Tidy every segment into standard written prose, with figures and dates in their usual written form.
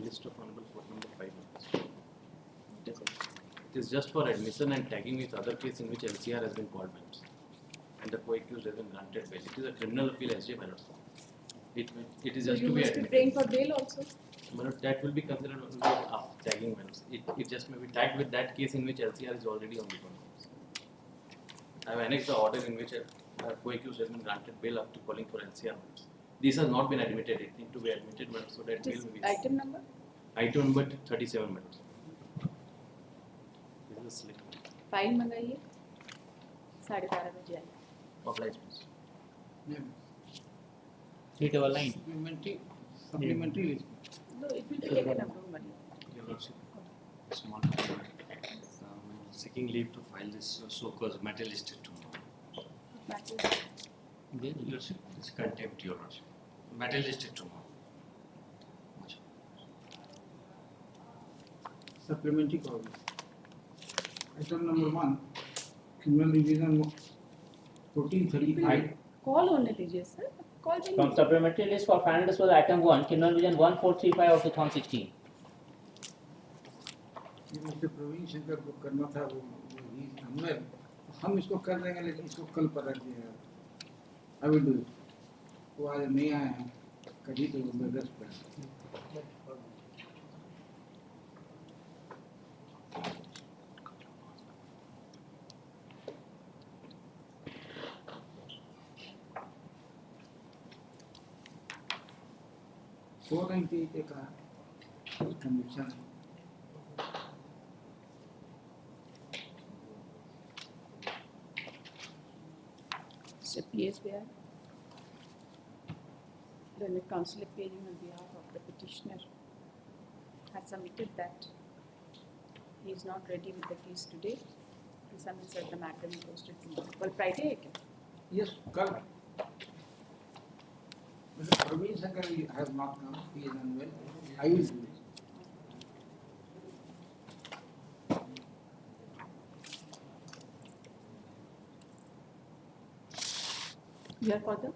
list of honorable court number 5 members. It is just for admission and tagging with other case in which LCR has been called members and the co-accused has been granted bail. It is a criminal appeal SJ matters. It is So just you to be must be admitted. praying for bail also. But that will be considered tagging members. It just may be tagged with that case in which LCR is already on the court. I have annexed the order in which a co-accused has been granted bail after calling for LCR members. This has not been admitted. It needs to be admitted, but so that bail will be. Item number? Item number 37 members. This is a slip. File मंगाइए 12:30 बजे आए. Oblige, please. 399. Supplementary list. No, it will be taken up. Don't worry. Your Lordship, small seeking leave to file this so-called matter listed tomorrow. Matter. Your Lordship, it's contempt, Your Lordship. Matter listed tomorrow. Supplementary call. Item number 1, criminal division 1435. Call होने दीजिए sir. Call भी From supplementary list for finalists was item 1, criminal division 1435 of 2016. ये मुझसे प्रवीण शंकर को करना था वो हमने हम इसको कर देंगे लेकिन इसको कल पर रख दिया. I will do it. वो आज नहीं आए हैं कभी तो मैं दस पर. का conviction. So PS where the counsel appearing on behalf of the petitioner has submitted that he is not ready with the case today. He submits that the matter will be posted tomorrow. Well, Friday है क्या? Yes, कल. Mr. Praveen Shankar has not come. He is unwell. I will do it. You are for the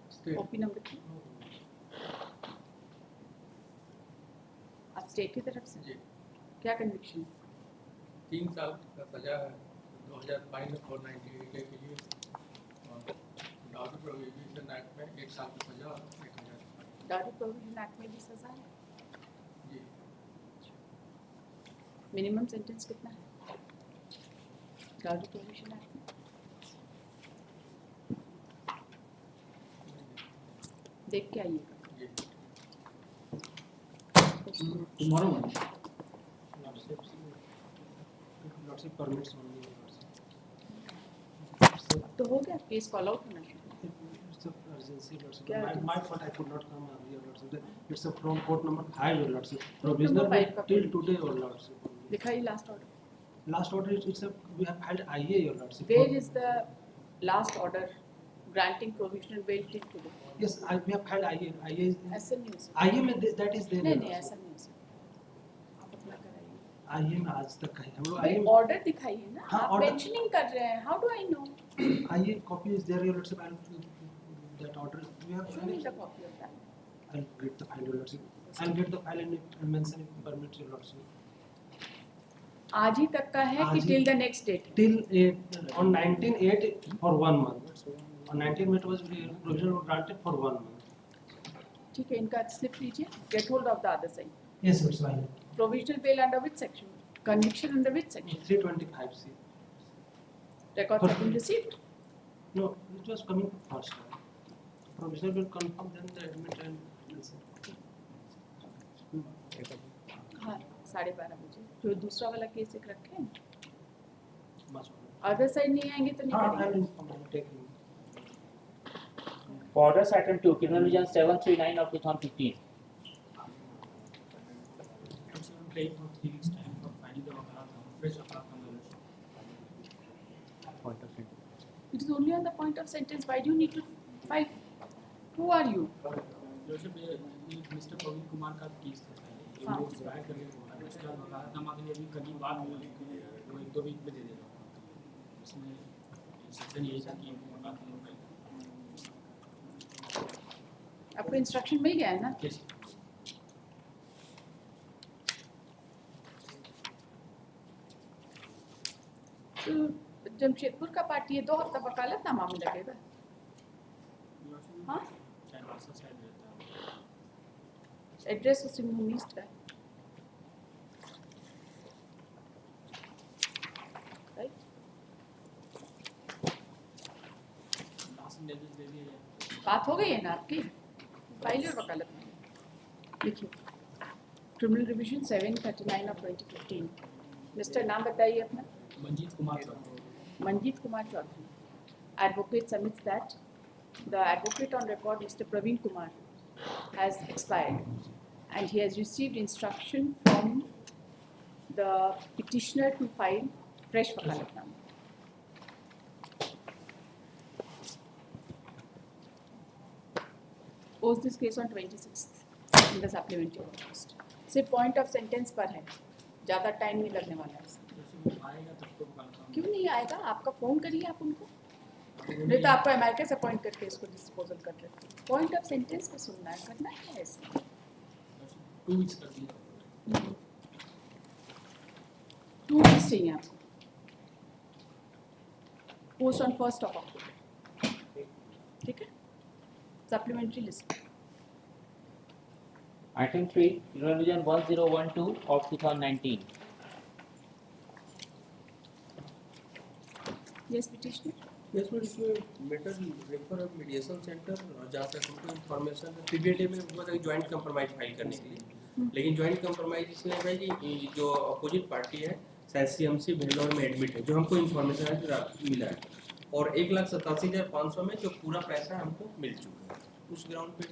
State. OP number 3. आप state की तरफ से जी क्या conviction? 3 साल का सजा है 2022 में 498 के लिए और डाउरी प्रोविजन एक्ट में 1 साल की सजा 1000 डाउरी प्रोविजन एक्ट में भी सजा है. जी मिनिमम सेंटेंस कितना है डाउरी प्रोविजन एक्ट में? देख के आइएगा. जी Tomorrow. लॉर्डशिप परमिट्स ओनली तो हो गया केस कॉल आउट होना शुरू. It's a urgency, Lordship. क्या My fault, I could not come earlier, Lordship. It's a from court number 5, Your Lordship. Number Provisional 5 का till today, Your Lordship. दिखाइए last order. Last order, it's a we have filed IA, Your Lordship. Where is the last order granting provisional bail till today? Yes, we have filed IA. IA is ऐसा नहीं हो सकता. IA में that is there. नहीं Your नहीं Lordship. ऐसा नहीं हो सकता. आप अपना कराइए. IA में आज तक का है हम लोग भाई IA ऑर्डर दिखाइए ना. हाँ, आप order. मेंशनिंग कर रहे हैं. How do I know? IA copy is there, Your Lordship. That order we have. Show me the copy of that. I'll get the file, Your Lordship. I'll get the file and mention it permits, Your Lordship. आज ही तक का है कि आज ही- till the next date? Till 8 on 19/8 for 1 month. On 19 it was provision was granted for 1 month. ठीक है इनका slip लीजिए. Get hold of the other side. Yes, it's fine. Provisional bail under which section? Conviction under which section? 325C. Records have been received. No, it was coming first. Provisional will confirm then the admit and हाँ 12:30 बजे. जो दूसरा वाला case एक रखे हैं. बस. Other side नहीं आएंगे तो नहीं हाँ, करेंगे. I'll inform. I'll take him. For orders item 2, criminal division 739 of 2015. Paying for 3 weeks time for filing the fresh apart from the Point of view. It is only on the point of sentence. Why do you need to file? Who are you? Lordship, ये mister Praveen Kumar का case था पहले. हाँ. वो expire करके बोला. उसका वकालत नामा के लिए अभी कभी बात हुई है. वो 1-2 वीक में दे देगा. इसमें सेक्शन यही था कि बात नहीं होगी. आपको इंस्ट्रक्शन मिल गया है ना? Yes. तो जमशेदपुर का पार्टी है, 2 हफ्ता वकालतनामा में लगेगा। हाँ, शायद मास्टर साइड रहता है। एड्रेस उसी में ईस्ट का है, राइट? लास्ट लेवल दे दिया जाए। बात हो गई है ना आपकी, फाइल और वकालतनामा लिखिए। Criminal revision 739 of 2015। मिस्टर नाम बताइए अपना। Manjeet Kumar Chaudhary. Manjeet Kumar Chaudhary. Advocate submits that the advocate on record, Mr. Praveen Kumar, has expired and he has received instruction from the petitioner to file fresh wakalatnama. Post this case on 26th in the supplementary request. सिर्फ point of sentence पर है, ज़्यादा time नहीं लगने वाला है इसमें। आएगा तब तो कन्फर्म। क्यों नहीं आएगा? आपका फोन करिए आप उनको, नहीं तो आपको अमेरिका से अपॉइंट करके इसको डिस्पोजल कर रहे हैं। पॉइंट ऑफ सेंटेंस पे सुनना है, करना क्या है इसमें? 2 वीक्स कर दिया। 2 वीक्स चाहिए आपको। Post on 1st of October, ठीक है? Supplementary list. Item 3, Revision 1012 of 2019. Yes petitioner. Yes ma'am, इसमें बेटर रेफर मीडिएशन सेंटर जहाँ तक हमको इन्फॉर्मेशन है। पीबीएडी में हुआ था जॉइंट कंप्रोमाइज फाइल करने के लिए, लेकिन जॉइंट कंप्रोमाइज इसमें है कि जो अपोजिट पार्टी है शायद सीएमसी भेलोर में एडमिट है, जो हमको इन्फॉर्मेशन है मिला है, और 1,87,500 में जो पूरा पैसा हमको मिल चुका है उस ग्राउंड पे।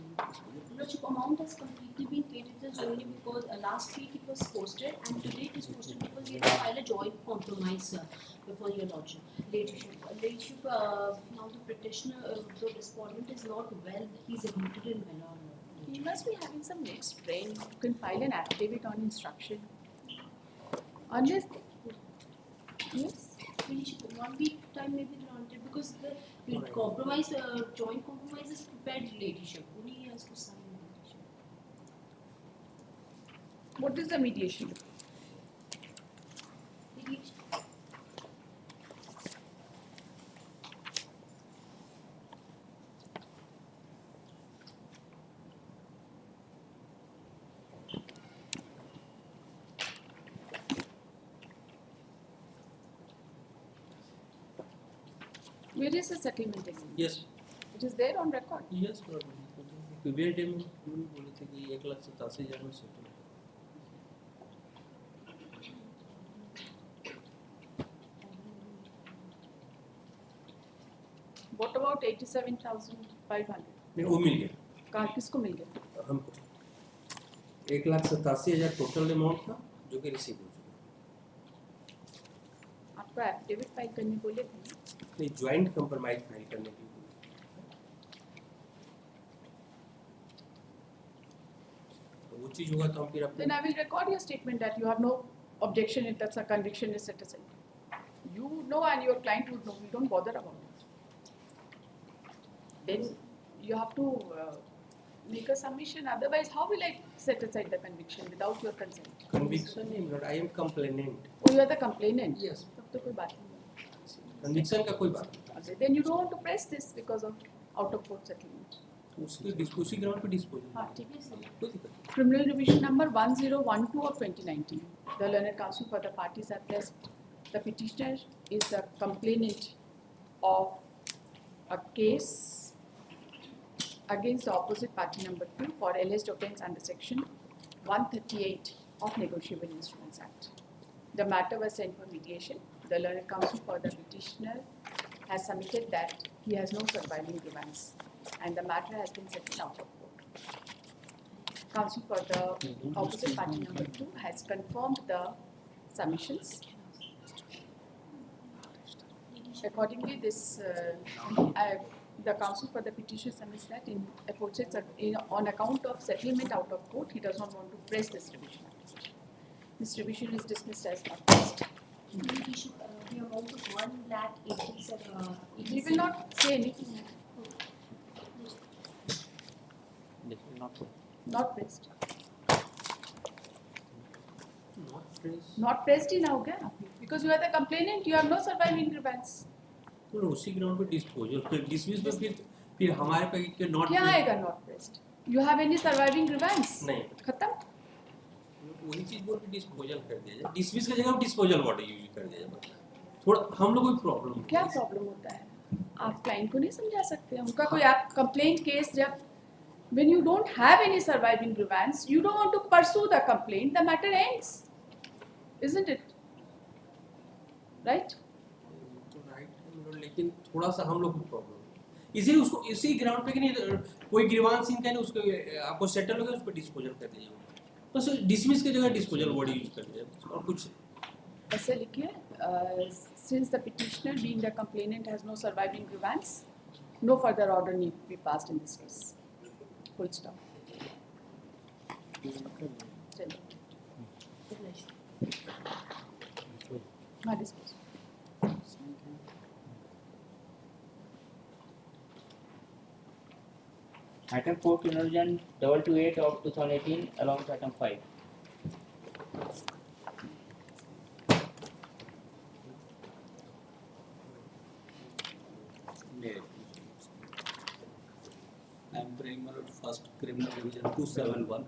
Lordship, amount has completely been paid. It is only because last week it was posted and today it is posted because we have to file a joint compromise before your Lordship. Lordship, now the petitioner, the respondent is not well. He is admitted in Bangalore. He must be having some mixed brain. You can file an affidavit on instruction. Unless, yes. Lordship, 1 week time may be granted because the compromise, joint compromise is prepared. Lordship, only he has to sign. What is the mediation? Where is the settlement agreement? Yes It is there on record. Yes PBAD में बोले थे कि 1,87,000 में settle. What about 87,500? नहीं, वो मिल गया कहाँ, किसको मिल गया? हमको। 1,87,000 टोटल अमाउंट था जो कि रिसीव हो चुका। आपको एफिडेविट फाइल करने बोले थे ना? नहीं, ज्वाइंट कंप्रोमाइज फाइल करने के लिए। तो वो चीज़ होगा तो हम फिर अपने। Then I will record your statement that you have no objection if that's a conviction is set aside. You know and your client would know. We don't bother about it. Then you have to make a submission. Otherwise, how will I set aside the conviction without your consent? Conviction नहीं मिला, I am complainant. Oh, you are the complainant. Yes. तब तो कोई बात नहीं। Conviction का कोई बात नहीं। Okay, then you don't want to press this because of out of court settlement. उसी ग्राउंड पे डिस्पोजल। हाँ, ठीक है सर। कोई दिक्कत नहीं। Criminal Revision number 1012 of 2019. The learned counsel for the parties are pressed. The petitioner is the complainant of a case against the opposite party number 2 for alleged offence under section 138 of Negotiable Instruments Act. The matter was sent for mediation. The learned counsel for the petitioner has submitted that he has no surviving grievance and the matter has been settled out of court. Counsel for the opposite party number 2 has confirmed the submissions. Accordingly, the counsel for the petitioner submits that on account of settlement out of court, he does not want to press this revision. This revision is dismissed as not pressed. The amount of 1,87,000. We will not say anything. This will not. Not pressed. Not pressed. Not pressed ही ना हो गया because you are the complainant, you have no surviving grievance. तो उसी ground पे disposal फिर dismiss में फिर हमारे पे के नॉट क्या आएगा not pressed? You have any surviving grievance? नहीं खत्म. वही चीज बोल के डिस्पोजल कर दिया जाए डिसमिस की जगह डिस्पोजल वर्ड यूज कर दिया जाए थोड़ा हम लोग को प्रॉब्लम क्या प्रॉब्लम होता है? आप क्लाइंट को नहीं समझा सकते. उनका कोई आप कंप्लेंट केस जब when you don't have any surviving grievance, you don't want to pursue the complaint, the matter ends, isn't it? Right? तो राइट लेकिन थोड़ा सा हम लोग को प्रॉब्लम इसी उसको इसी ग्राउंड पे कि नहीं कोई ग्रीवांस इनका नहीं उसको आपको सेटल हो गया उसको डिस्पोजल कर दीजिए बस डिसमिस की जगह डिस्पोजल वर्ड यूज कर दीजिए और कुछ ऐसे लिखिए, since the petitioner being the complainant has no surviving grievance, no further order need to be passed in this case. Full stop. चलो. हाँ, discuss. Item 4, Conversion 228 of 2018 along with item 5. I am praying my Lord, first criminal division 271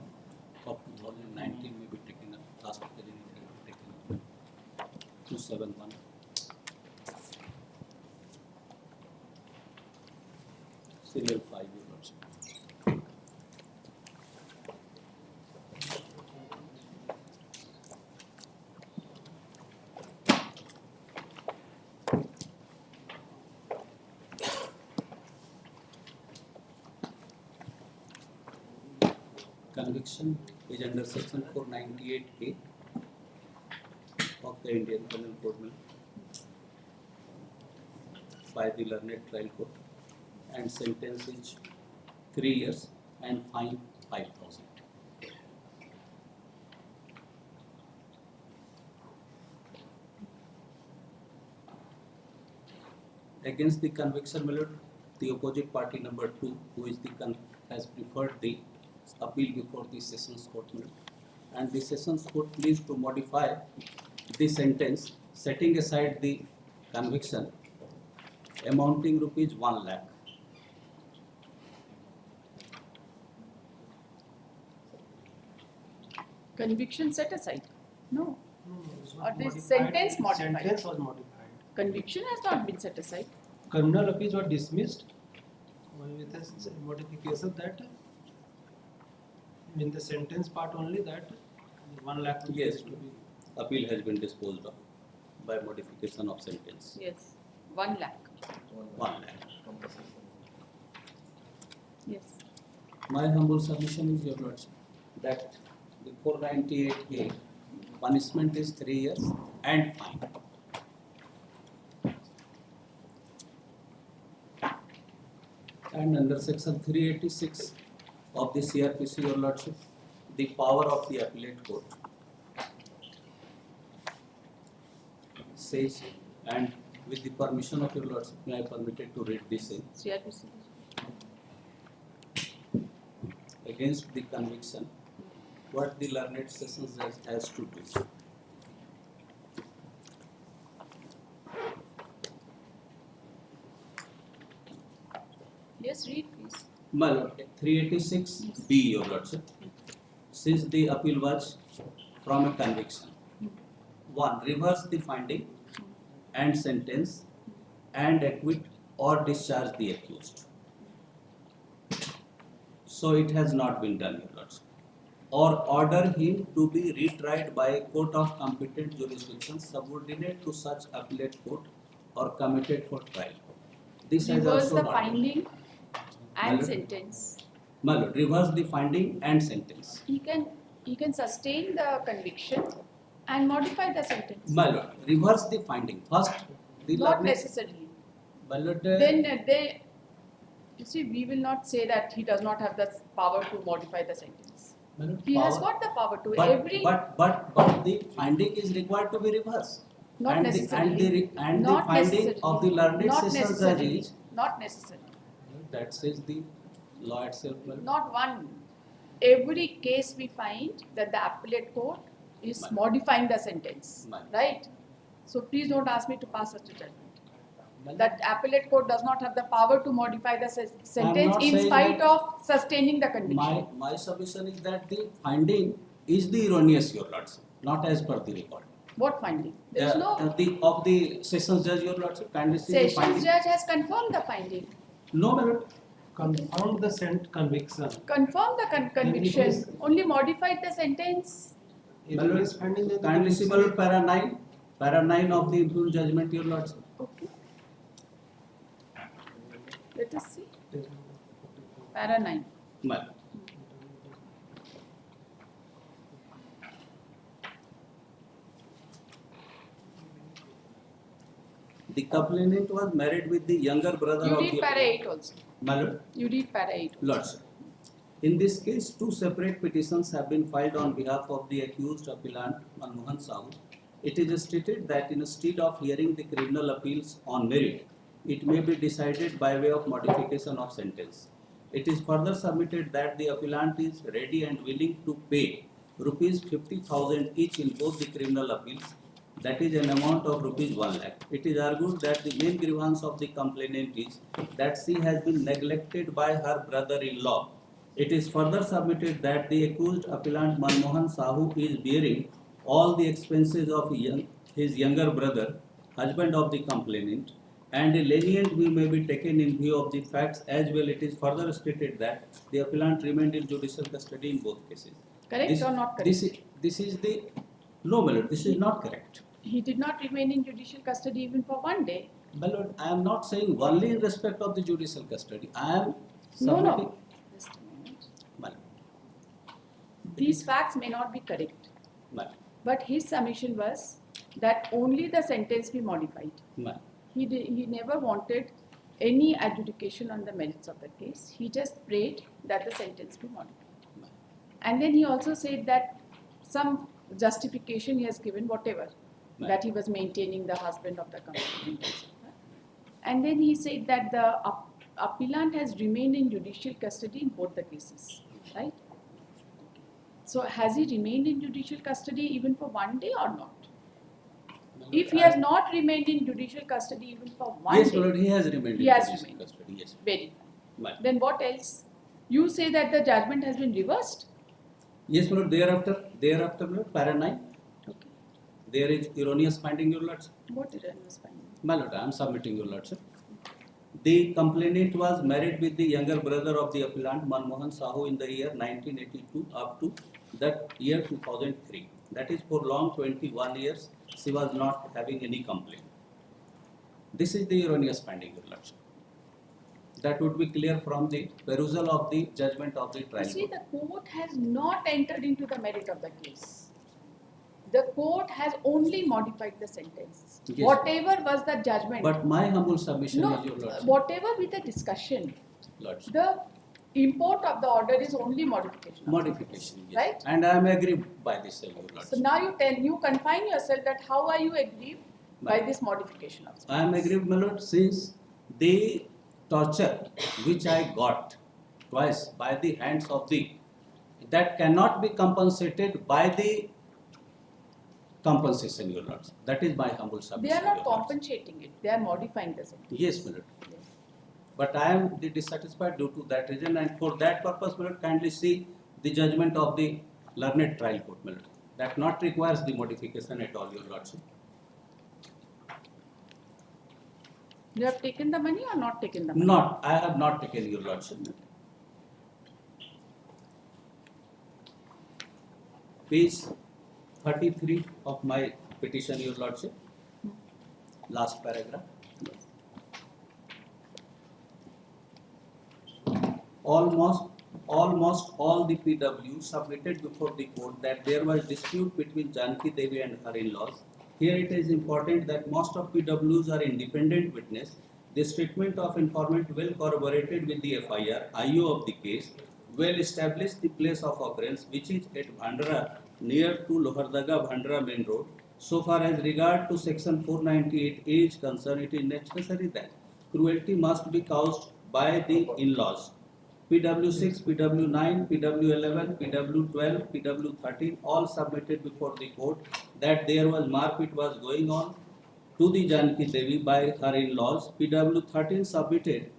of 2019 may be taken up. Last hearing may be taken up. 271. Serial 5 units. Conviction is under section 498A of the Indian Penal Code by the learned trial court and sentence is 3 years and fine 5,000. Against the conviction, my lord, the opposite party number 2, who is the has preferred the appeal before the sessions court, my lord, and the sessions court pleased to modify the sentence, setting aside the conviction, amounting rupees 1 lakh. Conviction set aside? No. Or this Modified. sentence modified? Sentence was modified. Conviction has not been set aside. Criminal appeals were dismissed with a modification that in the sentence part only that 1 lakh rupees Yes, to be. appeal has been disposed of by modification of sentence. Yes. 1 lakh. 1 lakh. Yes. My humble submission is, your lordship, that the 498A punishment is 3 years and fine. And under section 386 of the CRPC, your lordship, the power of the appellate court says, and with the permission of your lordship, may I permitted to read this in. CRPC. Against the conviction, what the learned sessions has to do. Yes, read please. My lord, 386B, your lordship, since the appeal was from a conviction. 1. Reverse the finding and sentence and acquit or discharge the accused. So it has not been done, your lordship. Or order him to be retried by a court of competent jurisdiction subordinate to such appellate court or committed for trial. This has Reverse also the not finding and Lord. sentence. My lord, reverse the finding and sentence. He can sustain the conviction and modify the sentence. My lord, reverse the finding. First, the Not learned- necessarily. My lord, Then you see, we will not say that he does not have the power to modify the sentence. my lord, He has power- got the power to. but, Every but the finding is required to be reversed. not and necessarily. and Not the finding necessarily. of the learned Not sessions judge necessarily. is Not necessarily. that says the law itself. My lord. Not one. Every case we find that the appellate court is Right. modifying the sentence, Right. right? So please don't ask me to pass such a judgment. Well, That appellate court does not have the power to modify the sentence not in saying spite that- of sustaining the conviction. my submission is that the finding is the erroneous, Your Lordship, not as per the record. What finding? There is no. Of the sessions judge, Your Lordship, kindly see the Sessions finding. judge has confirmed the finding. No, my lord. Confirmed the conviction. Confirmed the conviction. Only modified the sentence. My lord, kindly see, my lord, para 9 of the impugned judgment, Your Lordship. Okay. Let us see. Para 9. My lord. The complainant was married with the younger brother You of read the para 8 also. My lord. You read para 8 also. Lordship. In this case, two separate petitions have been filed on behalf of the accused appellant Manmohan Sahu. It is stated that instead of hearing the criminal appeals on merit, it may be decided by way of modification of sentence. It is further submitted that the appellant is ready and willing to pay rupees 50,000 each in both the criminal appeals, that is an amount of rupees 1 lakh. It is argued that the main grievance of the complainant is that she has been neglected by her brother-in-law. It is further submitted that the accused appellant Manmohan Sahu is bearing all the expenses of his younger brother, husband of the complainant, and a lenient view may be taken in view of the facts. As well, it is further stated that the appellant remained in judicial custody in both cases. Correct or not correct? This is the no, my lord. This is not correct. He did not remain in judicial custody even for 1 day. My lord, I am not saying only in respect of the judicial custody. I am No, submitting. no. Just a moment. My lord, These facts may not be correct. my lord, But his submission was that only the sentence be modified. my lord. He never wanted any adjudication on the merits of the case. He just prayed that the sentence be modified. And then he also said that some justification he has given, whatever, that he was maintaining the husband of the complainant. And then he said that the appellant has remained in judicial custody in both the cases, right? So has he remained in judicial custody even for 1 day or not? If he has not remained in judicial custody even for 1 Yes, day, my lord, he has remained He in has judicial remained. custody. Yes, very fine. my lord. Then what else? You say that the judgment has been reversed? Yes, my lord. Thereafter, my lord, para 9. Okay. There is erroneous finding, your lordship. What erroneous finding? My lord, I am submitting, your lordship. The complainant was married with the younger brother of the appellant Manmohan Sahu in the year 1982 up to that year 2003. That is for long 21 years. She was not having any complaint. This is the erroneous finding, your lordship. That would be clear from the perusal of the judgment of the You trial see, court. the court has not entered into the merit of the case. The court has only modified the sentence. Yes. Whatever was the judgment. But my humble submission no, is, your lordship. whatever with the discussion, Lordship. the import of the order is only modification. of Modification, the yes. Right? And I am aggrieved by this, your lordship. So now you confine yourself that how are you aggrieved by this modification of I am aggrieved, my lord, since the torture which I got twice by the hands of that cannot be compensated by the compensation, your lords. That is my humble submission. They are not your lords. compensating it, they are modifying the sentence. Yes, my lord. Yes. But I am dissatisfied due to that reason, and for that purpose, my lord, kindly see the judgment of the learned trial court, my lord. That not requires the modification at all, your lordship. You have taken the money or not taken the money? Not, I have not taken, your lordship. Page 33 of my petition, your lordship. Last paragraph. Almost all the PW submitted before the court that there was dispute between Janki Devi and her in-laws. Here it is important that most of PWs are independent witness. The statement of informant well corroborated with the FIR, IO of the case, well established the place of occurrence, which is at Bhandara near to Lohardaga Bhandara main road. So far as regard to section 498A is concerned, it is necessary that cruelty must be caused by the in-laws. PW6, PW9, PW11, PW12, PW13 all submitted before the court that there was marpit was going on to the Janki Devi by her in-laws. PW13 submitted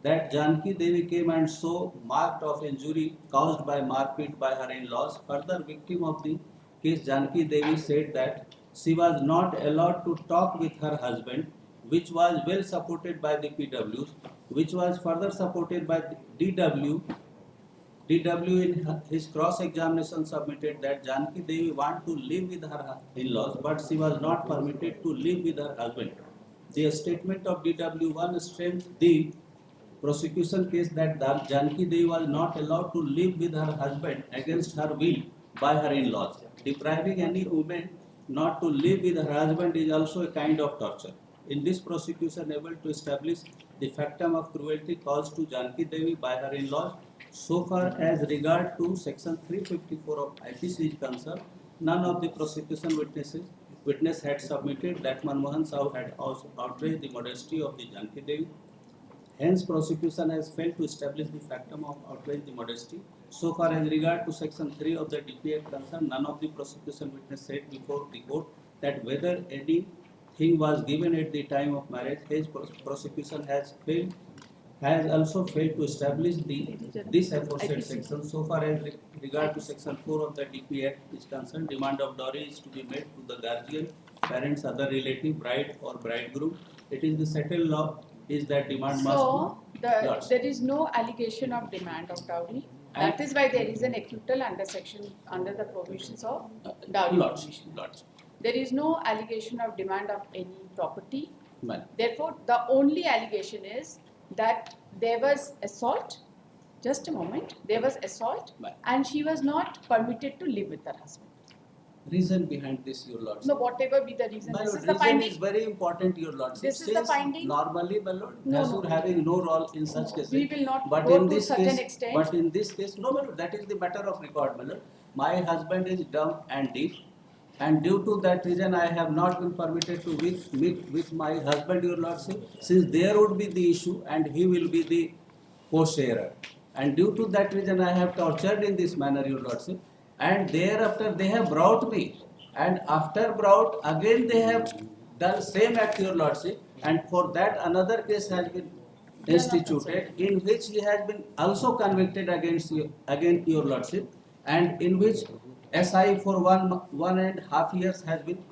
that Janki Devi came and saw marked of injury caused by marpit by her in-laws. Further, victim of the case Janki Devi said that she was not allowed to talk with her husband, which was well supported by the PWs, which was further supported by the DW. DW in his cross-examination submitted that Janki Devi wanted to live with her in-laws, but she was not permitted to live with her husband. The statement of DW1 strengthened the prosecution case that Janki Devi was not allowed to live with her husband against her will by her in-laws. Depriving any woman not to live with her husband is also a kind of torture. In this prosecution able to establish the factum of cruelty caused to Janki Devi by her in-laws. So far as regard to section 354 of IPC is concerned, none of the prosecution witness had submitted that Manmohan Sahu had also outraged the modesty of the Janki Devi. Hence, prosecution has failed to establish the factum of outrage the modesty. So far as regard to section 3 of the DP Act concerned, none of the prosecution witness said before the court that whether anything was given at the time of marriage. His prosecution has also failed to establish this aforesaid section. So far as regard to section 4 of the DP Act is concerned, demand of dowry is to be made to the guardian, parents, other relative, bride or bridegroom. It is the settled law is that demand So, must be. there is no allegation of demand of dowry. That is why there is an acquittal under the provisions of dowry provision. There is no allegation of demand of any property. Well, Therefore, the only allegation is that there was assault. Just a moment. There was assault, Right. and she was not permitted to live with her husband. reason behind this, your lordship. No, whatever be the reason. My This lord, is the reason finding. is very important, your lordship. This is the Since finding. Normally, my lord, No, Dhasur no. having no role in such cases. We will not but go in to this such case, an extent. But in this case, no, my lord, that is the matter of record, my lord. My husband is dumb and deaf, and due to that reason, I have not been permitted to meet with my husband, your lordship, since there would be the issue, and he will be the co-sharer. And due to that reason, I have tortured in this manner, your lordship. And thereafter, they have brought me. And after brought, again they have done same act, your lordship. And for that, another case has been instituted, in which he has been also convicted against your lordship, and in which SI for 1.5 years has been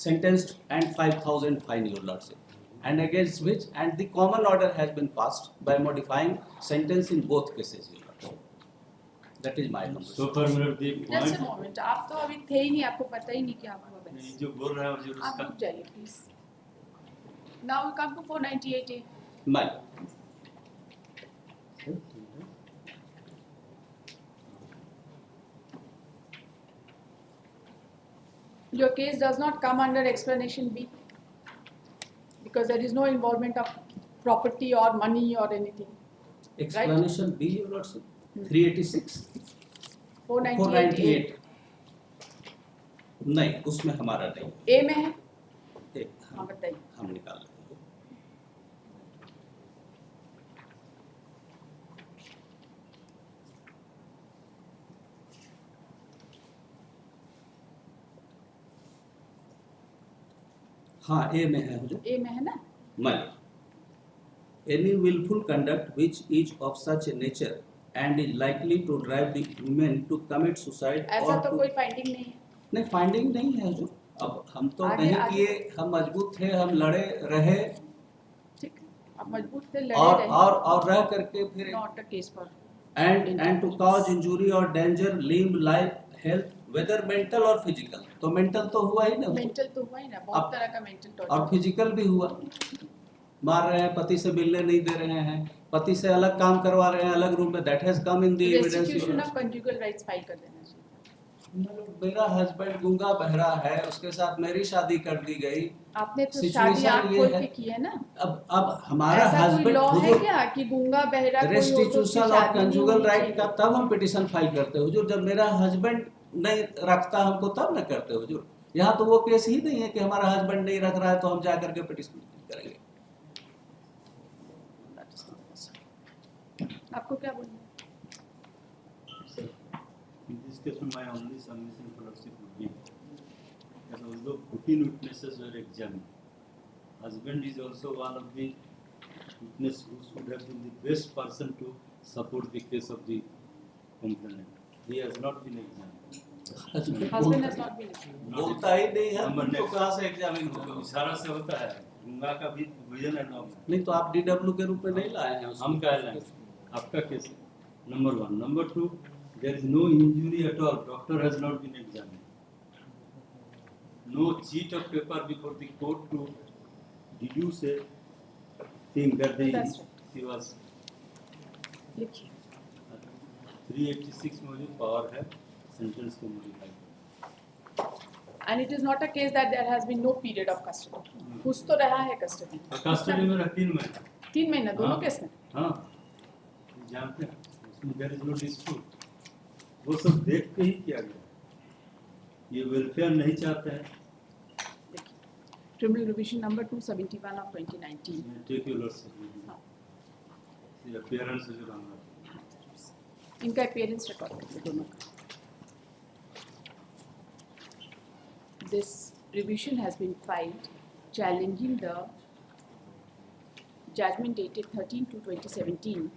sentenced and 5,000 fine, your lordship, and against which and the common order has been passed by modifying sentence in both cases, your lordship. That is my humble. So far, the Just a point moment. आप तो अभी थे ही नहीं, आपको पता ही नहीं क्या हुआ बस. जो बोल रहा है मुझे आप उसका रुक जाइए please. Now we come to 498A. My Your case does not come under explanation B because there is no involvement of property or money or anything. explanation B, your lordship. 386. 498A. नहीं, उसमें हमारा नहीं. A में है. एक हाँ बताइए. हम निकाल लेंगे. हाँ, ए में है हुजूर. A में है ना. Mal. Any willful conduct which is of such a nature and is likely to drive the women to commit suicide ऐसा or तो to कोई फाइंडिंग नहीं है. नहीं फाइंडिंग नहीं है जो अब हम तो आगे- नहीं आगे- किए, हम मजबूत थे, हम लड़े रहे ठीक. आप मजबूत थे, लड़े और रहे. और रह करके फिर Not a case for. and to cause injury or danger limb life health whether mental or physical. तो मेंटल तो हुआ ही ना, मेंटल तो हुआ ही ना. बहुत अब- तरह का मेंटल और टॉर्चर. फिजिकल भी हुआ. मार रहे हैं, पति से मिलने नहीं दे रहे हैं, पति से अलग काम करवा रहे हैं अलग रूम में. That has come in the Restitution evidence. of conjugal rights file कर देना चाहिए. मेरा हस्बैंड गूंगा बहरा है, उसके साथ मेरी शादी कर दी गई. आपने तो Situation शादी आँख ये खोल है. के की है ना. अब हमारा ऐसा कोई हस्बैंड लॉ है क्या कि गूंगा बहरा कोई हो तो उसकी रेस्टिट्यूशन ऑफ शादी नहीं कंजुगल होनी राइट चाहिए? का तब हम पिटीशन फाइल करते हो जब मेरा हस्बैंड नहीं रखता हमको, तब ना करते हो जो. यहाँ तो वो केस ही नहीं है कि हमारा हस्बैंड नहीं रख रहा है तो हम जा करके पिटीशन करेंगे. आपको क्या बोलना है? In this case, my only submission for worship would be that although 14 witnesses were examined, husband is also one of the witness who should have been the best person to support the case of the complainant. He has not been examined. Husband has not been examined. बोलता ही नहीं है Number तो next. कहाँ से examine होगा? इशारा से होता है गंगा का भी विजन है नाम है। नहीं तो आप DW के रूप में नहीं लाए हैं उसको। हम कह रहे हैं आपका case number 1 number 2 there is no injury at all, doctor has not been examined, no sheet of paper before the court to deduce a thing that That's right. he was लिखिए 386 में भी पावर है sentence को modify. And it is not a case that there has been no period of custody. कुछ तो रहा है custody. Custody में रहा 3 महीने। 3 महीना दोनों हाँ। केस में. हाँ जानते हैं उसमें there is no dispute, वो सब देख के ही किया गया। ये वेलफेयर नहीं चाहते हैं। Criminal Revision number 271 of 2019. Take your loss हाँ। ये अपीयरेंस जो रहा इनका अपीयरेंस रिकॉर्ड करते दोनों का. This revision has been filed challenging the judgment dated 13/2/2017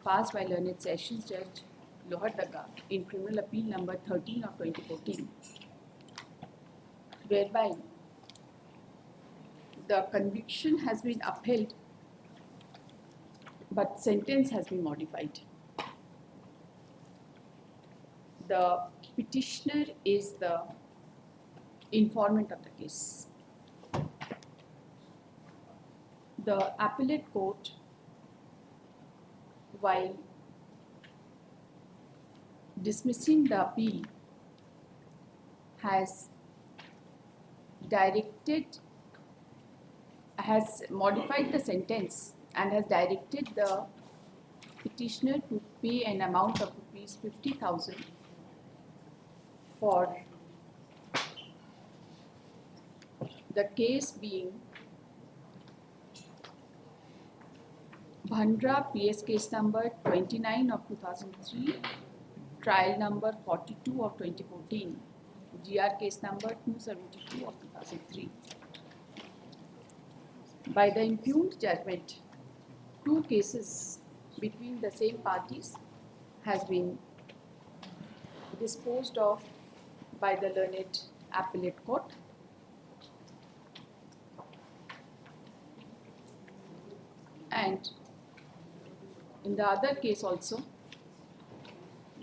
passed by learned Sessions Judge Lohardaga in Criminal Appeal number 13 of 2014, whereby the conviction has been upheld but sentence has been modified. The petitioner is the informant of the case. The appellate court, while dismissing the appeal, has modified the sentence and has directed the petitioner to pay an amount of rupees 50,000 for the case being Bhandra PS case number 29 of 2003, trial number 42 of 2014, GR case number 272 of 2003. By the impugned judgment, 2 cases between the same parties has been disposed of by the learned appellate court. And in the other case also,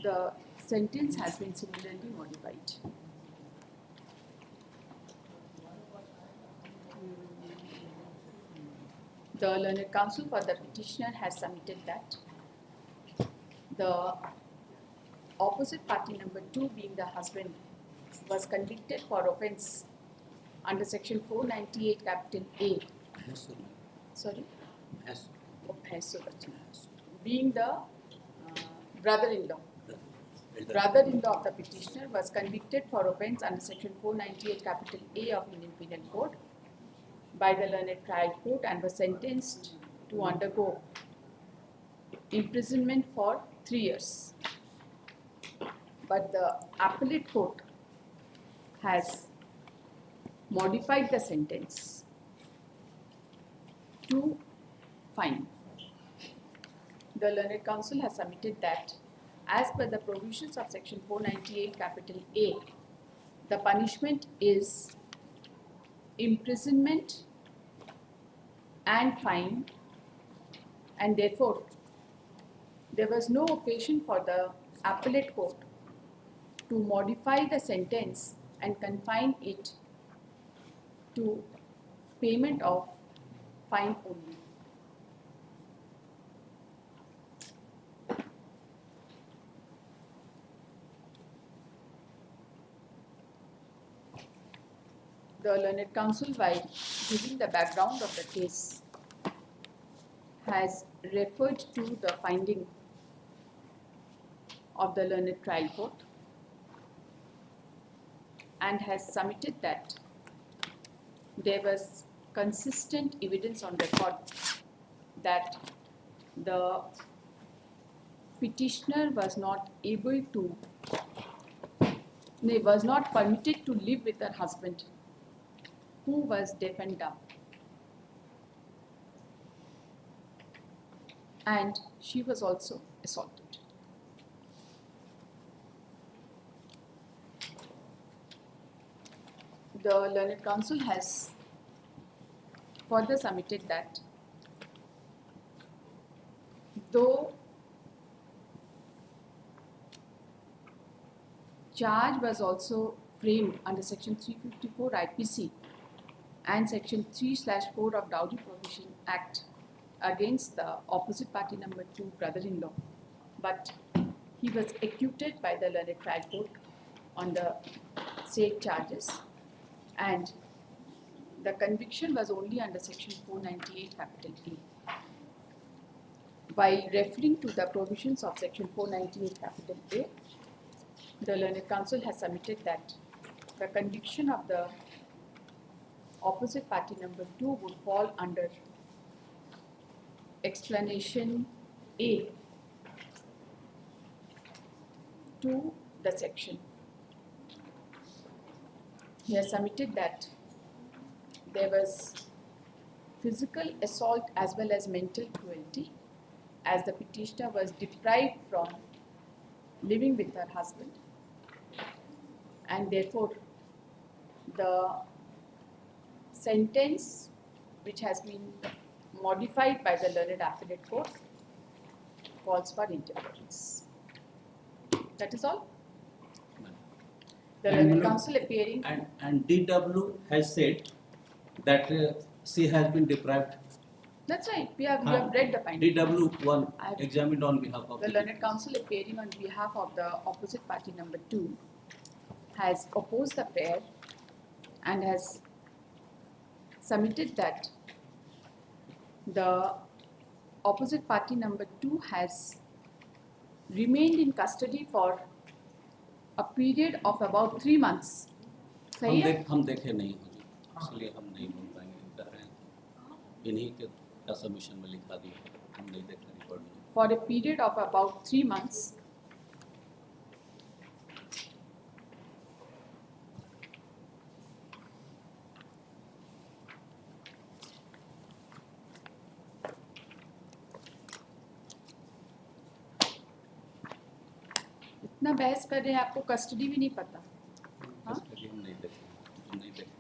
the sentence has been similarly modified. The learned counsel for the petitioner has submitted that the opposite party number 2, being the husband, was convicted for offence under section 498 capital A. Sorry? Being the brother-in-law. Brother-in-law of the petitioner was convicted for offence under section 498 capital A of Indian Penal Code by the learned trial court and was sentenced to undergo imprisonment for 3 years. But the appellate court has modified the sentence to fine. The learned counsel has submitted that as per the provisions of section 498 capital A, the punishment is imprisonment and fine, and therefore there was no occasion for the appellate court to modify the sentence and confine it to payment of fine only. The learned counsel, while giving the background of the case, has referred to the finding of the learned trial court and has submitted that there was consistent evidence on record that the petitioner was not able to, was not permitted to live with her husband, who was deaf and dumb. And she was also assaulted. The Learned Counsel has further submitted that though charge was also framed under section 354 IPC and section 3/4 of Dowry Provision Act against the opposite party number 2 brother-in-law, but he was acquitted by the Learned Trial Court on the said charges, and the conviction was only under section 498 capital A. By referring to the provisions of section 498 capital A, the Learned Counsel has submitted that the conviction of the opposite party number 2 would fall under explanation A to the section. He has submitted that there was physical assault as well as mental cruelty, as the petitioner was deprived from living with her husband, and therefore the sentence which has been modified by the Learned Appellate Court calls for interference. That is all. The And Learned you know- Counsel appearing. And DW has said that she has been deprived. That's right. You have read the finding. DW1 I have- examined on behalf of The Learned Counsel appearing on behalf of the opposite party number 2 has opposed the pair and has submitted that the opposite party number 2 has remained in custody for a period of about 3 months. सही है? हम देखे नहीं हो जी, इसलिए हम नहीं बोल पाएंगे, कह रहे हैं इन्हीं के का सबमिशन में लिखा दिया, हम नहीं देख रहे रिकॉर्ड में. For a period of about 3 months, इतना बहस कर रहे हैं, आपको कस्टडी भी नहीं पता. हाँ? कस्टडी हम नहीं देखे, हम नहीं देखे.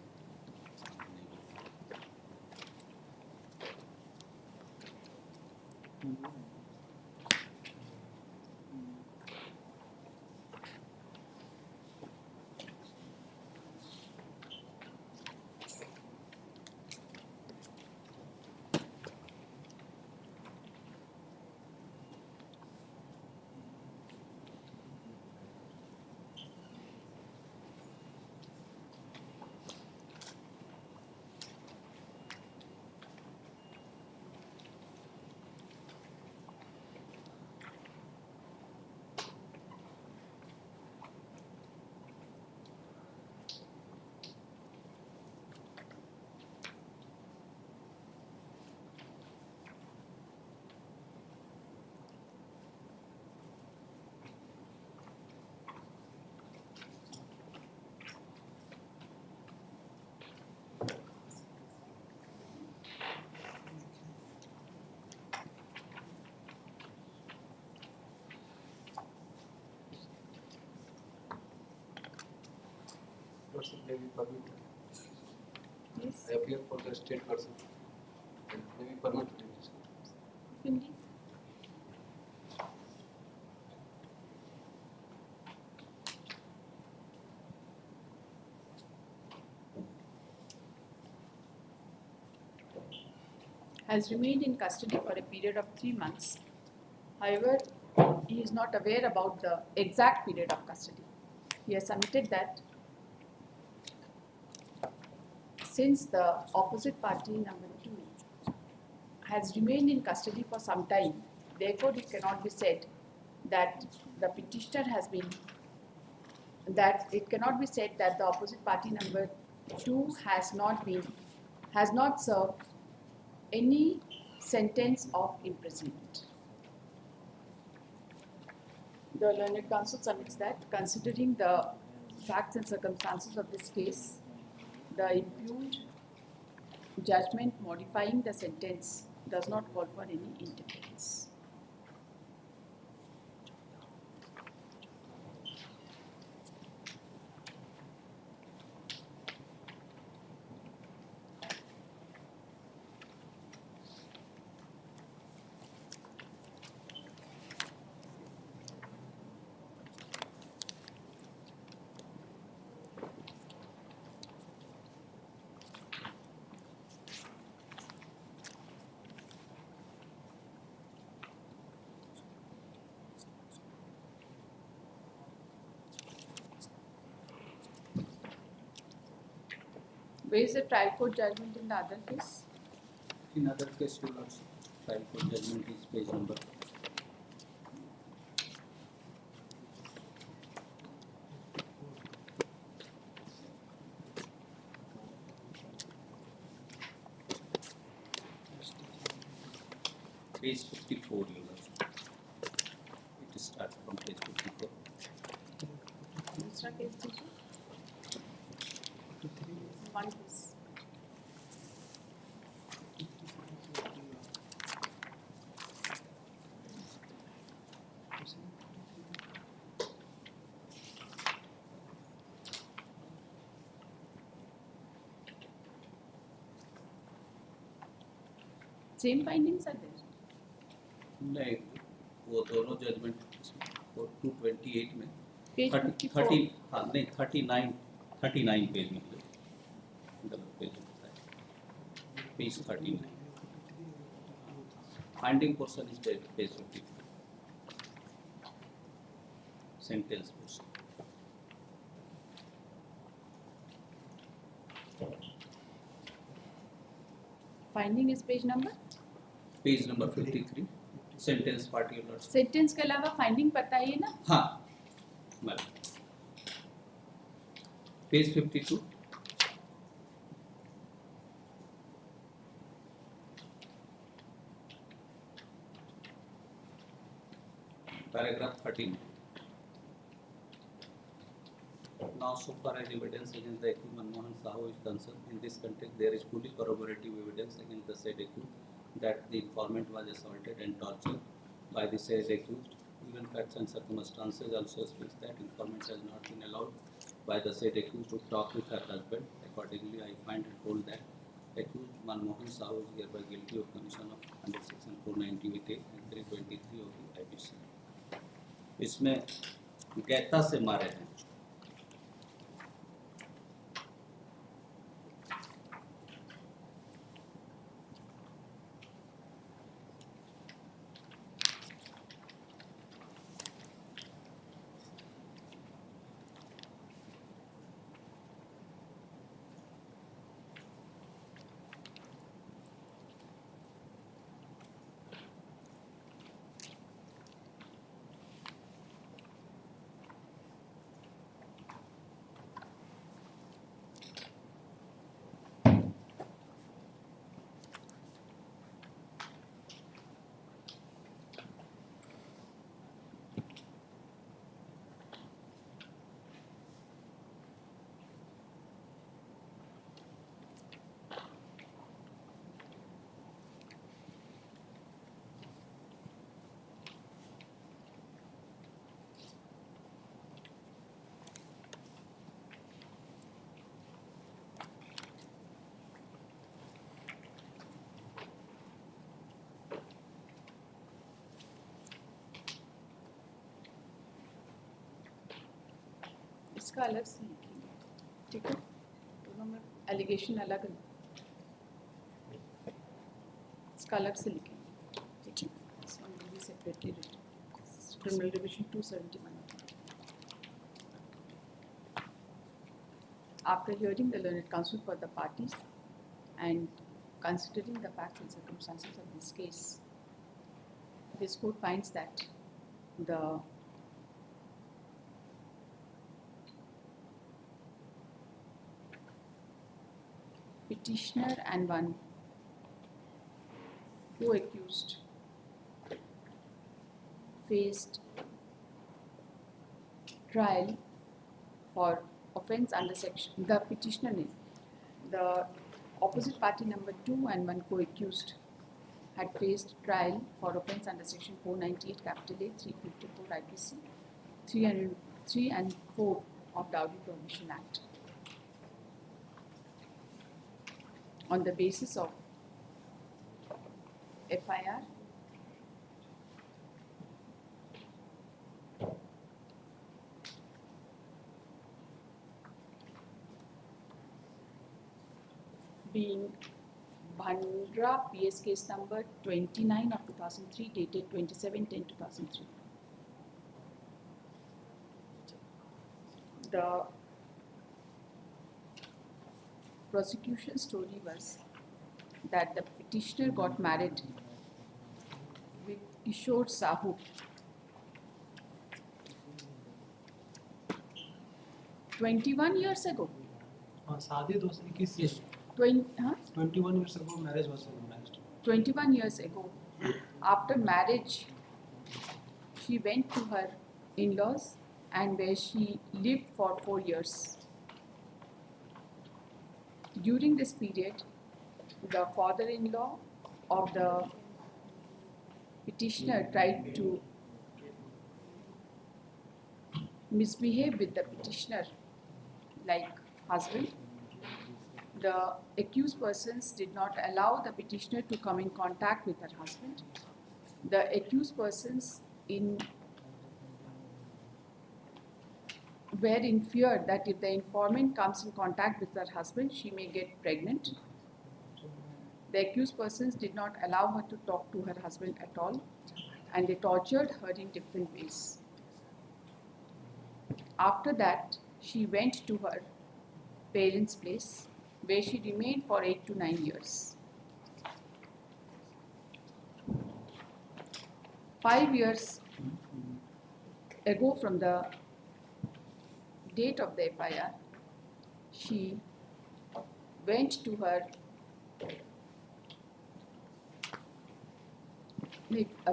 Person may be permitted. Yes. I appear for the state person and may be permitted in this. Indeed. Has remained in custody for a period of 3 months. However, he is not aware about the exact period of custody. He has submitted that since the opposite party number 2 has remained in custody for some time, therefore it cannot be said that the petitioner has been, that it cannot be said that the opposite party number 2 has not served any sentence of imprisonment. The learned counsel submits that, considering the facts and circumstances of this case, the impugned judgment modifying the sentence does not call for any interference. Where is the trial court judgment in the other case? In other case, your lordship, trial court judgment is page number. Page 54, your lordship. It starts from page 54. दूसरा case दीजिए. One case. Same findings are there. नहीं, वो दोनों judgement 228 में Page 54. 30 हाँ नहीं 39 page में गलत पेज होता है page 39 finding portion is page 54 sentence portion Finding is page number. Page number 53 sentence part your lordship Sentence के अलावा finding बताइए ना. हाँ madam page 52 paragraph 13. Now, so far as evidence against the accused Manmohan Sahu is concerned, in this context, there is fully corroborative evidence against the said accused that the informant was assaulted and tortured by the said accused. Even facts and circumstances also speaks that informant has not been allowed by the said accused to talk with her husband. Accordingly, I find and hold that accused Manmohan Sahu is hereby guilty of commission of under section 498 and 323 of the IPC. इसमें गैता से मारे हैं इसका अलग से लिखेंगे. ठीक है. दोनों में allegation अलग है. इसका अलग से लिखेंगे. ठीक है. This one will be separately written. Criminal Division 271. After hearing the learned counsel for the parties and considering the facts and circumstances of this case, this court finds that the petitioner and one co-accused faced trial for offence under section, the petitioner name, the opposite party number 2 and one co-accused had faced trial for offence under section 498 capital A 354 IPC 303 and 4 of Dowry Prohibition Act on the basis of FIR being Bhandra PS case number 29 of 2003 dated 27/10/2003. The prosecution story was that the petitioner got married with Kishore Sahu 21 years ago. शादी 2021 21 years ago marriage was organized. 21 years ago. After marriage, she went to her in-laws and where she lived for 4 years. During this period, the father-in-law of the petitioner tried to misbehave with the petitioner like husband. The accused persons did not allow the petitioner to come in contact with her husband. The accused persons were in fear that if the informant comes in contact with her husband, she may get pregnant. The accused persons did not allow her to talk to her husband at all, and they tortured her in different ways. After that, she went to her parents' place, where she remained for 8 to 9 years. 5 years ago from the date of the FIR, she went to her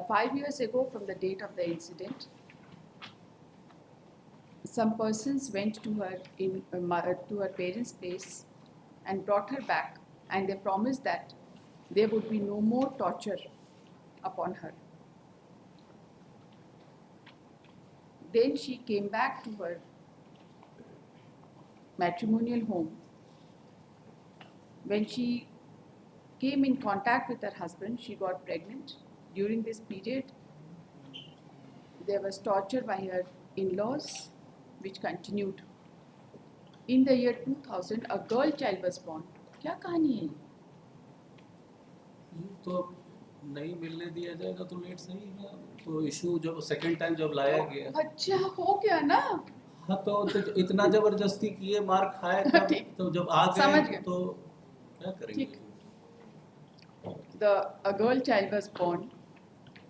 5 years ago from the date of the incident, some persons went to her to her parents' place and brought her back, and they promised that there would be no more torture upon her. Then she came back to her matrimonial home. When she came in contact with her husband, she got pregnant. During this period, there was torture by her in-laws, which continued. In the year 2000, a girl child was born. क्या कहानी है? तो नहीं मिलने दिया जाएगा तो late सही है, तो इशू जब सेकंड टाइम जब लाया गया, अच्छा हो गया ना? हाँ तो इतना जबरदस्ती किए, मार खाए तब, तो जब आ गए तो क्या करेंगे? A girl child was born,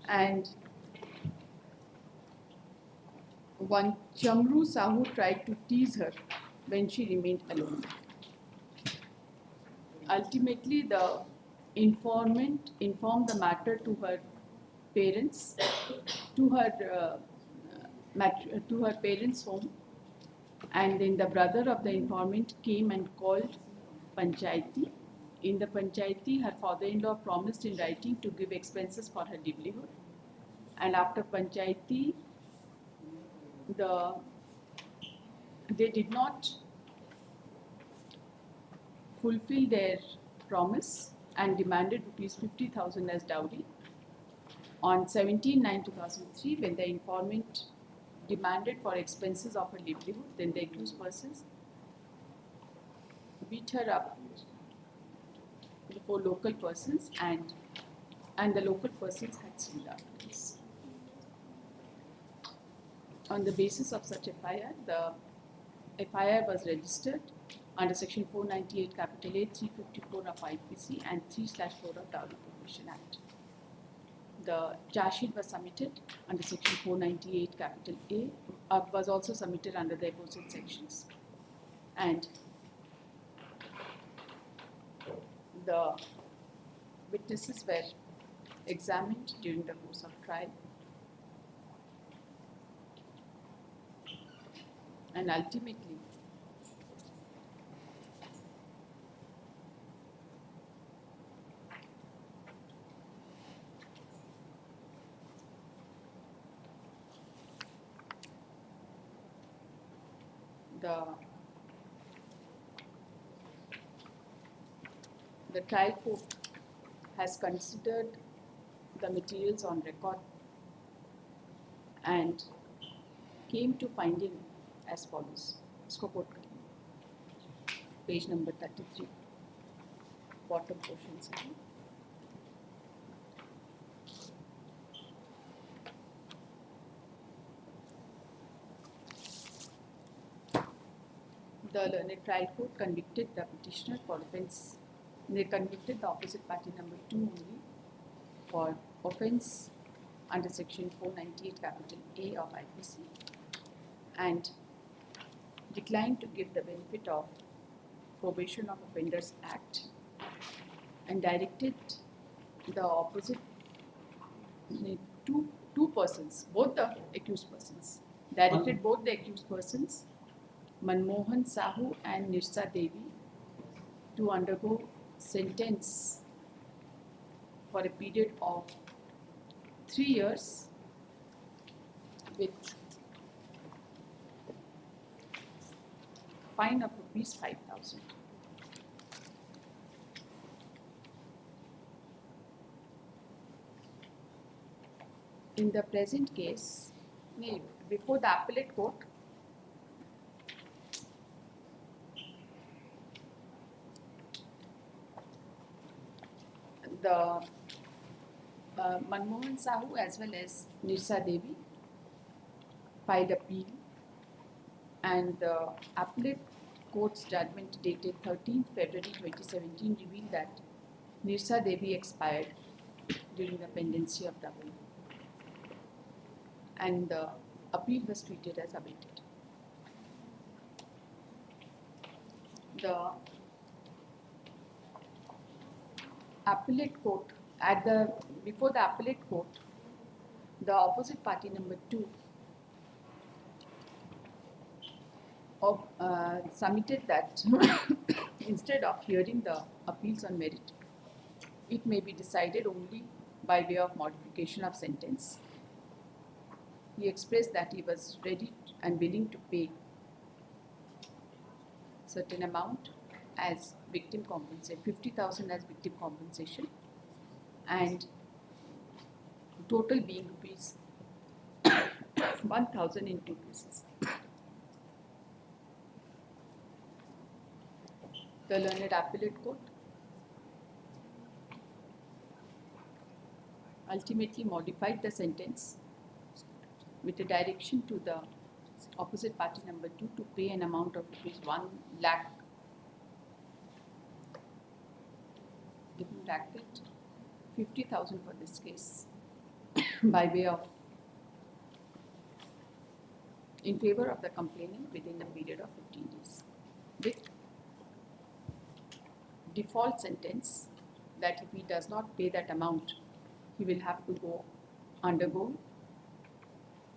and one Chamru Sahu tried to tease her when she remained alone. Ultimately, the informant informed the matter to her parents, to her parents' home, and then the brother of the informant came and called Panchayati. In the Panchayati, her father-in-law promised in writing to give expenses for her livelihood, and after Panchayati, they did not fulfill their promise and demanded rupees 50,000 as dowry. On 17/9/2003, when the informant demanded for expenses of her livelihood, then the accused persons beat her up before local persons, and the local persons had seen the evidence. On the basis of such FIR, the FIR was registered under section 498 capital A 354 of IPC and 3/4 of Dowry Prohibition Act. The charge sheet was submitted under section 498 capital A, was also submitted under the aforesaid sections, and the witnesses were examined during the course of trial. and ultimately the trial court has considered the materials on record and came to finding as follows. इसको quote करिए. Page number 33, bottom portion से. The learned trial court convicted the petitioner for offence. They convicted the opposite party number 2 only for offence under section 498 capital A of IPC and declined to give the benefit of Probation of Offenders Act and directed the opposite two persons, both the accused persons, directed both the accused persons, Manmohan Sahu and Nirsa Devi, to undergo sentence for a period of 3 years with fine of rupees 5,000. In the present case, before the appellate court, the Manmohan Sahu as well as Nirsa Devi filed appeal, and the appellate court's judgment dated 13th February 2017 revealed that Nirsa Devi expired during the pendency of the will, and the appeal was treated as abated. The appellate court, before the appellate court, the opposite party number 2 submitted that instead of hearing the appeals on merit, it may be decided only by way of modification of sentence. He expressed that he was ready and willing to pay certain amount as victim compensation, 50,000 as victim compensation, and total being rupees 1,000 in 2 cases. The learned appellate court ultimately modified the sentence with a direction to the opposite party number 2 to pay an amount of rupees 1 lakh. If you bracket 50,000 for this case by way of in favor of the complainant within a period of 15 days with default sentence that if he does not pay that amount, he will have to undergo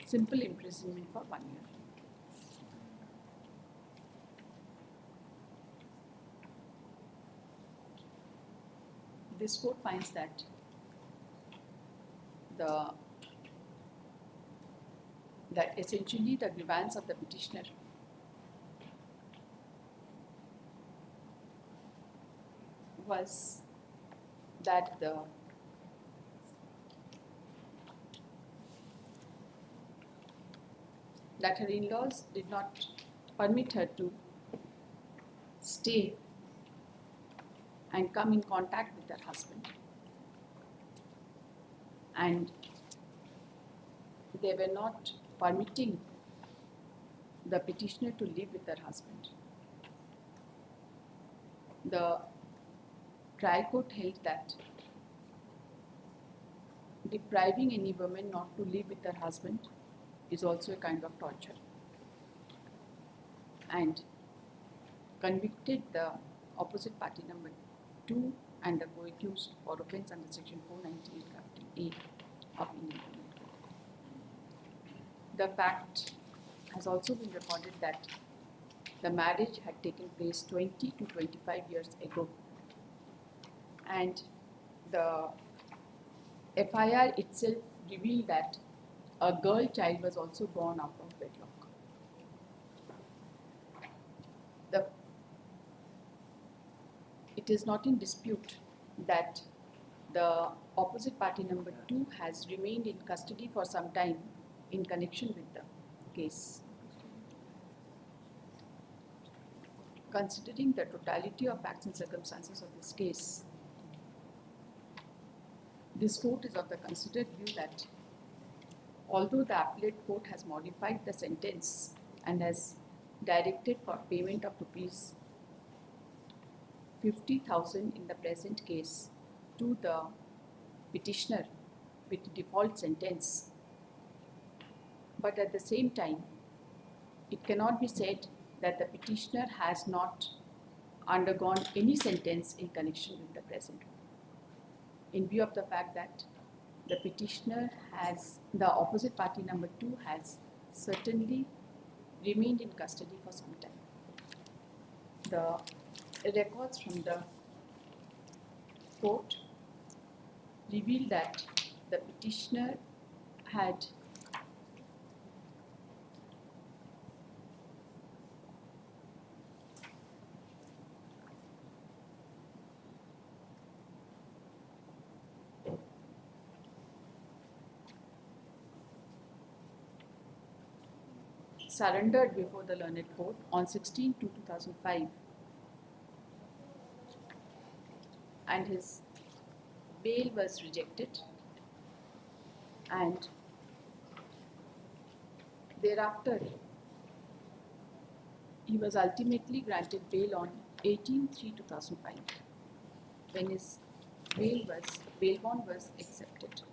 simple imprisonment for 1 year. This court finds that essentially the grievance of the petitioner was that her in-laws did not permit her to stay and come in contact with her husband, and they were not permitting the petitioner to live with her husband. The trial court held that depriving any woman not to live with her husband is also a kind of torture, and convicted the opposite party number 2 and the co-accused for offence under section 498 capital A of Indian Penal Code. The fact has also been recorded that the marriage had taken place 20 to 25 years ago, and the FIR itself revealed that a girl child was also born out of wedlock. It is not in dispute that the opposite party number 2 has remained in custody for some time in connection with the case. Considering the totality of facts and circumstances of this case, this court is of the considered view that although the appellate court has modified the sentence and has directed for payment of rupees 50,000 in the present case to the petitioner with default sentence, but at the same time, it cannot be said that the petitioner has not undergone any sentence in connection with the present one, in view of the fact that the petitioner the opposite party number 2 has certainly remained in custody for some time. The records from the court reveal that the petitioner had surrendered before the learned court on 16/2/2005, and his bail was rejected, and thereafter he was ultimately granted bail on 18/3/2005 when his bail bond was accepted.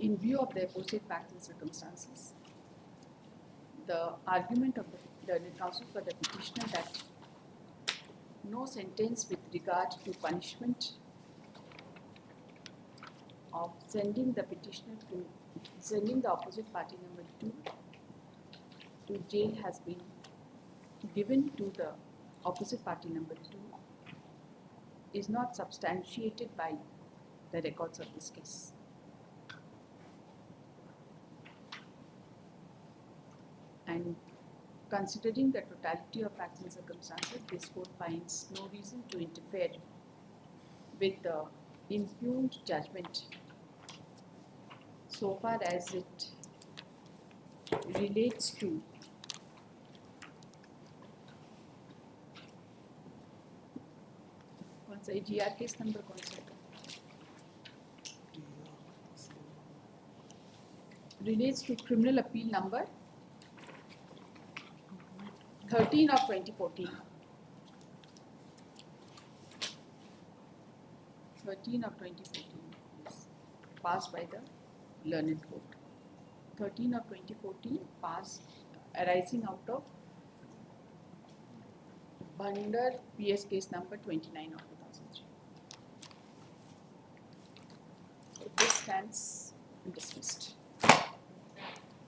In view of the aforesaid facts and circumstances, the argument of the counsel for the petitioner that no sentence with regard to punishment of sending the opposite party number 2 to jail has been given to the opposite party number 2 is not substantiated by the records of this case. And considering the totality of facts and circumstances, this court finds no reason to interfere with the impugned judgment so far as it relates to कौन सा GR case number कौन सा है? Relates to criminal appeal number 13 of 2014. 13 of 2014 is passed by the learned court. 13 of 2014 passed arising out of Bhandar PS case number 29 of 2003. So this stands dismissed.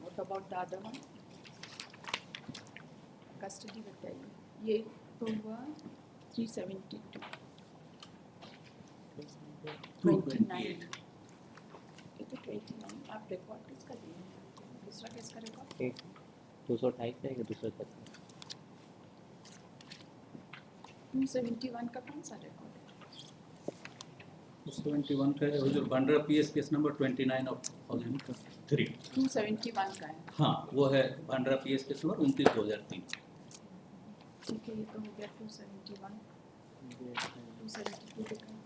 What about the other one? Custody बताइए. ये तो हुआ 372. 29. ये तो 29. आप record किसका दिए हैं? दूसरा किसका रिकॉर्ड? 228 है कि दूसरा था? 271 का कौन सा रिकॉर्ड है? 271 का है वो जो Bandra PS case number 29 of 2003. 271 का है. हाँ वो है बांद्रा पीएस केस नंबर 29/2003. ठीक है, ये तो हो गया 271. 272 लिखा है.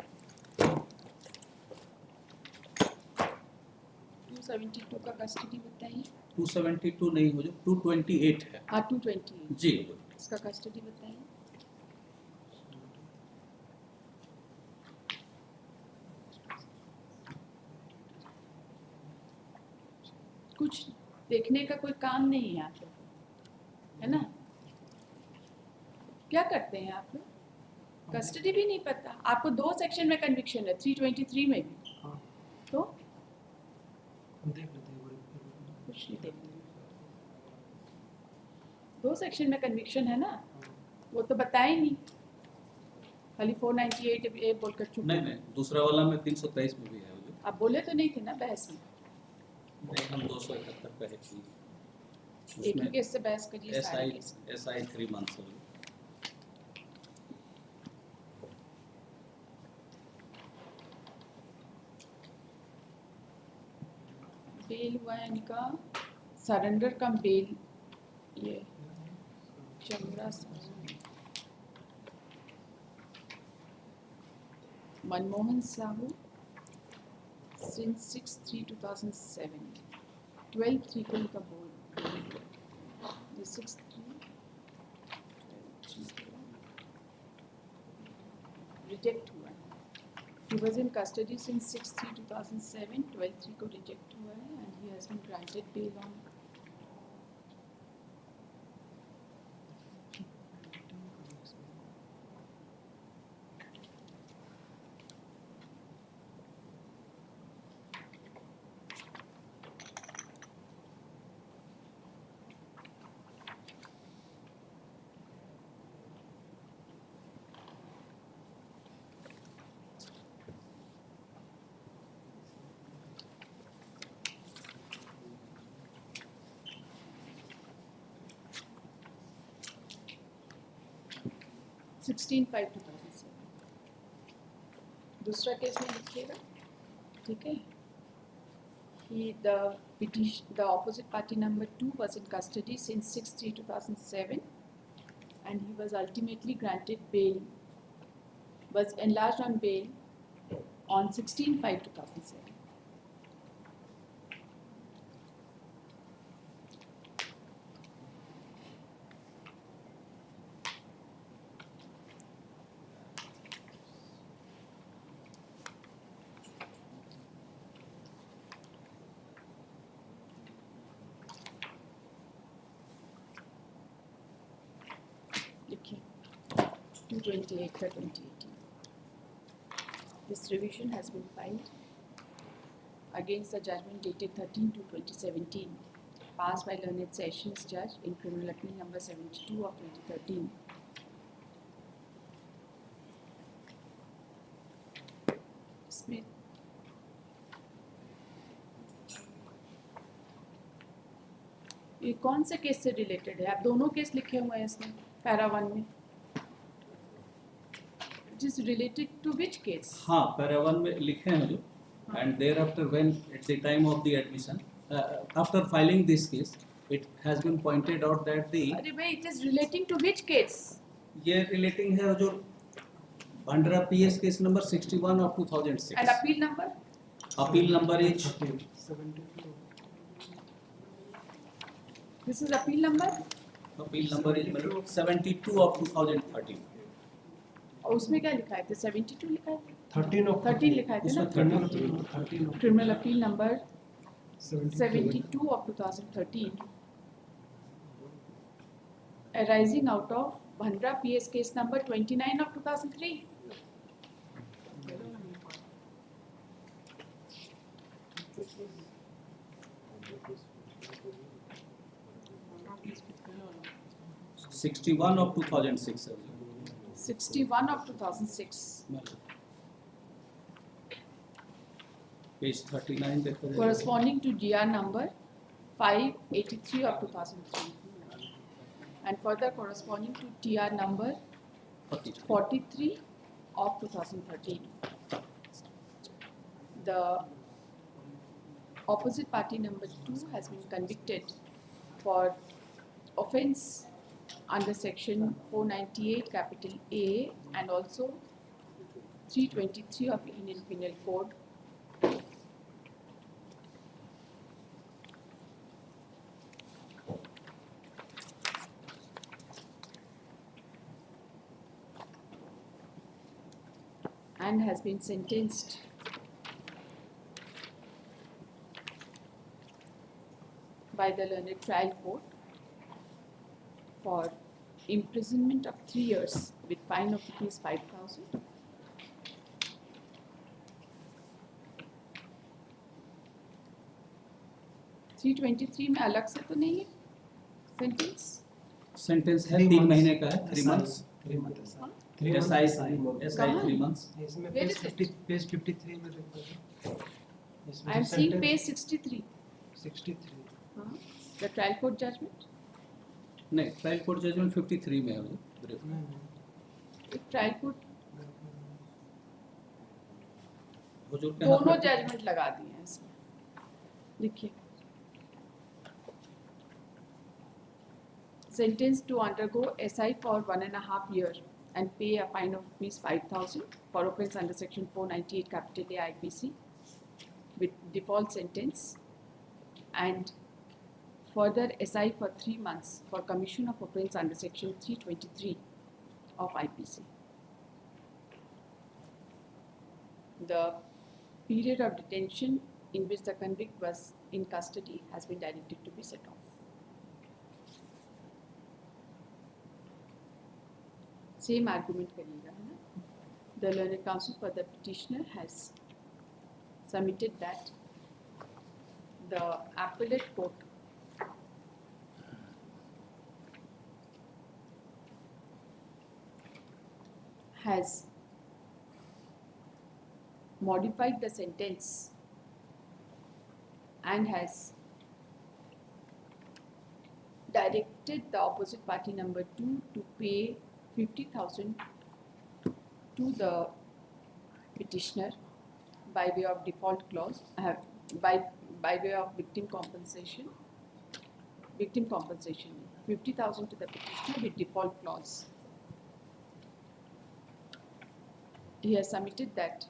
272 का कस्टडी बताइए. 272 नहीं हो जो 228 है. हाँ 228. जी. इसका कस्टडी बताइए. कुछ देखने का कोई काम नहीं है आप लोग, है ना? क्या करते हैं आप लोग? कस्टडी भी नहीं पता. आपको 2 सेक्शन में कन्विक्शन है, 323 में भी. तो देख लेते हैं कुछ नहीं देखना। 2 सेक्शन में कन्विक्शन है ना, वो तो बताया ही नहीं, खाली 498 ए बोलकर चुप। नहीं दूसरा वाला में 323 में भी है वो। आप बोले तो नहीं थे ना बहस में, हम 271 पे है कि एक ही केस से बहस करिए सारे केस। SI 3 months हो। बेल हुआ है इनका, सरेंडर कम बेल, ये चमड़ा मनमोहन साहू since 6/3/2007, 12/3 को इनका बोल, ये 6/3 रिजेक्ट हुआ है। He was in custody since 6/3/2007, 12/3 को रिजेक्ट हुआ है and he has been granted bail on (16/5/2007). दूसरा केस में लिखिएगा, ठीक है। The opposite party number 2 was in custody since 6/3/2007 and he was ultimately granted bail, was enlarged on bail on 16/5/2007. लिखिए 2/28/2018. This revision has been filed against the judgment dated 13/2/2017, passed by learned sessions judge in criminal appeal number 72 of 2013. इसमें ये कौन से case से related है? आप दोनों case लिखे हुए हैं इसमें पैरा 1 में। It is related to which case? हाँ, पैरा 1 में लिखे हैं जो, and thereafter when at the time of the admission, after filing this case, it has been pointed out that the अरे भाई, it is relating to which case? ये relating है जो Bandra PS case number 61 of 2006. And appeal number? Appeal number is 72. This is appeal number? appeal number is 72 of 2013. और उसमें क्या लिखा है? तो 72 लिखा है, 13 लिखा है ना? 13 Criminal appeal number 72 of 2013, arising out of Bandra PS case number 29 of 2003. (61 of 2006). 61 of 2006. Page 39 देखो। Corresponding to GR number 583 of 2003. And further corresponding to TR number 43 of 2013. The opposite party number 2 has been convicted for offence under section 498 capital A and also 323 of Indian Penal Code. And has been sentenced by the learned trial court for imprisonment of 3 years with fine of rupees 5,000 323 में अलग से तो नहीं है sentence? Sentence है 3 3 months. महीने का है 3 months. 3 months. हाँ? SI कहाँ 3 है? months. इसमें Where page is it? 50 page 53 में लिखा है. इसमें I am जो seeing sentence- page 63. 63. हाँ? The trial court judgment. नहीं, ट्रायल कोर्ट जजमेंट 53 में है वो ब्रीफ. एक ट्रायल कोर्ट हुजूर के हाथ दोनों में जजमेंट लगा दिए हैं इसमें. लिखिए. Sentenced to undergo SI for 1.5 years and pay a fine of ₹5,000 for offence under section 498 capital A IPC with default sentence, and further SI for 3 months for commission of offence under section 323 of IPC. The period of detention in which the convict was in custody has been directed to be set off. Same argument करिएगा, है ना? The learned counsel for the petitioner has submitted that the appellate court has modified the sentence and has directed the opposite party number 2 to pay 50,000 to the petitioner by way of default clause, by way of victim compensation. 50,000 to the petitioner with default clause. He has submitted that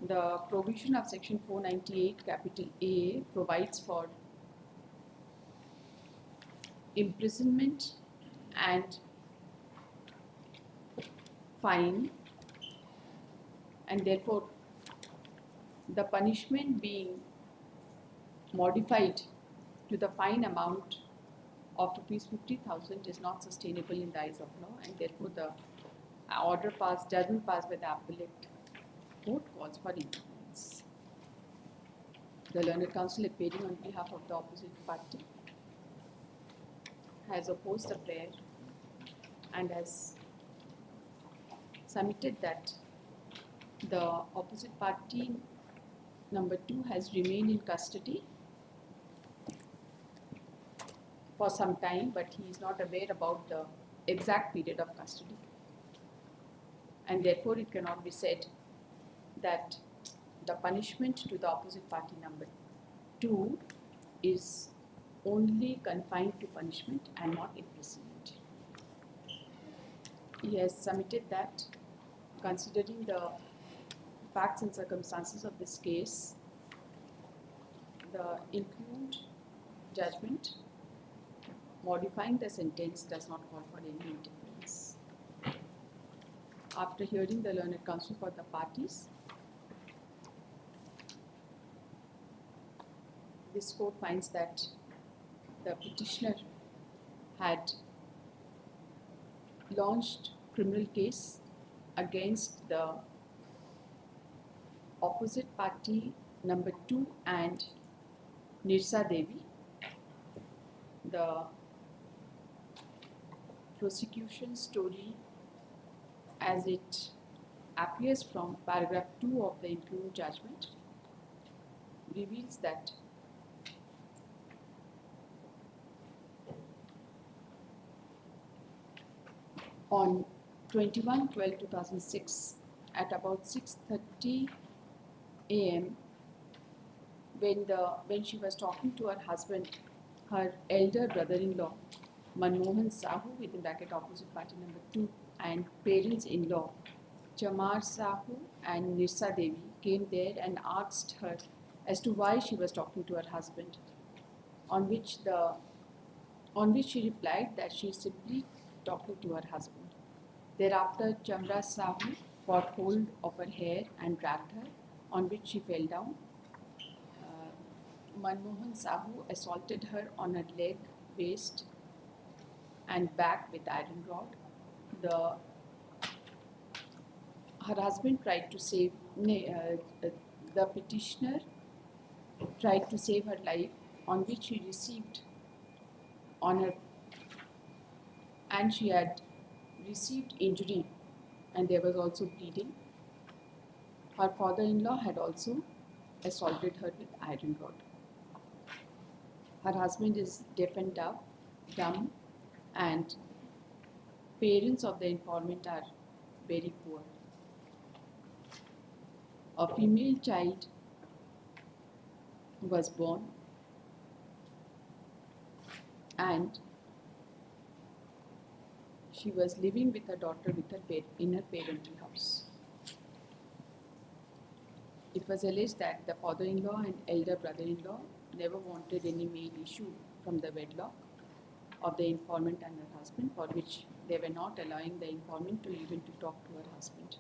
the provision of section 498 capital A provides for imprisonment and fine, and therefore the punishment being modified to the fine amount of ₹50,000 is not sustainable in the eyes of law, and therefore the judgment passed by the appellate court calls for interference. The learned counsel appearing on behalf of the opposite party has opposed the prayer and has submitted that the opposite party number 2 has remained in custody for some time, but he is not aware about the exact period of custody, and therefore it cannot be said that the punishment to the opposite party number 2 is only confined to punishment and not imprisonment. He has submitted that, considering the facts and circumstances of this case, the included judgment modifying the sentence does not call for any interference. After hearing the learned counsel for the parties, this court finds that the petitioner had launched criminal case against the opposite party number 2 and Nirsa Devi. The prosecution story, as it appears from paragraph 2 of the included judgment, reveals that on 21/12/2006 at about 6:30 a.m. when she was talking to her husband, her elder brother-in-law Manmohan Sahu, within bracket opposite party number 2, and parents-in-law Chamar Sahu and Nirsa Devi came there and asked her as to why she was talking to her husband, on which she replied that she is simply talking to her husband. Thereafter, Chamra Sahu got hold of her hair and dragged her, on which she fell down. Manmohan Sahu assaulted her on her leg, waist, and back with iron rod. Her husband tried to save, the petitioner tried to save her life on which she received on her, and she had received injury, and there was also bleeding. Her father-in-law had also assaulted her with iron rod. Her husband is deaf and dumb, and parents of the informant are very poor. A female child was born, and she was living with her daughter in her parental house. It was alleged that the father-in-law and elder brother-in-law never wanted any male issue from the wedlock of the informant and her husband, for which they were not allowing the informant to even to talk to her husband.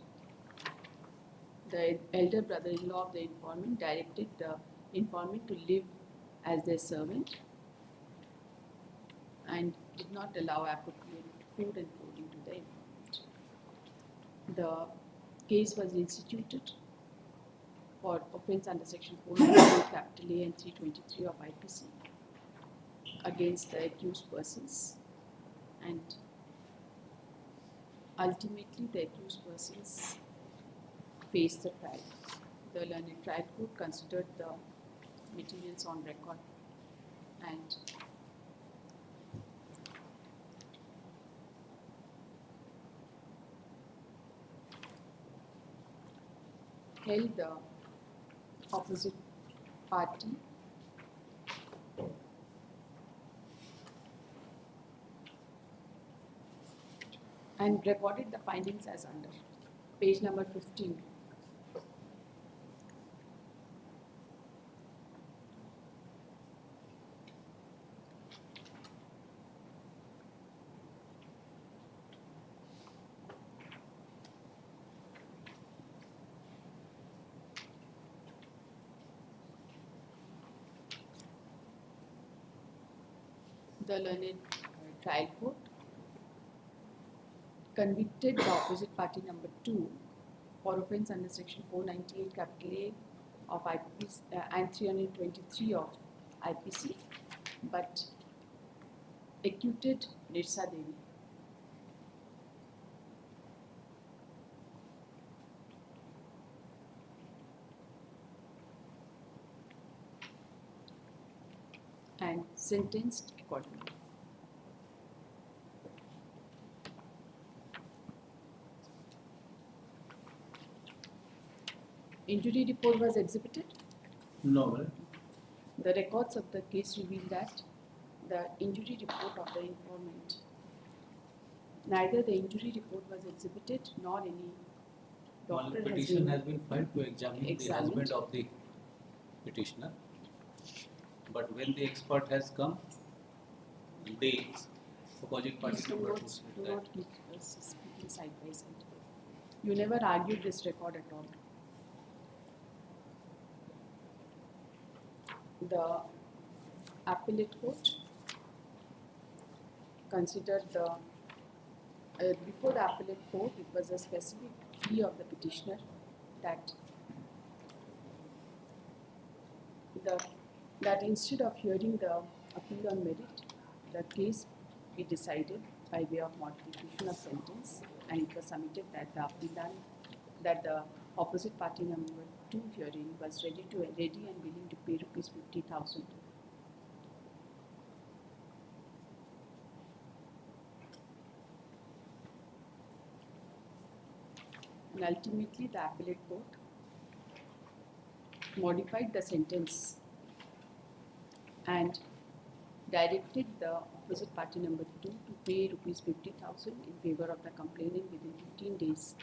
The elder brother-in-law of the informant directed the informant to live as their servant and did not allow appropriate food and clothing to the informant. The case was instituted for offence under section 498 capital A and 323 of IPC against the accused persons, and ultimately the accused persons faced the trial. The learned trial court considered the materials on record and held the opposite party and recorded the findings as under. Page number 15. The learned trial court convicted the opposite party number 2 for offence under section 498 capital A of IPC and 323 of IPC, but acquitted Nirsa Devi. And sentenced accordingly. Injury report was exhibited. No. The records of the case reveal that the injury report of the informant, neither the injury report was exhibited nor any One doctor petition has been filed to examine the examined. husband of the petitioner, but when the expert has come, the opposite party Please do number not, two said do that not keep us speaking side by side. You never argued this record at all. The appellate court considered the before the appellate court, it was a specific plea of the petitioner that instead of hearing the appeal on merit, the case be decided by way of modification of sentence, and it was submitted that the appellant, that the opposite party number 2 hearing was ready and willing to pay rupees 50,000. And ultimately, the appellate court modified the sentence and directed the opposite party number 2 to pay rupees 50,000 in favor of the complainant within 15 days,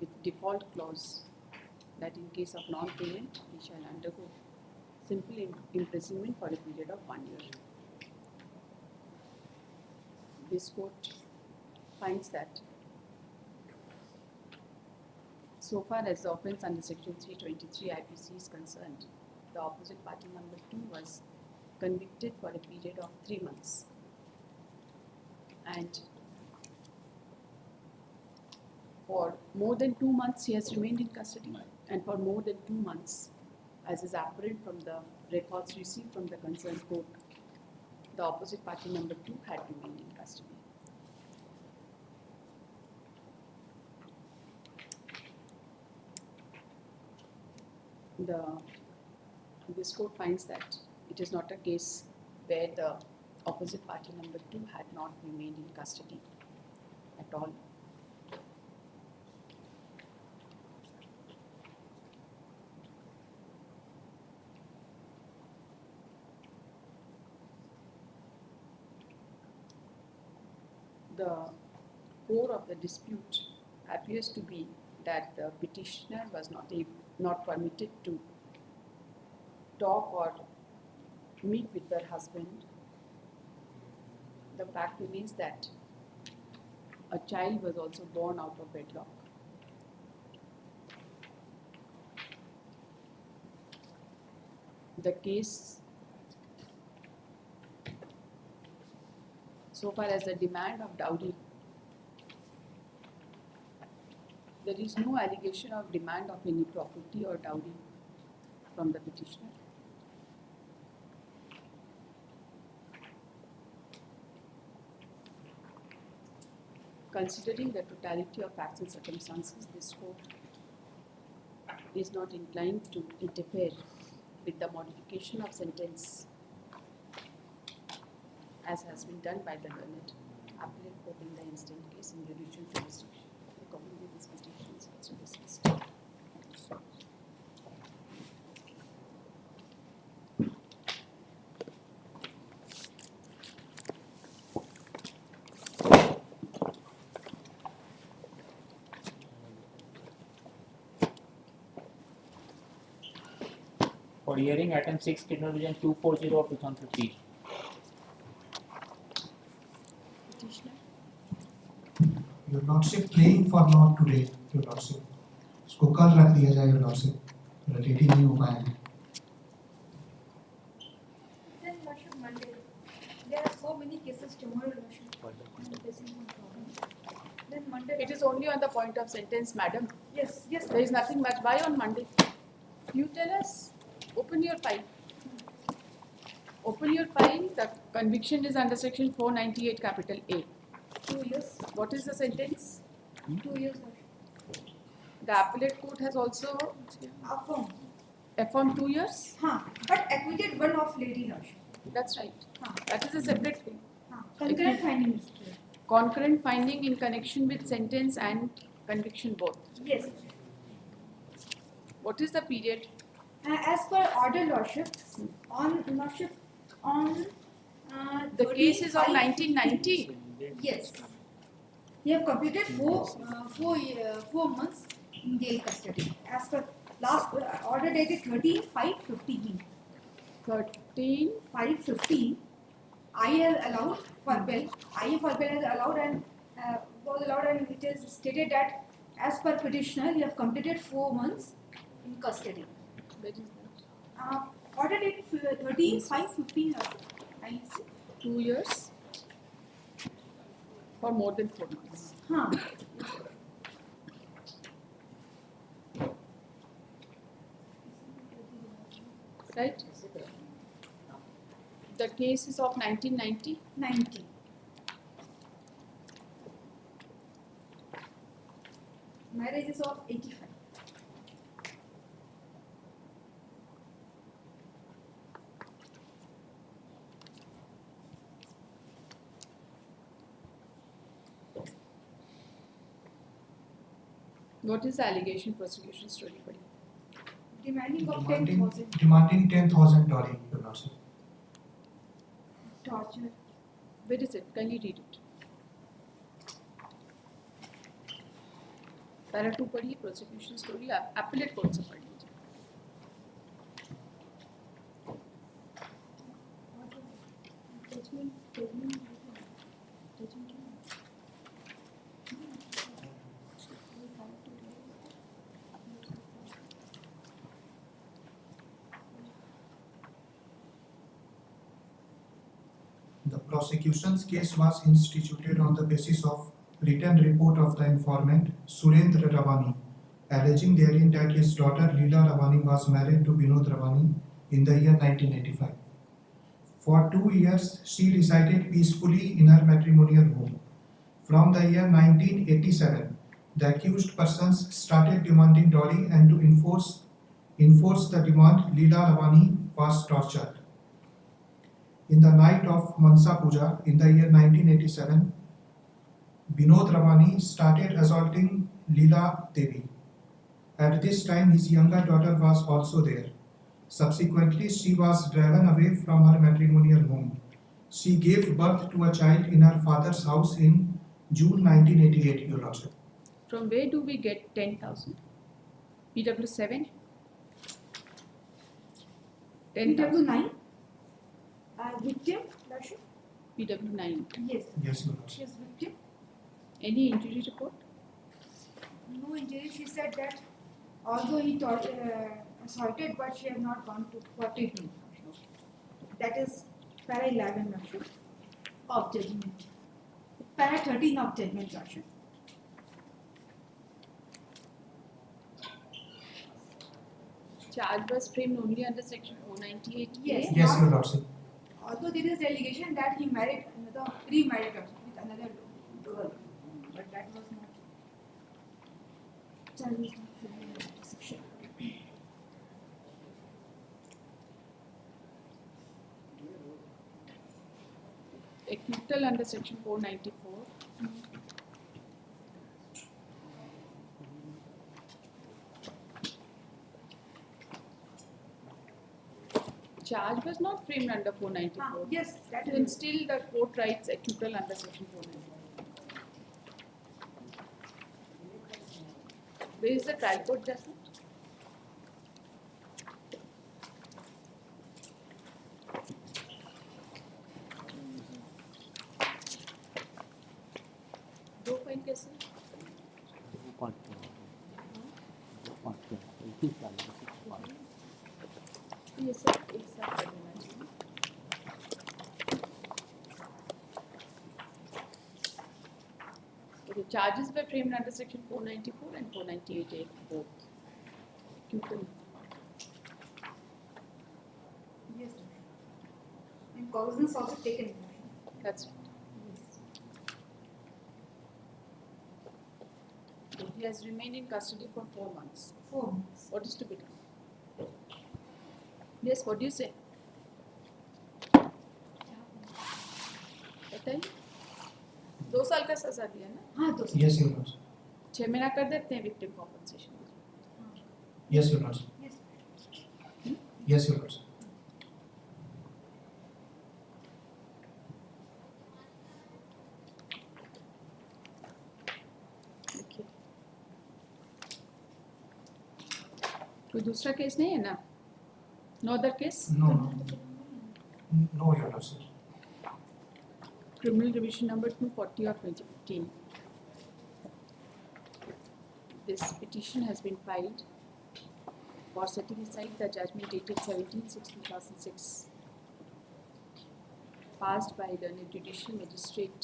with default clause that in case of non-payment, he shall undergo simple imprisonment for a period of 1 year. This court finds that so far as the offence under section 323 IPC is concerned, the opposite party number 2 was convicted for a period of 3 months. And for more than 2 months he has remained in custody, and for more than 2 months, as is apparent from the records received from the concerned court, the opposite party number 2 had remained in custody. This court finds that it is not a case where the opposite party number 2 had not remained in custody at all. The core of the dispute appears to be that the petitioner was not permitted to talk or meet with her husband. The fact remains that a child was also born out of wedlock. The case, so far as the demand of dowry, there is no allegation of demand of any property or dowry from the petitioner. Considering the totality of facts and circumstances, this court is not inclined to interfere with the modification of sentence as has been done by the learned appellate court in the instant case in judicial jurisdiction. Accordingly, this petition is also dismissed. For hearing item 6, Criminal Division 240 of 2015. Petitioner, Your Lordship, praying for not today, Your Lordship. उसको कल रख दिया जाए, Your Lordship. Dating नहीं हो पाएंगे. Then Lordship, Monday. There are so many cases tomorrow, Lordship. I'm facing one problem. Then Monday. it is only on the point of sentence, madam. Yes, yes. There is nothing much. Why on Monday? You tell us. Open your file. Open your file. The conviction is under section 498 capital A. 2 years. What is the sentence? 2 years, Lordship. The appellate court has also Affirm. affirmed 2 years. But acquitted one of lady, Lordship. That's right. That is a separate thing. Concurrent finding is there. Concurrent finding in connection with sentence and conviction both. Yes. What is the period? As per order, Lordship, on The case is of 1990. Yes. You have completed 4 months in jail custody. As per last order dated 13/5/15. 13/5/15. I have allowed for bail. I for bail has allowed and was allowed, and it is stated that as per petitioner, you have completed 4 months in custody. Where is that? Order dated 13/5/15. I see. 2 years for more than 4 months. Right? The case is of 1990. 90. Marriage is of 85. What is the allegation prosecution story for you? Demanding of 10,000. Demanding 10,000 dowry, Your Lordship. Torture. Where is it? Can you read it? Para 2 पढ़िए prosecution story appellate court से पढ़ लीजिए. The prosecution's case was instituted on the basis of written report of the informant Surendra Ravani, alleging therein that his daughter Leela Ravani was married to Vinod Ravani in the year 1985. For 2 years, she resided peacefully in her matrimonial home. From the year 1987, the accused persons started demanding dowry, and to enforce the demand, Leela Ravani was tortured. In the night of Mansa Puja in the year 1987, Binod Ravani started assaulting Leela Devi. At this time, his younger daughter was also there. Subsequently, she was driven away from her matrimonial home. She gave birth to a child in her father's house in June 1988, Your Lordship. From where do we get 10,000? PW7? 10,000. PW9. Victim, Lordship? PW9. Yes. Yes, Your Lordship. She is victim. Any injury report? No injury. She said that although he assaulted, but she has not gone to court treatment. That is para 11, Lordship, of judgment. Para 13 of judgment, Lordship. Charge was framed only under section 498. Yes. Yes, Your Lordship. Although there is allegation that he married another remarried with another girl, but that was not charged under section. Acquittal under section 494. Charge was not framed under 494. Yes, that Then is. still the court writes acquittal under section 494. Where is the trial court judgment? दो file कैसे? ये सब एक साथ कर देना चाहिए. Okay, charges were framed under section 494 and 498A both. Acquittal. Yes. And cognizance also taken. That's right. So he has remained in custody for 4 months. 4 months. What is to be done? Yes, what do you say? बताइए. 2 साल का सजा दिया ना? हाँ 2 साल. Yes, Your Lordship. 6 महीना कर देते हैं victim compensation. Yes, Your Lordship. Yes. Yes, Your Lordship. देखिए. कोई दूसरा केस नहीं है ना? No other case? No, no, Your Lordship. Criminal revision number 240 of 2015. This petition has been filed for setting aside the judgment dated 17/6/2006 passed by the Judicial Magistrate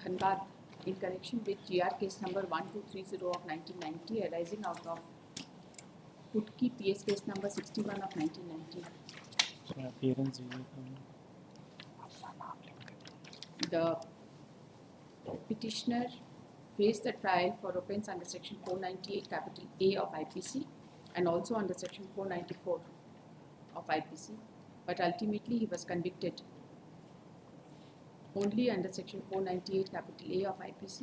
Dhanbad in connection with GR case number 1230 of 1990 arising out of Putki PS case number 61 of 1990. The petitioner faced the trial for offence under section 498 capital A of IPC and also under section 494 of IPC, but ultimately he was convicted only under section 498 capital A of IPC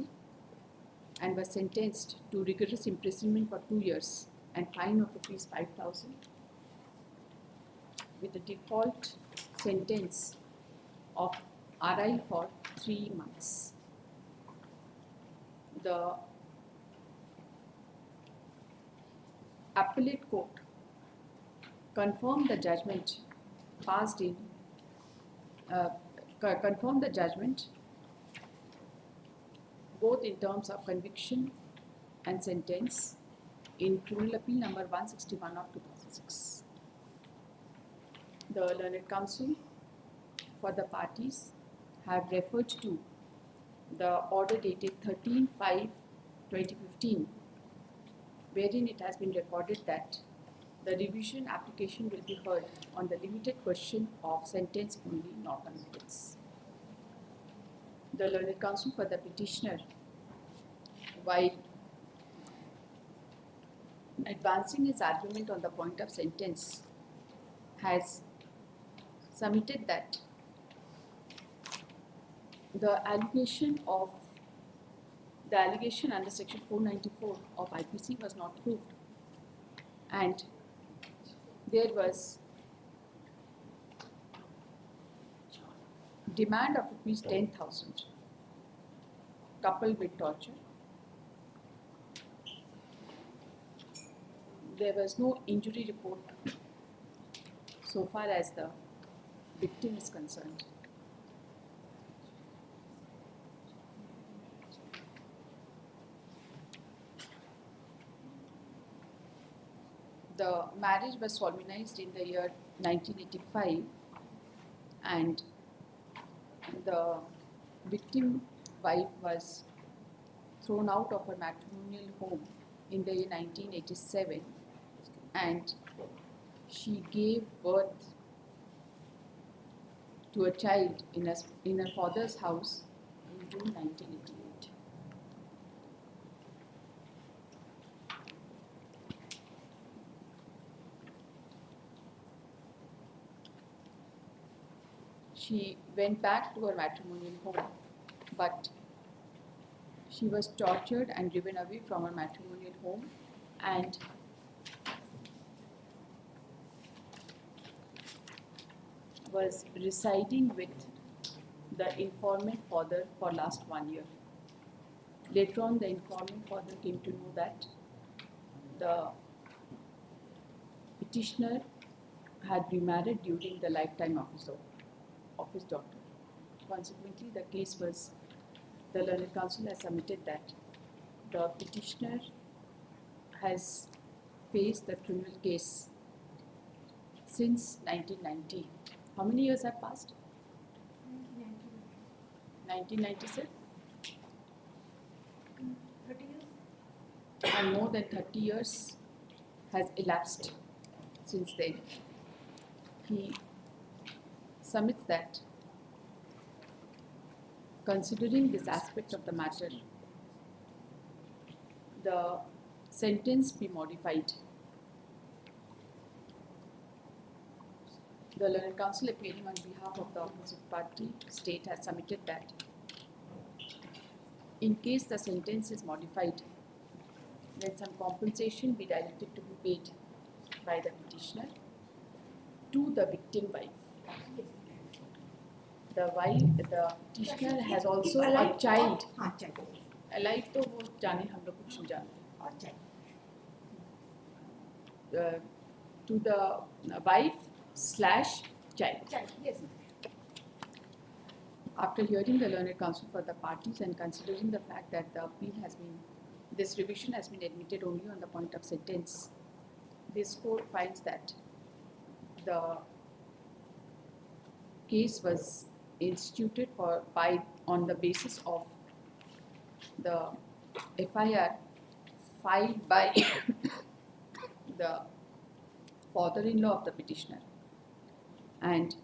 and was sentenced to rigorous imprisonment for 2 years and fine of rupees 5,000 with a default sentence of RI for 3 months. The appellate court confirmed the judgment passed in confirmed the judgment both in terms of conviction and sentence in Criminal Appeal number 161 of 2006. The learned counsel for the parties have referred to the order dated 13/5/2015, wherein it has been recorded that the revision application will be heard on the limited question of sentence only, not on merits. The learned counsel for the petitioner, while advancing his argument on the point of sentence, has submitted that the allegation under section 494 of IPC was not proved, and there was demand of rupees 10,000 coupled with torture. There was no injury report so far as the victim is concerned. The marriage was solemnized in the year 1985, and the victim wife was thrown out of her matrimonial home in the year 1987, and she gave birth to a child in her father's house in June 1988. She went back to her matrimonial home, but she was tortured and driven away from her matrimonial home, and was residing with the informant father for last 1 year. Later on, the informant father came to know that the petitioner had remarried during the lifetime of his daughter. Consequently, the learned counsel has submitted that the petitioner has faced the criminal case since 1990. How many years have passed? 1997? 30 years? And more than 30 years has elapsed since then. He submits that, considering this aspect of the matter, the sentence be modified. The learned counsel appearing on behalf of the opposite party state has submitted that in case the sentence is modified, then some compensation be directed to be paid by the petitioner to the victim wife. The petitioner has also a child. Alive तो वो जाने हम लोग कुछ नहीं जानते. To the wife/child. Yes. After hearing the learned counsel for the parties and considering the fact that this revision has been admitted only on the point of sentence, this court finds that the case was instituted on the basis of the FIR filed by the father-in-law of the petitioner, and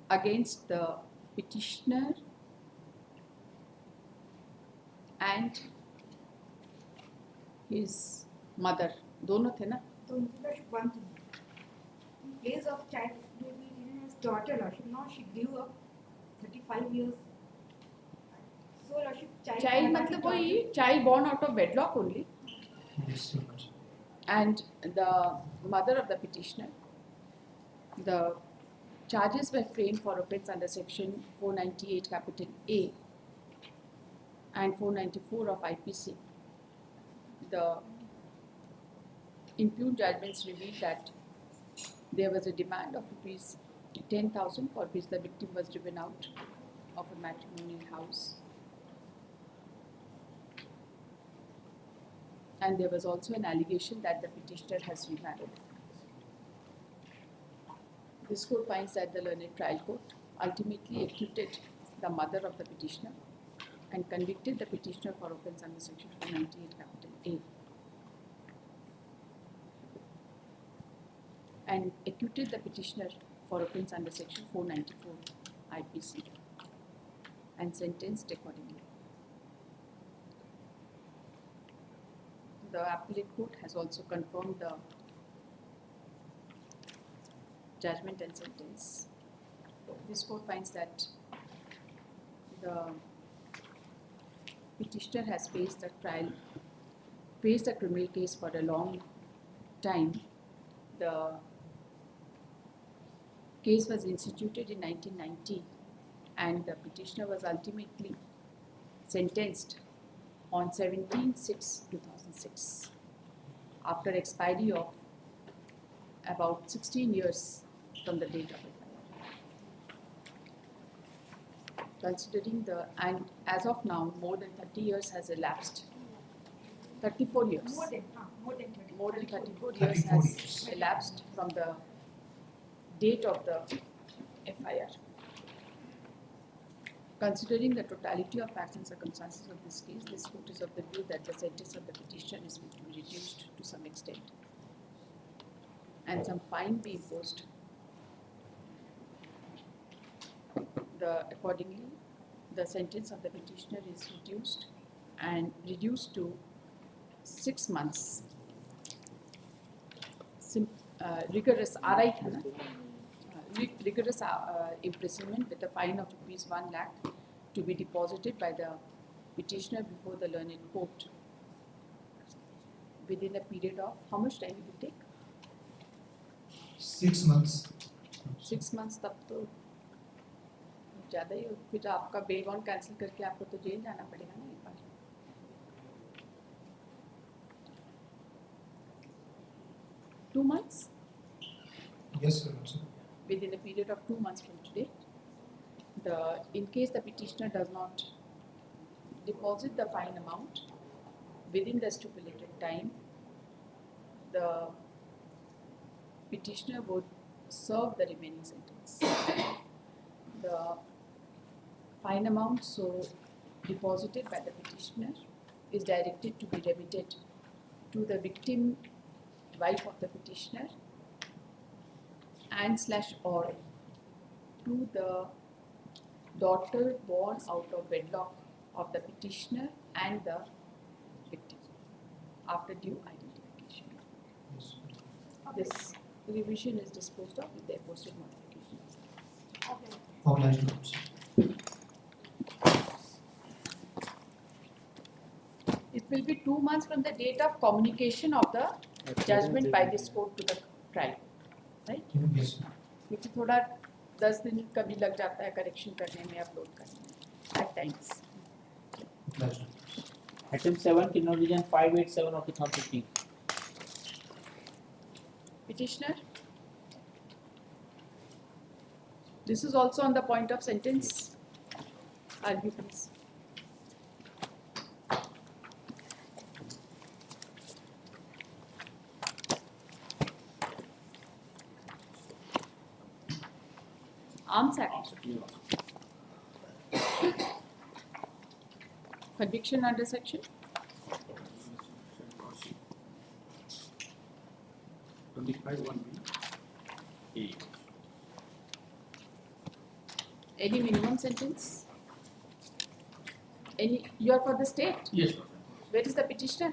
against the petitioner and his mother. दोनों थे ना? So, one thing. In place of child, maybe his daughter, Lordship, now she grew up 35 years. So, Lordship, Child मतलब वही child born out of wedlock only. Yes, so much. And the mother of the petitioner. The charges were framed for offence under section 498 capital A and 494 of IPC. The impugned judgments revealed that there was a demand of rupees 10,000 for which the victim was driven out of a matrimonial house. And there was also an allegation that the petitioner has remarried. This court finds that the learned trial court ultimately acquitted the mother of the petitioner and convicted the petitioner for offence under section 498 capital A, and acquitted the petitioner for offence under section 494 IPC and sentenced accordingly. The appellate court has also confirmed the judgment and sentence. This court finds that the petitioner has faced the criminal case for a long time. The case was instituted in 1990 and the petitioner was ultimately sentenced on 17/6/2006 after expiry of about 16 years from the date of FIR. Considering and as of now, more than 30 years has elapsed. 34 years. More than 34 years has elapsed from the date of the FIR. Considering the totality of facts and circumstances of this case, this court is of the view that the sentence of the petitioner is to be reduced to some extent and some fine be imposed. Accordingly, the sentence of the petitioner is reduced to 6 months rigorous rigorous imprisonment with a fine of ₹1 lakh to be deposited by the petitioner before the learned court within a period of how much time it will take? 6 months. 6 months तब तो ज़्यादा ही फिर आपका bail bond cancel करके आपको तो jail जाना पड़ेगा ना एक बार. Two months? Yes, sir. Within a period of 2 months from today, in case the petitioner does not deposit the fine amount within the stipulated time, the petitioner would serve the remaining sentence. The fine amount so deposited by the petitioner is directed to be remitted to the victim wife of the petitioner and/or to the daughter born out of wedlock of the petitioner and the victim after due identification. Yes. This revision is disposed of with the apostate modifications. Obliged, sir. It will be 2 months from the date of communication of the judgment by this court to the trial, right? Yes, sir. क्योंकि थोड़ा 10 दिन कभी लग जाता है correction करने में, upload करने में, at times. Obliged. Item 7, criminal division 587 of 2015. Petitioner. This is also on the point of sentence. Argue, please. Arms Act. Conviction under section 25(1)(b). Any minimum sentence? You are for the state? Yes, sir. Where is the petitioner?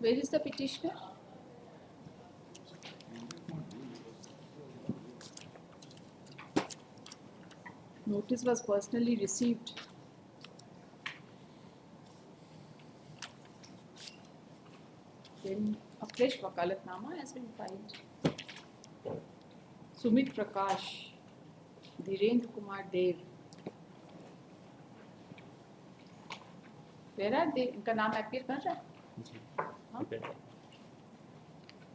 Where is the petitioner? Notice was personally received. Then a fresh wakalatnama has been filed. Sumit Prakash, Dhirendra Kumar Dev, Where are they? इनका नाम appear कर रहा है? हाँ?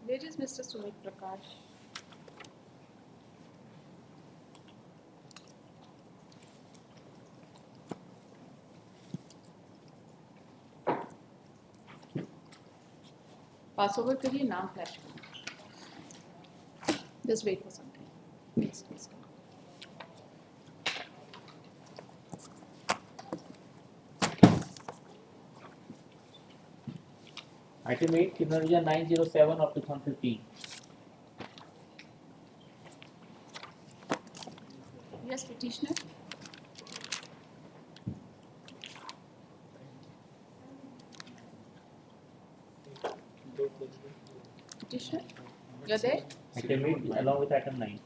Where is Mr. Sumit Prakash? Pass over करिए नाम flash करो. Just wait for some time. Please. Item 8, Criminal Division 907 of 2015. Yes, petitioner. Petitioner, you're there? Item 8 along with item 9.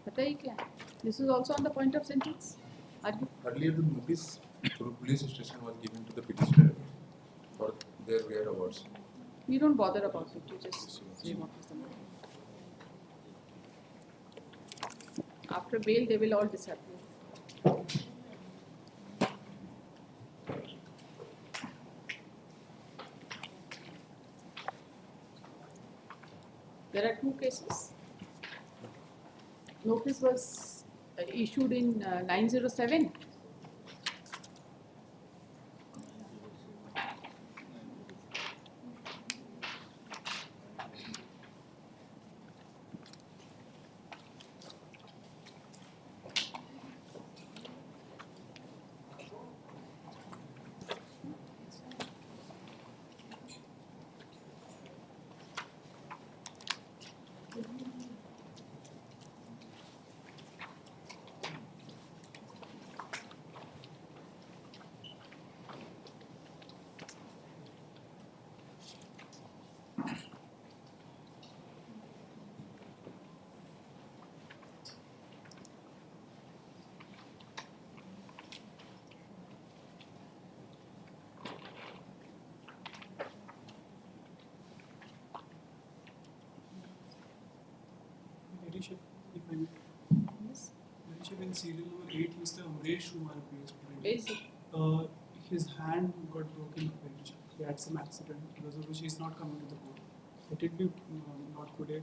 बताइए क्या? This is also on the point of sentence. Are you? Earlier, the notice through police station was given to the petitioner for their whereabouts. We don't bother about it. You just say what is the matter. After bail, they will all disappear. There are two cases. Notice was issued in 907. Leadership, if I may. Yes. Leadership in serial number 8, Mr. Amresh Kumar appears. Where is it? His hand got broken. He had some accident because of which he is not coming to the court. Let it be not today.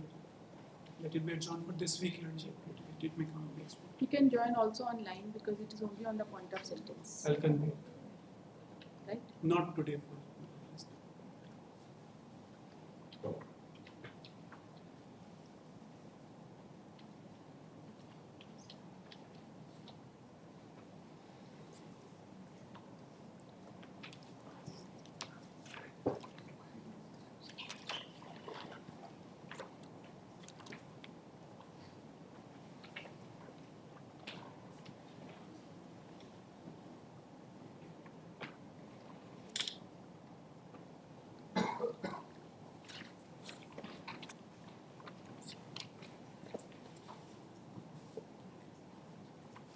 Let it be adjourned for this week, Leadership. It may come next week. You can join also online because it is only on the point of sentence. I'll convey. Right? Not today.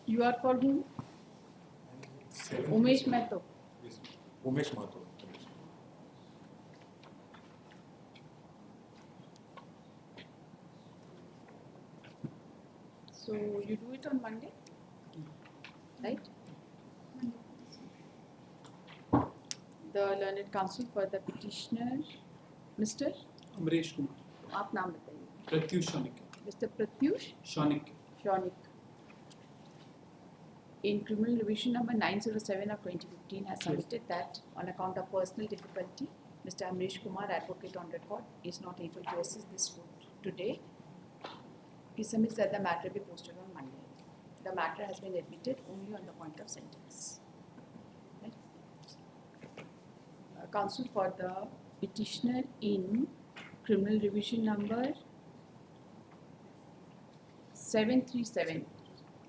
You are for whom? Umesh Mehto. Yes, Umesh Mathur. So you do it on Monday, right? The learned counsel for the petitioner, Mr. Amresh Kumar. आप नाम बताइए. Pratyush Shonik. Mr. Pratyush Shonik. Shonik. In criminal revision number 907 of 2015 has submitted that on account of personal difficulty, Mr. Amresh Kumar, advocate on record, is not able to assist this court today. He submits that the matter be posted on Monday. The matter has been admitted only on the point of sentence. Right? Counsel for the petitioner in criminal revision number 737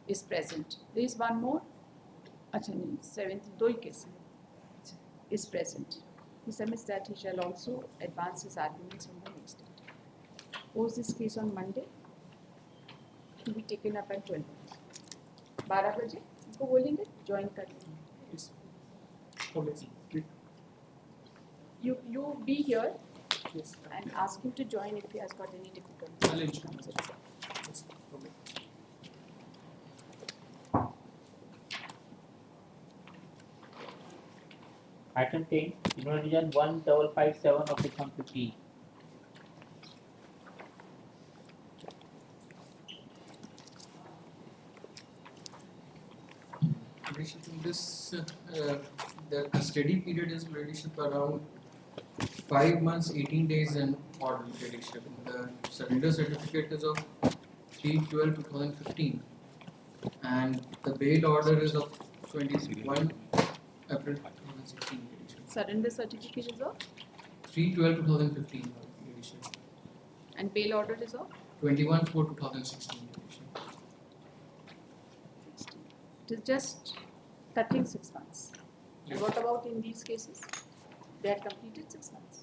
is present. There is one more. Acha nahi, 72 case is present. He submits that he shall also advance his arguments on the next date. Pose this case on Monday to be taken up at 12. 12 बजे इनको बोलेंगे join कर लेंगे. Yes. Okay. You be here Yes. and ask him to join if he has got any difficulty. I'll ensure. Yes. Okay. Item 10, Criminal Division 1557 of 2015. Leadership in this, the custody period is leadership around 5 months, 18 days and order leadership. The surrender certificate is of 3/12/2015 and the bail order is of 21 April 2016 leadership. Surrender certificate is of 3/12/2015 leadership. and bail order is of 21/4/2016 leadership. it is just touching 6 months. And what about in these cases? They had completed 6 months.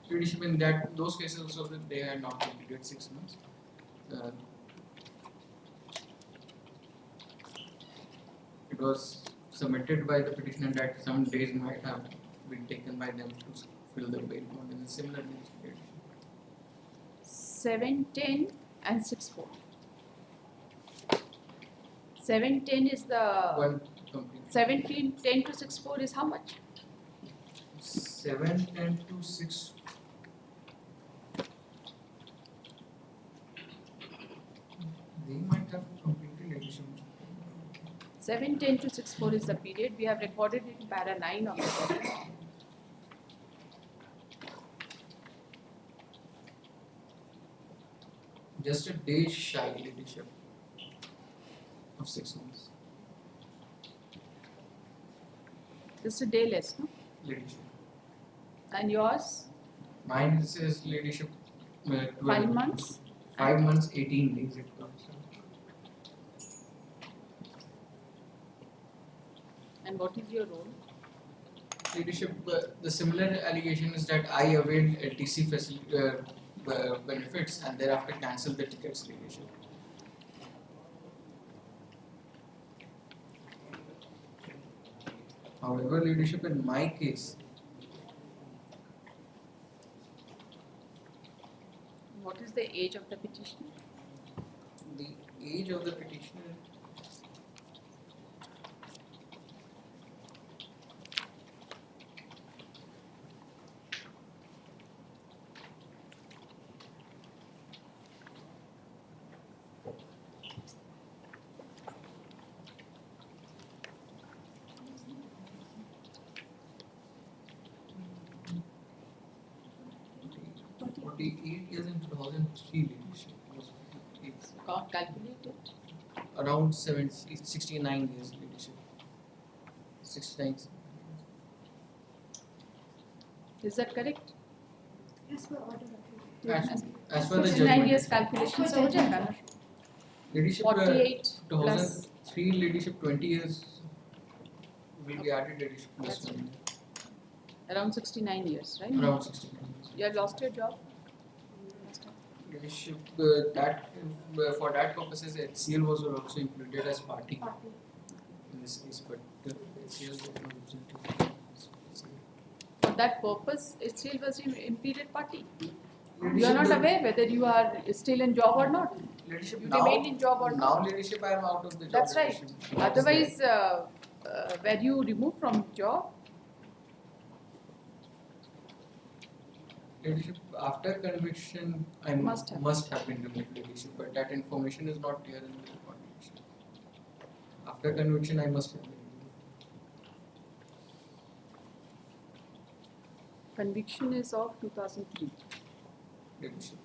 Leadership in that those cases also that they had not completed 6 months. It was submitted by the petitioner that some days might have been taken by them to fill the bail bond in a similar case. 710 and 64. 710 is the One complete. 1710 to 64 is how much? 710 to 6. They might have completed leadership. 710 to 64 is the period. We have recorded it in para 9 of the document. Just a day shy leadership of 6 months. Just a day less, no? Leadership. And yours? Mine says leadership 12 5 months? 5 months, 18 days it comes. And what is your role? Leadership, the similar allegation is that I availed LTC benefits and thereafter cancelled the tickets leadership. However, leadership in my case, What is the age of the petitioner? the age of the petitioner years in 2003 leadership was Can't calculate it. around 69 years leadership. 69. Is that correct? As per order. As per the 69 judgment. years calculation से हो जाएगा ना? Leadership 48 plus 2003 leadership 20 years will be added leadership plus That's 1 around 69 years, right? around 69 years. You have lost your job? Leadership that for that purposes HCL was also included as party in this case, but HCL was not represented. For that purpose, HCL was impeded party. You are not aware whether you are still in job or not. Leadership You now, remain in job or not. now leadership I am out of the job. That's right. Leadership. Otherwise, were you removed from job? Leadership after conviction I Must have. been removed leadership, but that information is not there in the report. After conviction I must have been removed. Conviction is of 2003. Leadership.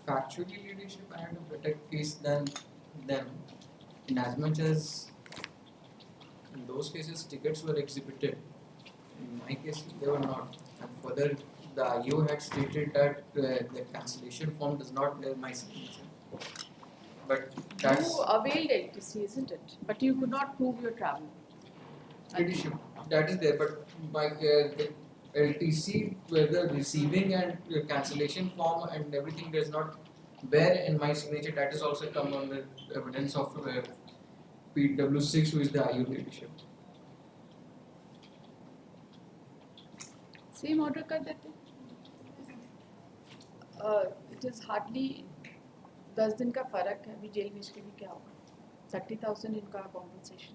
Factually, leadership I had a better case than them, in as much as those cases tickets were exhibited. In my case, they were not. And further, the IO had stated that the cancellation form does not bear my signature. But that's You availed LTC, isn't it? But you could not prove your travel. Judicial. That is there, but by the LTC, whether receiving and cancellation form and everything does not bear in my signature, that is also come on the evidence of PW6, who is the IU leadership. Same order कर देते. It is hardly 10 दिन का फर्क है. अभी jail में इसके भी क्या होगा? 30,000 इनका compensation.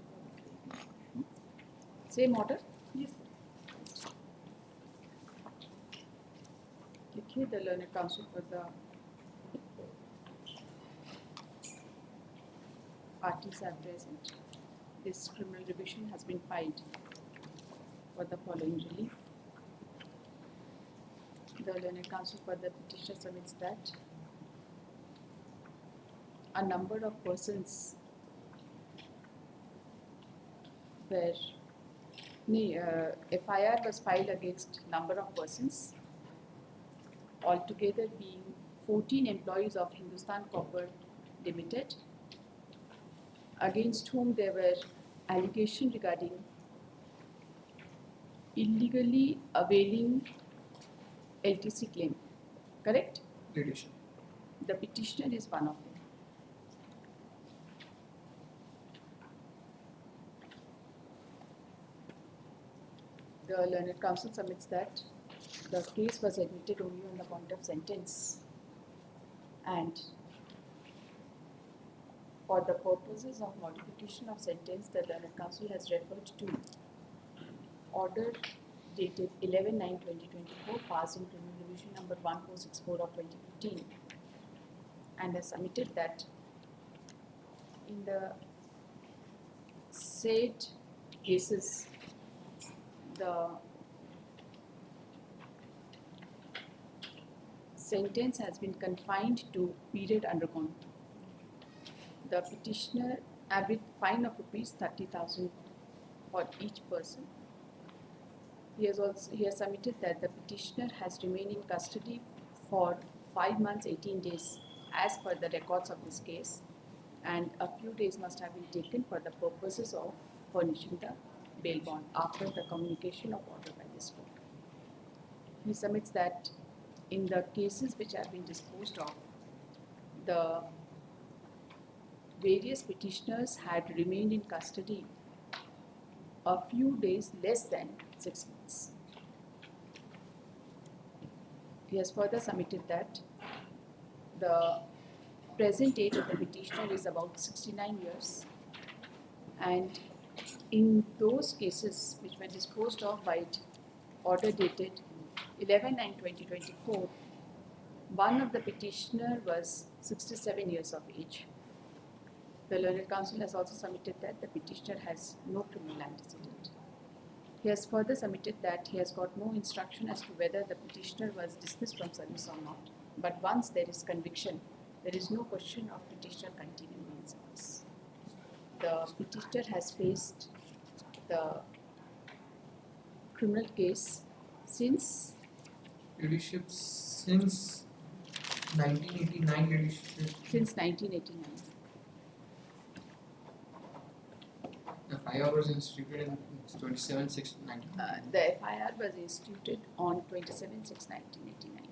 Same order? Yes. लिखिए the learned counsel for the parties are present. This criminal revision has been filed for the following relief. The learned counsel for the petitioner submits that a number of persons were FIR was filed against number of persons, altogether being 14 employees of Hindustan Copper Limited, against whom there were allegations regarding illegally availing LTC claim. Correct? Leadership. The petitioner is one of them. The learned counsel submits that the case was admitted only on the point of sentence, and for the purposes of modification of sentence, the learned counsel has referred to order dated 11/9/2024, passed in criminal revision number 1464 of 2015, and has submitted that in the said cases, the sentence has been confined to period undergone. The petitioner with fine of rupees 30,000 for each person. He has submitted that the petitioner has remained in custody for 5 months 18 days as per the records of this case, and a few days must have been taken for the purposes of furnishing the bail bond after the communication of order by this court. He submits that in the cases which have been disposed of, the various petitioners had remained in custody a few days less than 6 months. He has further submitted that the present age of the petitioner is about 69 years, and in those cases which were disposed of by order dated 11/9/2024, one of the petitioner was 67 years of age. The learned counsel has also submitted that the petitioner has no criminal antecedent. He has further submitted that he has got no instruction as to whether the petitioner was dismissed from service or not. But once there is conviction, there is no question of petitioner continuing in service. The petitioner has faced the criminal case since Leadership since 1989. Leadership. Since 1989. The FIR was instituted in 27/6/1989. The FIR was instituted on 27/6/1989.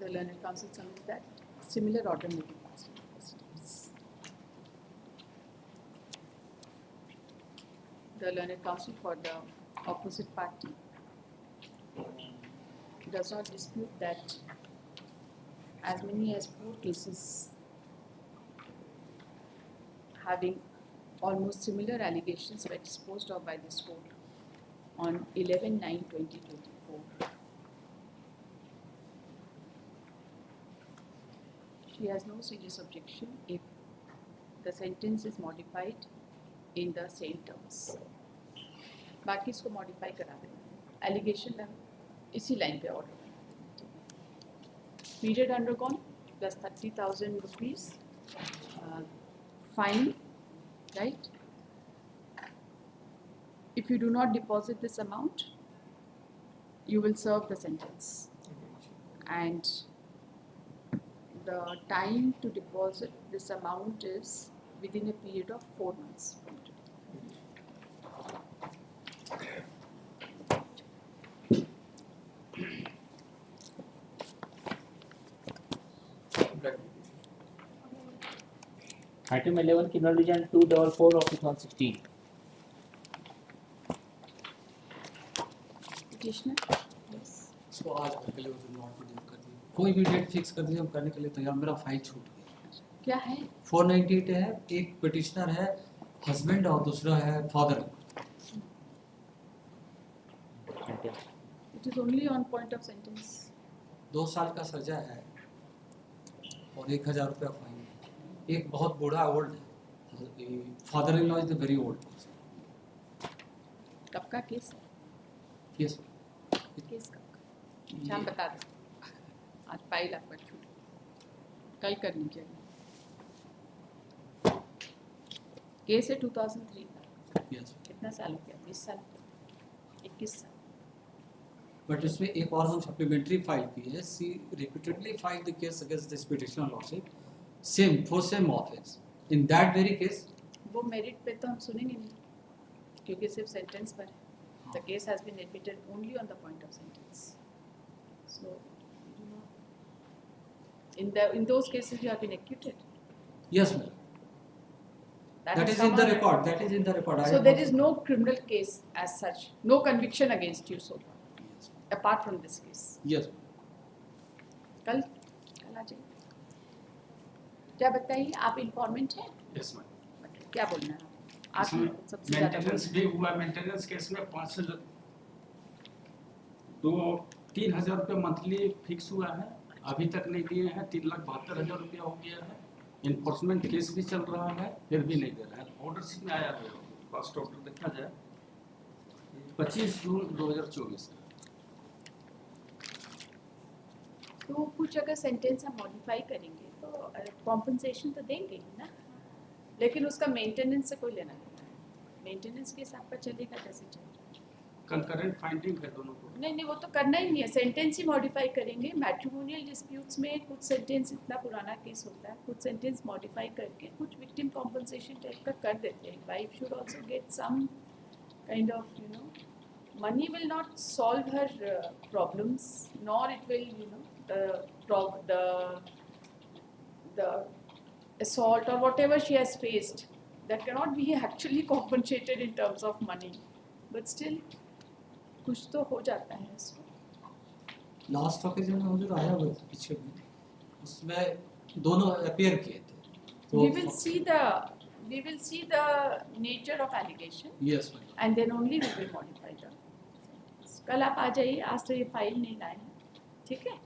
The learned counsel submits that similar order may be passed in proceedings. The learned counsel for the opposite party does not dispute that as many as 4 cases having almost similar allegations were disposed of by this court on 11/9/2024. She has no serious objection if the sentence is modified in the same terms. बाकी इसको modify करा देना. Allegation इसी line पे order. Period undergone plus 30,000 rupees. Fine right? If you do not deposit this amount, you will serve the sentence. And the time to deposit this amount is within a period of 4 months from today. Item 11, criminal division 244 of 2016. Petitioner? Yes. So आज भर के लिए वो note में कर दिए, कोई भी डेट फिक्स कर दी, हम करने के लिए तैयार, मेरा फाइल छूट गया। क्या है? 498 है, एक पिटिशनर है हस्बैंड और दूसरा है father. It is only on point of sentence. 2 साल का सजा है और 1000 रुपया फाइन। एक बहुत बूढ़ा ओल्ड है, father in law is the very old. कब का केस है? केस केस कब का? शाम बता दो। आज फाइल आपका छूट गई। कल करनी चाहिए। केस है 2003 का। यस। कितना साल हो गया? 20 साल? 21 साल। बट इसमें एक और हम सप्लीमेंट्री फाइल की है, she repeatedly file the case against this petitioner lordship, same for same offence. In that very case वो मेरिट पे तो हम सुनेंगे नहीं, क्योंकि सिर्फ सेंटेंस पर है। The case has been repeated only on the point of sentence. So, you know, in those cases you have been acquitted. Yes, ma'am. That is in the record. That is in the record. So there is no criminal case as such, no conviction against you so far, Yes. apart from this case. Yes. कल आ जाइए। क्या बताइए, आप इंफॉर्मेंट हैं? Yes ma'am. क्या बोलना है आप? सबसे ज़्यादा मेंटेनेंस भी हुआ, मेंटेनेंस केस में 3,000 रुपये मंथली फिक्स हुआ है, अभी तक नहीं दिए हैं। 3,72,000 रुपया हो गया है। इन्फोर्समेंट केस भी चल रहा है, फिर भी नहीं दे रहा है। ऑर्डर शीट में आया है, फर्स्ट ऑर्डर देखा जाए 25 जून 2024। तो कुछ अगर सेंटेंस हम मॉडिफाई करेंगे तो कॉम्पनसेशन तो देंगे ही ना, लेकिन उसका मेंटेनेंस से कोई लेना नहीं है। मेंटेनेंस के हिसाब पर चलेगा जैसे चलेगा। कंकरेंट फाइंडिंग है दोनों को। नहीं, वो तो करना ही नहीं है, सेंटेंस ही मॉडिफाई करेंगे। मैट्रिमोनियल डिस्प्यूट्स में कुछ सेंटेंस, इतना पुराना केस होता है, कुछ सेंटेंस मॉडिफाई करके कुछ विक्टिम कॉम्पनसेशन टाइप का कर देते हैं। Wife should also get some kind of, you know, money will not solve her problems, nor it will, you know, the assault or whatever she has faced, that cannot be actually compensated in terms of money, but still कुछ तो हो जाता है इसमें। Last occasion में हुजूर आया हुआ पीछे में, उसमें दोनों अपीयर किए थे। We will see the nature of allegation. Yes, ma'am. And then only we will modify the. कल आप आ जाइए, आज तो ये फाइल नहीं लाए हैं, ठीक है?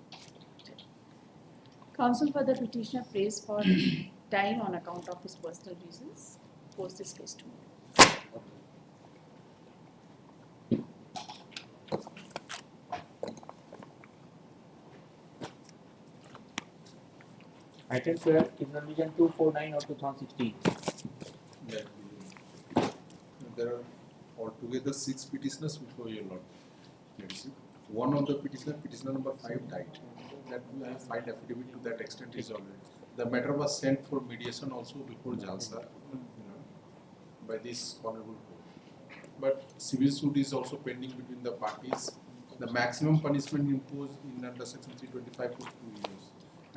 Counsel for the petitioner prays for time on account of his personal reasons. Post this case tomorrow. Item 12, criminal division 249 of 2016. There are altogether 6 petitioners before your lord. One of the petitioner number 5 died. That I have filed affidavit to that extent is already. The matter was sent for mediation also before Jalsa, by this honorable court. But civil suit is also pending between the parties. The maximum punishment imposed in under section 325 was 2 years.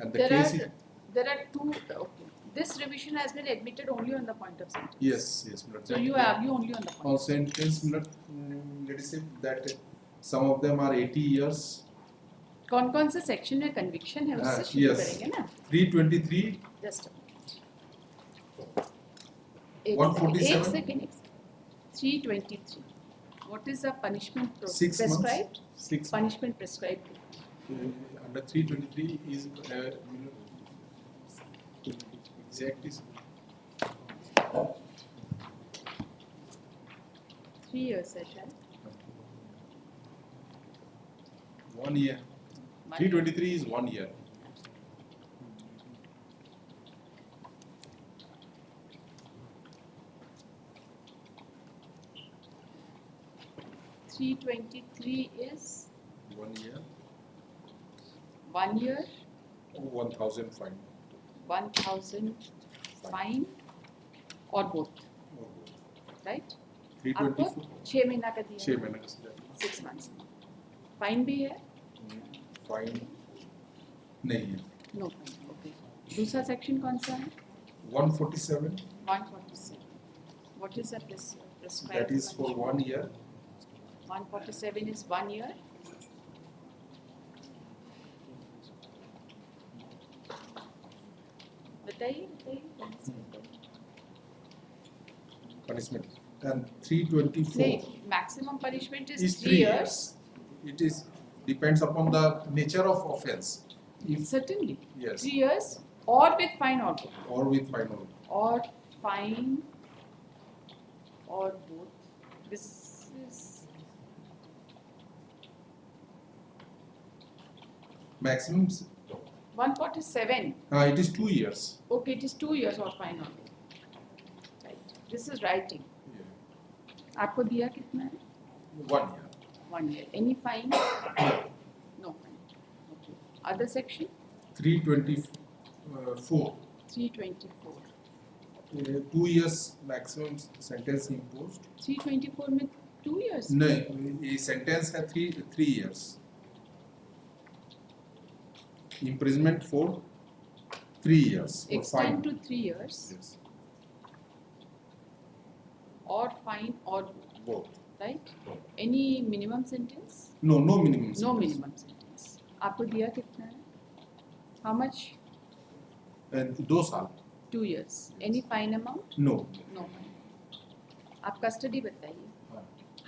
And the case is. There are two. Okay. This revision has been admitted only on the point of sentence. Yes, madam. So you argue only on the point. On sentence, let us say that some of them are 80 years. कौन-कौन से section में conviction है उससे शुरू करेंगे ना? 323. Just a minute. 147. एक second. 323. What is the punishment 6 prescribed? months. 6 punishment prescribed. Under 323 is exact is 3 years है शायद. 1 year. 323 is 1 year. 323 is 1 year, 1 year, 1,000 fine. 1000 fine or both, right? आपको 324 6 महीना का दिया 6 महीने का सजा। 6 months फाइन भी है फाइन नहीं है। नो फाइन ओके दूसरा सेक्शन कौन सा है 147 147 what is that prescribed that is for 1 year, 147 is 1 year बताइए punishment, and 324 नहीं maximum punishment is is 3 years. It is depends upon the nature of offense. If Certainly. yes, 3 years or with fine or both. or with fine or Or fine or both. This is maximum. 147. It is 2 years. Okay, it is 2 years or fine or both. Right. This is writing. Yeah. आपको दिया कितना है? 1 year. 1 year. Any fine? No fine. Okay. Other section? 324. 324. 2 years maximum sentence imposed. 324 में 2 years? No, a sentence है 3 years. Imprisonment for 3 years. Or Extend fine. to 3 years. Yes. Or fine or Both. right? Any minimum sentence? No, no minimum. No minimum sentence. आपको दिया कितना है? How much? And 2 साल. 2 years. Any fine amount? No. No fine. आप custody बताइए.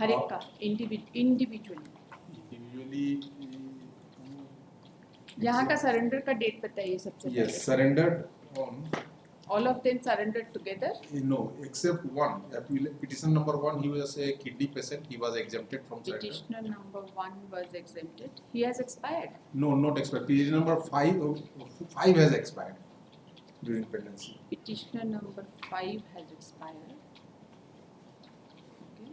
हर एक का individually. Individually. यहाँ का surrender का date बताइए सबसे पहले. Yes, surrendered on. All of them surrendered together? No, except one. Petitioner number 1, he was a kidney patient. He was exempted from surrender. Petitioner number 1 was exempted. He has expired. No, not expired. Petitioner number 5 has expired during pregnancy. Petitioner number 5 has expired. Okay.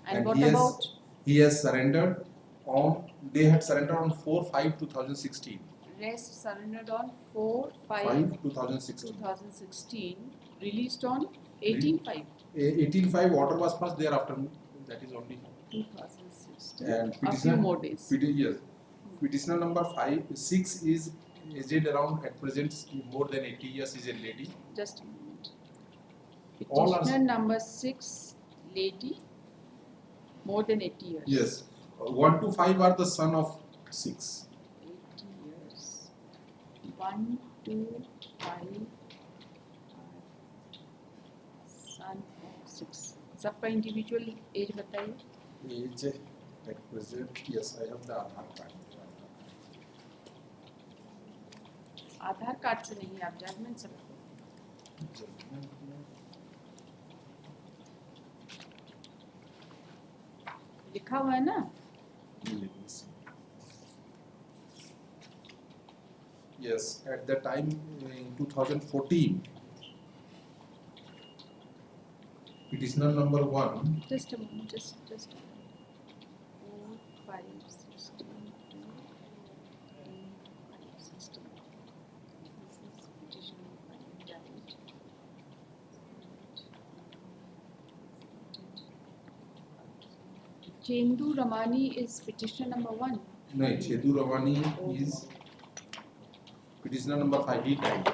And what about? He has surrendered on. They had surrendered on 4/5/2016. Rest surrendered on 4/5 2016. 2016. Released on 18/5 18/5 order was passed thereafter. That is only 2016. and A few more days. Yes. Petitioner number 6 is aged around at present more than 80 years. Is a lady. Just a moment. All are- Petitioner number 6, lady, more than 80 years. Yes. 1 to 5 are the son of 6. 80 years. 1 to 5 son of 6. सबका individual age बताइए. Age at present, yes, I have the Aadhaar card. Aadhaar card से नहीं आप judgement से रखो. लिखा हुआ है ना? Let me see. Yes, at the time in 2014, petitioner number 1. Just a moment, just a moment. 4, 5, 16, 2, 8, 5, 16. This is petition number 5 died. Chendu Ramani is petitioner number 1. No, Chedu Ravani is petitioner number 5. He died.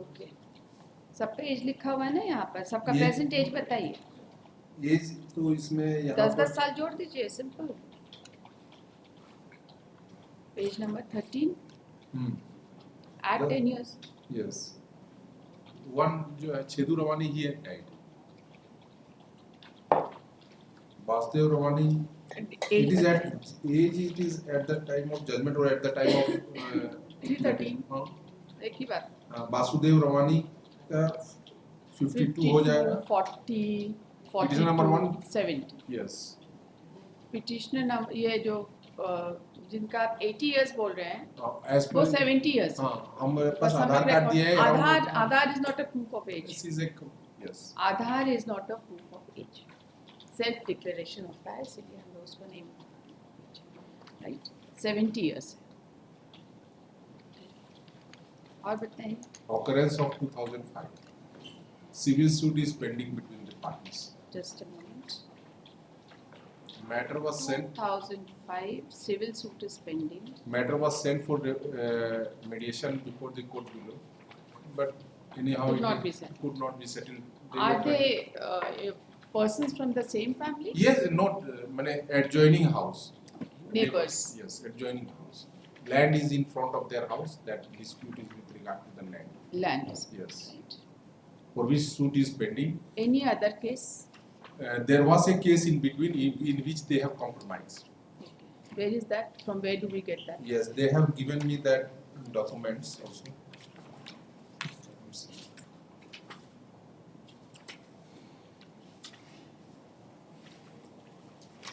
Okay. सबका as लिखा हुआ है ना यहाँ पर. सबका ये- present as बताइए. एज तो इसमें यहाँ 10-10 साल जोड़ दीजिए. Simple. Page number 13. Add 10 years. Yes. One जो है Chedu Ravani, he had died. Vasudev Ravani, it is at age. It is at the time of judgment or at the time of 313. एक ही बात. वासुदेव रवानी का 52 हो जाएगा. 40, Petitioner number 1. 70. Yes. Petitioner number ये जो जिनका आप 80 इयर्स बोल रहे हैं as वो per 70 इयर्स हाँ हमारे For pass some Aadhaar card record, दिया है around- Aadhaar is not a proof of age. This is a yes. Aadhaar is not a proof of age. Self declaration होता है इसलिए हम लोग उसको नहीं मानते, right? 70 years. और बताइए. Occurrence of 2005. Civil suit is pending between the parties. Just a moment. Matter was sent. 2005 civil suit is pending. Matter was sent for mediation before the court below, but anyhow Could it not be settled. could not be settled. Are were they persons from the same family? Yes, not mane adjoining house. Neighbors. Yes, adjoining house. Land is in front of their house. That dispute is with regard to the land. Land is Yes. right. For which suit is pending. Any other case? There was a case in between in which they have compromised. Where is that? From where do we get that? Yes, they have given me that documents also.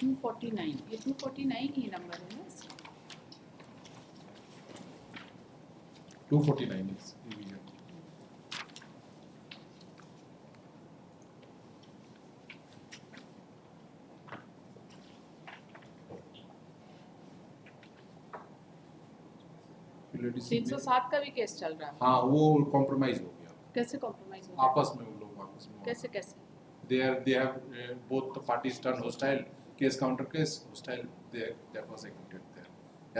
249. ये 249 ही number है ना? 249 is division. तीन सौ सात का भी case चल रहा है. हाँ वो कॉम्प्रोमाइज हो गया. कैसे कॉम्प्रोमाइज हो गया? आपस में वो लोग आपस में. कैसे कैसे? They have both the parties turned hostile. Case counter case hostile. That was acquitted there.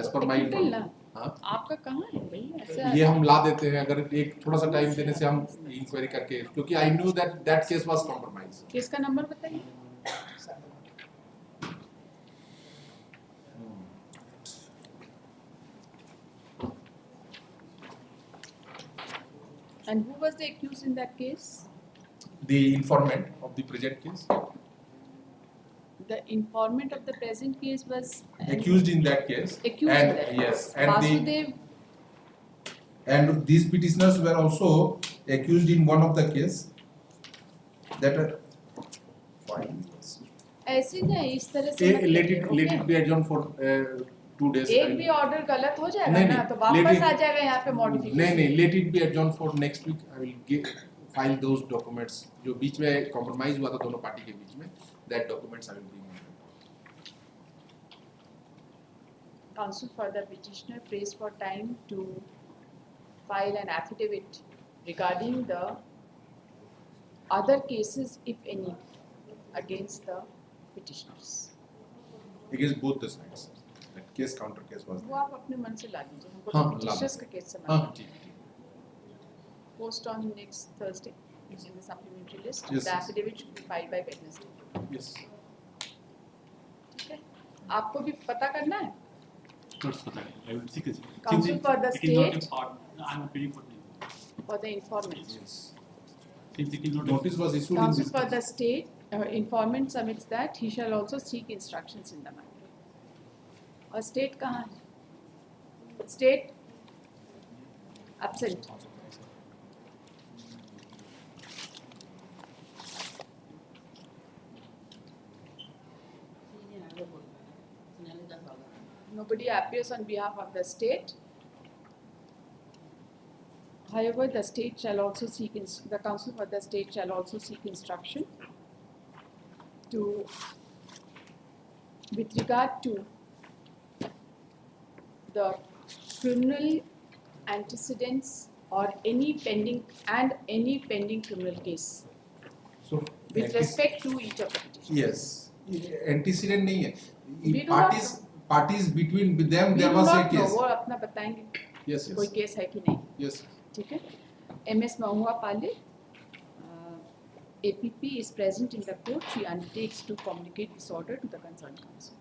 As per my information. हाँ. आपका कहाँ है भाई? ऐसा ये हम ला देते हैं अगर एक थोड़ा सा टाइम देने से हम इंक्वायरी करके क्योंकि I knew that case was compromised. Case का नंबर बताइए. And who was the accused in that case? The informant of the present case. The informant of the present case was Accused in that case. Accused and in that yes, case. and Vasudev. And these petitioners were also accused in one of the case. That ऐसे नहीं इस तरह से मत let कीजिए, it be adjourned for 2 days. एक भी order गलत हो जाएगा नहीं, ना नहीं, तो let वापस it- आ जाएगा यहाँ पे मॉडिफिकेशन. नहीं let it be adjourned for next week. I will file those documents जो बीच में compromise हुआ था दोनों पार्टी के बीच में. That documents I will bring. Counsel for the petitioner prays for time to file an affidavit regarding the other cases, if any, against the petitioners. Against both the sides. That case counter case was. वो आप अपने मन से ला दीजिए हमको हाँ, तो petitioners का केस समझ हाँ में ठीक. post on next Thursday in the supplementary list. Yes, The yes. affidavit should be filed by Wednesday. Yes. ठीक है. आपको भी पता करना है. Not for that. I will seek it. Counsel for the It is not state. a part. I am appealing for the For the informant. Yes. Since it is not Notice was issued in Counsel this for case. the state, informant submits that he shall also seek instructions in the matter. और state कहाँ है? State absent. Nobody appears on behalf of the state. However, the state shall also seek, the counsel for the state shall also seek instruction to, with regard to the criminal antecedents or any pending criminal case So with respect to each of the petitions. Yes. Antecedent नहीं है. We do not Parties between them We there do was a not know, case. वो अपना बताएंगे. Yes, yes. कोई case है कि नहीं. Yes. ठीक है. MS Mahua Pale, APP is present in the court. She undertakes to communicate this order to the concerned counsel.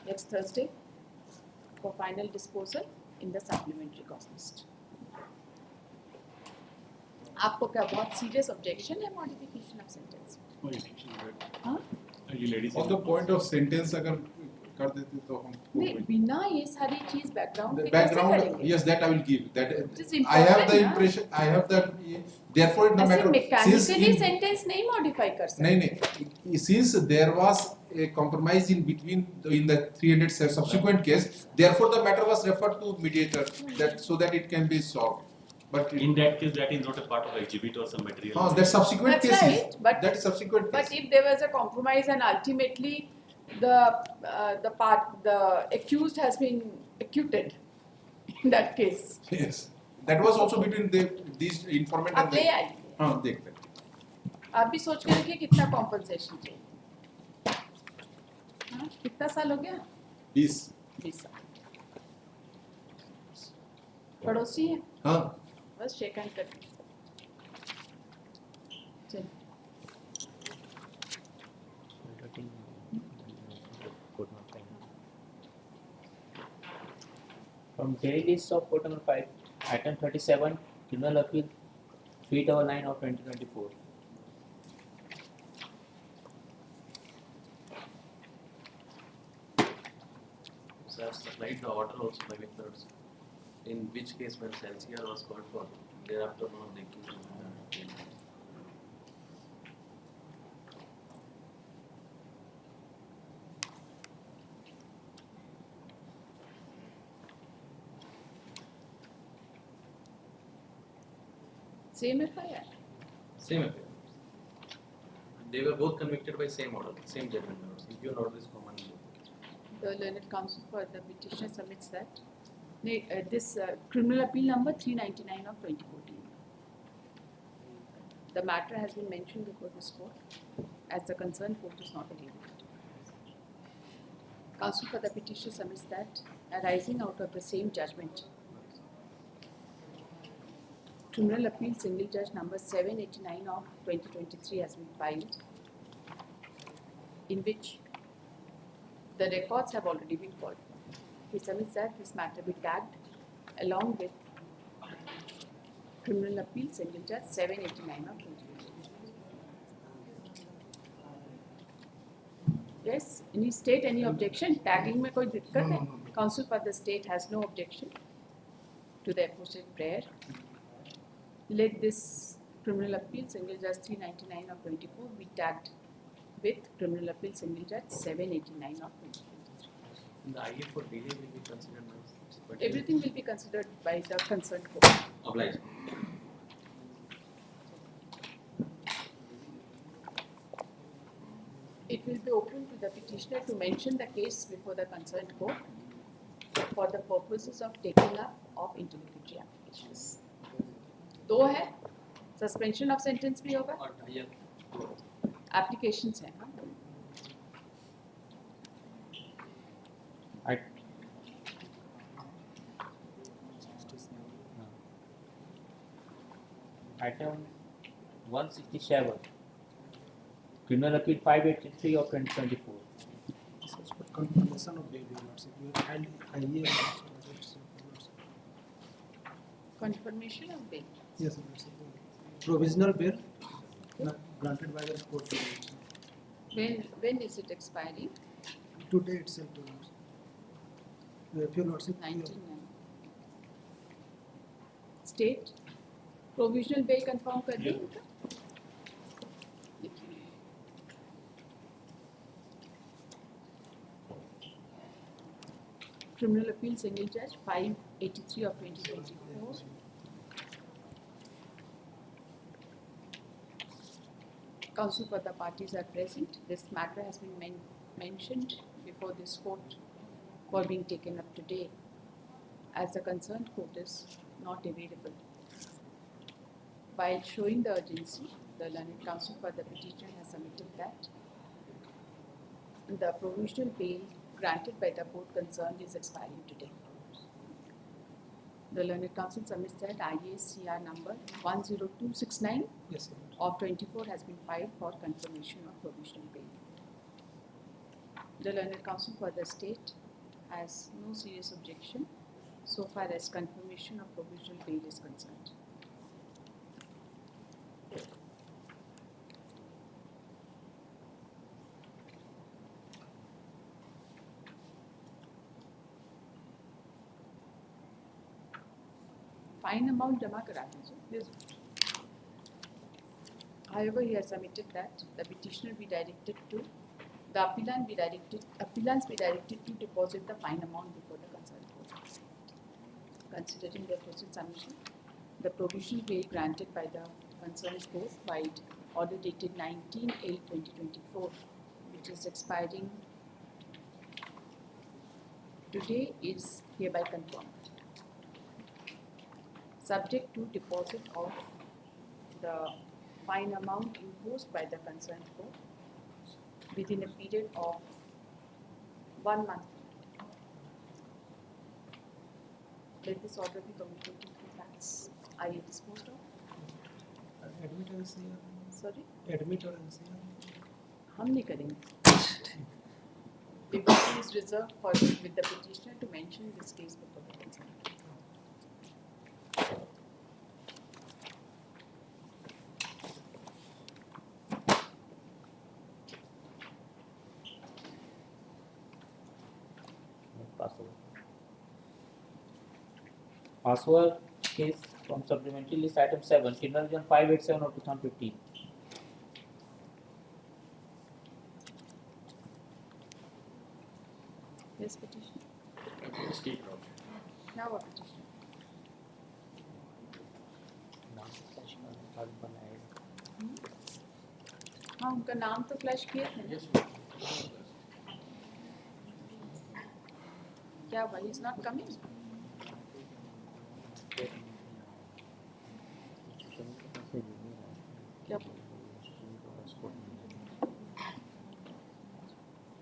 Next Thursday for final disposal in the supplementary cause list. आपको क्या बहुत serious objection है modification of sentence? हाँ? On the point of sentence अगर कर देते तो हम नहीं बिना ये सारी चीज background the पे कैसे background करेंगे? yes that I will give that It is I have important the ना? impression I have that therefore no ऐसे matter mechanically sentence नहीं modify कर सकते. नहीं since there was a compromise in between in the 300 subsequent case. Therefore, the matter was referred to mediator that so that it can be solved. But In that case, that is not a part of exhibit or some material. that subsequent That's case is right, but that is subsequent but case. if there was a compromise and ultimately the accused has been acquitted in that case. Yes, that was also between these informant आप and ले the. आइए, हाँ देखते हैं. आप भी सोच के देखिए कितना कॉम्पनसेशन चाहिए. हाँ, कितना साल हो गया? 20 साल. पड़ोसी है? हाँ. बस शेक हैंड कर. चल. From daily list of court number 5, item 37, criminal appeal 399 of 2024. So I have supplied the order also by methods, in which case when LCR was called for, thereafter one of the accused. Same FIR. Same affair. They were both convicted by same order, same judgment. Impugn order is common. The learned counsel for the petitioner submits that this criminal appeal number 399 of 2014. The matter has been mentioned before this court as the concerned court is not aware of it. Counsel for the petitioner submits that arising out of the same judgment, criminal appeal single judge number 789 of 2023 has been filed, in which the records have already been called for. He submits that this matter be tagged along with criminal appeal single judge 789 of 2023. Yes, any state any objection? Tagging में कोई दिक्कत है? Counsel for the state has no objection to the aforesaid prayer. Let this criminal appeal single judge 399 of 24 be tagged with criminal appeal single judge 789 of 2023. The IA for delay will be considered by. Everything will be considered by the concerned court. Obliged. It will be open to the petitioner to mention the case before the concerned court for the purposes of taking up of interlocutory applications. दो है, suspension of sentence भी होगा, applications है ना. Item 167, criminal appeal 583 of 2024. This is for confirmation of bail, Your Lordship. You have filed IA. Confirmation of bail. Yes, Your Lordship. Provisional bail granted by the court. When is it expiring? Today itself, Your Lordship. If Your Lordship. 19. State provisional bail confirm कर दें इनका. Criminal appeal single judge 583 of 2024. Counsel for the parties are present. This matter has been mentioned before this court for being taken up today, as the concerned court is not available. While showing the urgency, the learned counsel for the petitioner has submitted that the provisional bail granted by the court concerned is expiring today. The learned counsel submits that IACR number 10269 Yes, of 24 has been filed for confirmation of provisional bail. The learned counsel for the state has no serious objection so far as confirmation of provisional bail is concerned. Fine amount जमा करा दीजिए. However, he has submitted that the petitioner be directed to The appellants be directed to deposit the fine amount before the concerned court. Considering the proceed submission, the provision bail granted by the concerned court by order dated 19/8/2024, which is expiring today, is hereby confirmed. Subject to deposit of the fine amount imposed by the concerned court within a period of 1 month. Let this order be communicated to facts. Are you disposed of? Admit और NCR. Sorry? Admit और NCR. हम नहीं करेंगे. Liberty is reserved for with the petitioner to mention this case before the concerned. Password case from supplementary list item 7, criminal division 587 of 2015. Yes, petitioner. State law. Now what petitioner? हाँ उनका नाम तो flash किया था ना? क्या हुआ? He is not coming? क्या?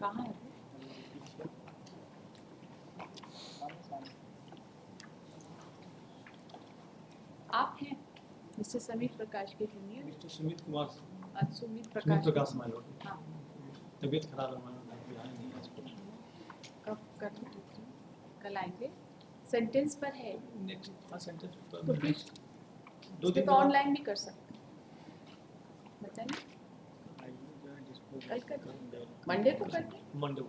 कहाँ है? आप हैं मिस्टर समीर प्रकाश के junior? Mister Sumit Kumar. Sumit Sumit Prakash. Prakash my Lord. हाँ. तबीयत खराब है मैडम, आए नहीं आज. कब कर कल आएंगे? सेंटेंस पर है. नेक्स्ट सेंटेंस पर. तो फिर दो दिन तो ऑनलाइन भी कर सकते हैं. बताइए. कल कर. मंडे को कर. मंडे को.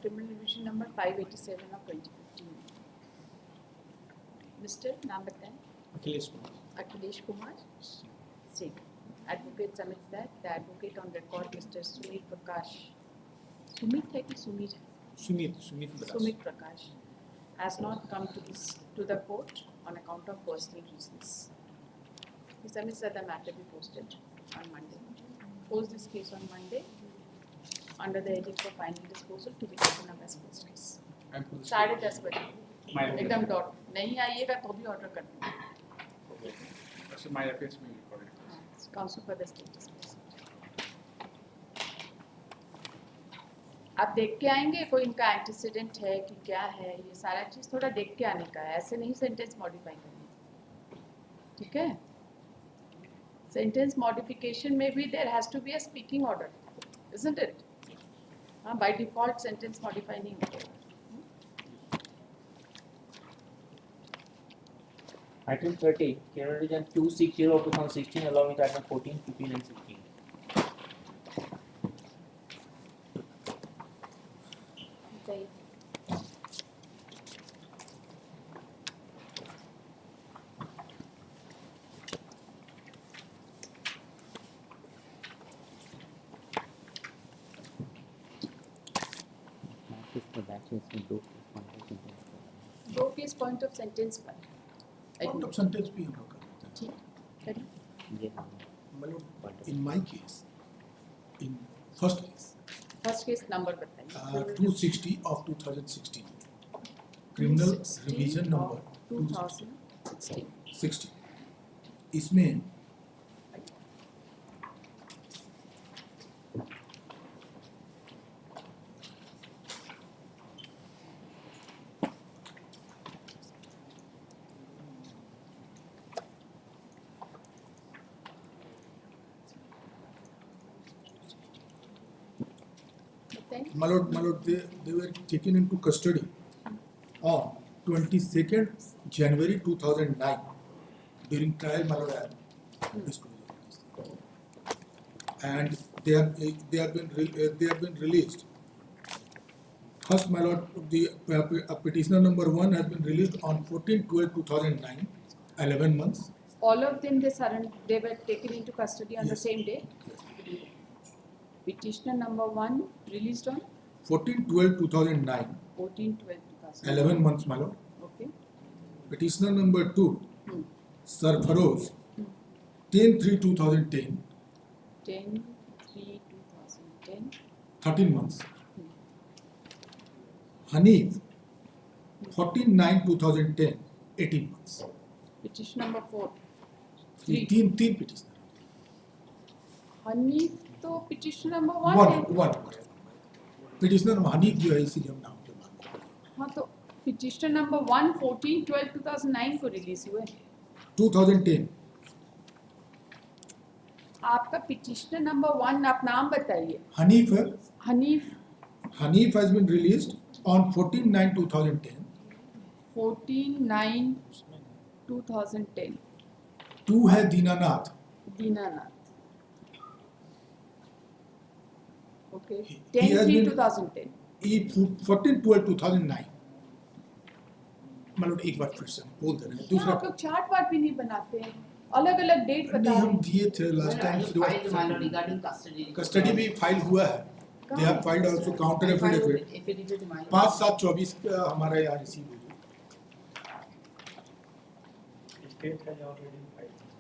Criminal division number 587 of 2015. Mr. नाम बताएं. Akhilesh Kumar. Akhilesh Kumar Singh. Advocate submits that the advocate on record, Mr. Sumit Prakash. Sumit है कि Sumit? Sumit Prakash has not come to the court on account of personal reasons. He submits that the matter be posted on Monday. Post this case on Monday under the heading for final disposal to be taken up as first case. 10:30 बजे. एकदम dot. नहीं आइएगा तो भी order कर देंगे. So my appeals may be recorded. Counsel for the state dismissal. आप देख के आएंगे कोई इनका एंटीसीडेंट है कि क्या है, ये सारा चीज थोड़ा देख के आने का है. ऐसे नहीं सेंटेंस मॉडिफाई करनी. ठीक है? सेंटेंस मॉडिफिकेशन में भी there has to be a speaking order, isn't it? हाँ, बाय डिफॉल्ट सेंटेंस मॉडिफाई नहीं होता. Item 30, criminal division 260 of 2016 along with item 14, 15 and 16. Okay. दो केस पॉइंट ऑफ सेंटेंस पर. Point of sentence भी हम लोग कर लेते हैं. ठीक है. मतलब in my case, in first case number बताइए. 260 of 2016, criminal revision number 2016. इसमें my lord, they were taken into custody on 22nd January 2009 during trial, my lord, and they have been released. First, my lord, the petitioner number 1 has been released on 14/12/2009, 11 months. All of them they were taken into custody on the same day. Petitioner number 1 released on 14/12/2009, 14/12/2009. 11 months, my lord. Okay. Petitioner number 2, Sarfaroz, 10/3/2010, 10/3/2010. 13 months. Hanif, 14/9/2010, 18 months. Petition number 4. तीन petitioner. Hanif तो petition number 1 है. One. Petitioner Hanif जो है इसीलिए हम नाम के बात कर रहे हैं. हाँ तो petition number 1 14/12/2009 को रिलीज हुए. 2010. आपका petitioner number 1 आप नाम बताइए. Hanif has been released on 14/9/2010. 14/9/2010. 2 है Dinanath. Okay. He has been 10/3/2010. 14/12/2009. मतलब एक बार फिर से बोल दे रहे हैं. दूसरा आप लोग चार्ट वार्ट भी नहीं बनाते हैं. अलग-अलग डेट बता नहीं रहे हम हैं. दिए थे last time. regarding custody. Custody भी फाइल हुआ है. They have filed also counter affidavit. 5/7/24 का हमारा यहाँ रिसीव हुआ.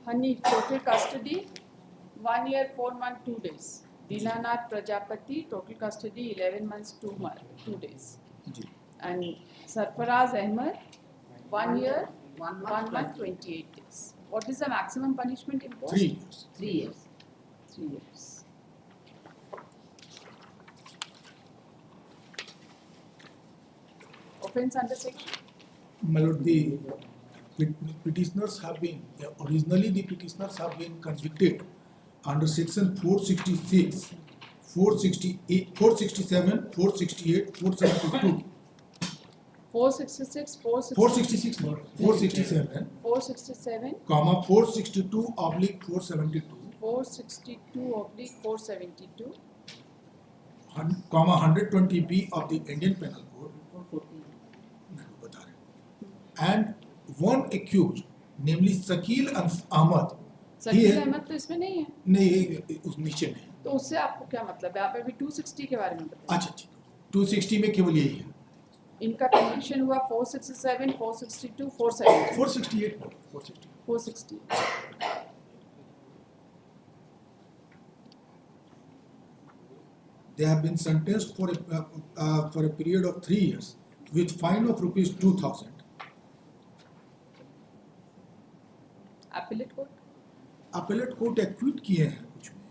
Hanif total custody 1 year 4 months 2 days. Dinanath Prajapati total custody 11 months 2 days. Ji. And Sarfaraz Ahmed 1 year 1 month 28 days. What is the maximum punishment imposed? 3 years. 3 years. 3 years. Offense under section? मतलब the petitioners have been originally the petitioners have been convicted under section 466, 468, 467, 468, 472. 466, 466, no, 467, 467, comma 462/472, 462/472, comma 120B of the Indian Penal Code. And one accused, namely Shakil Ahmad. Shakeel Ahmad तो इसमें नहीं है. नहीं उस नीचे में. तो उससे आपको क्या मतलब है? आप अभी 260 के बारे में बताइए. अच्छा ठीक. 260 में केवल यही है. इनका कन्विक्शन हुआ 467, 462, 470. 468. 460. They have been sentenced for a period of 3 years with fine of ₹2,000. Appellate court? Appellate court acquit किए हैं कुछ में.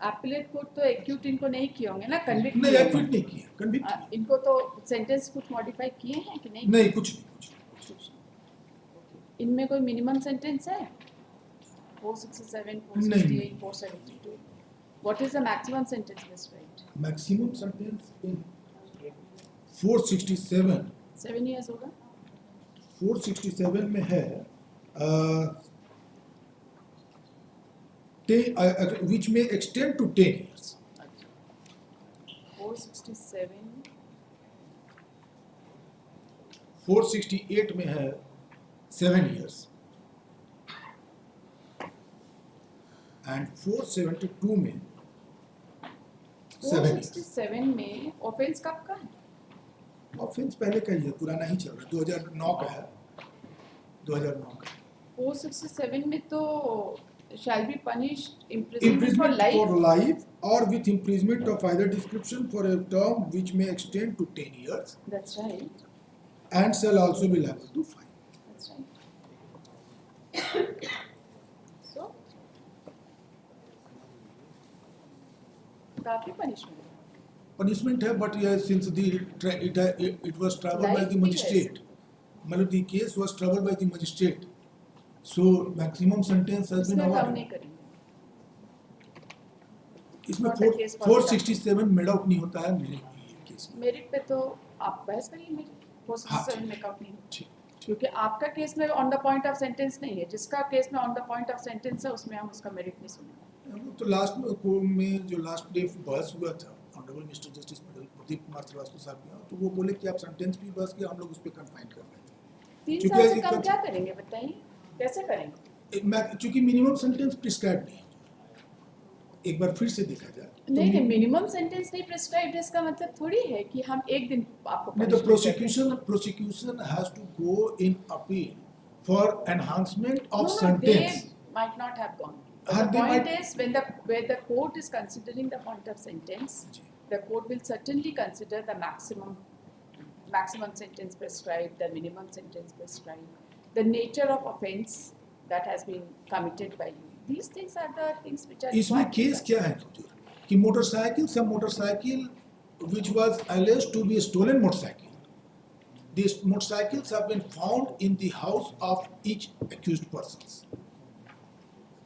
Appellate court तो एक्यूट इनको नहीं किए होंगे ना, कन्विक्ट नहीं acquit नहीं किए, convict किए. इनको तो सेंटेंस कुछ मॉडिफाई किए हैं कि नहीं? नहीं कुछ नहीं. इनमें कोई मिनिमम सेंटेंस है? 467, 468, 472. What is the maximum sentence prescribed? Maximum sentence in 467. 7 years होगा? 467 में है which may extend to 10 years. 467. 468 में है 7 years. And 472 में 7 years. 467 में ऑफेंस कब का है? ऑफेंस पहले का ही है, पुराना ही चल रहा है. 2009 का है. 2009 का. 467 में तो shall be punished imprisonment for life. For life or with imprisonment of either description for a term which may extend to 10 years. That's right. And shall also be liable to fine. That's right. So, काफी punishment है. Punishment है, but since it was troubled by the magistrate, मतलब the case was troubled by the magistrate, so maximum sentence has been इसमें कम awarded. नहीं करेंगे. इसमें Not a case for 467 made out नहीं होता है मेरे केस में. मेरिट पे तो आप बहस करिए. मेरिट 467 में काउंट नहीं होता, क्योंकि आपका केस में on the point of sentence नहीं है. जिसका केस में on the point of sentence है उसमें हम उसका मेरिट नहीं सुनेंगे. तो लास्ट में जो लास्ट डे बहस हुआ था honourable mister justice Deep Kumar Srivastava साहब के यहाँ, तो वो बोले कि आप सेंटेंस भी बस किया, हम लोग उस पर कन्फाइन कर देते हैं। 3 साल से कम क्या करेंगे बताइए, कैसे करेंगे? चूंकि मिनिमम सेंटेंस प्रिस्क्राइब नहीं है, एक बार फिर से देखा जाए तो नहीं, मिनिमम सेंटेंस नहीं प्रिस्क्राइब्ड, इसका मतलब थोड़ी है कि हम एक दिन आपको नहीं, तो prosecution has to go in appeal for enhancement of sentence. They might not have gone. And The they point might- is, where the court is considering the point of sentence, the court will certainly consider the maximum sentence prescribed, the minimum sentence prescribed, the nature of offence that has been committed by you. These things are the things which are. इसमें case क्या है कि motorcycle which was alleged to be a stolen motorcycle. These motorcycles have been found in the house of each accused persons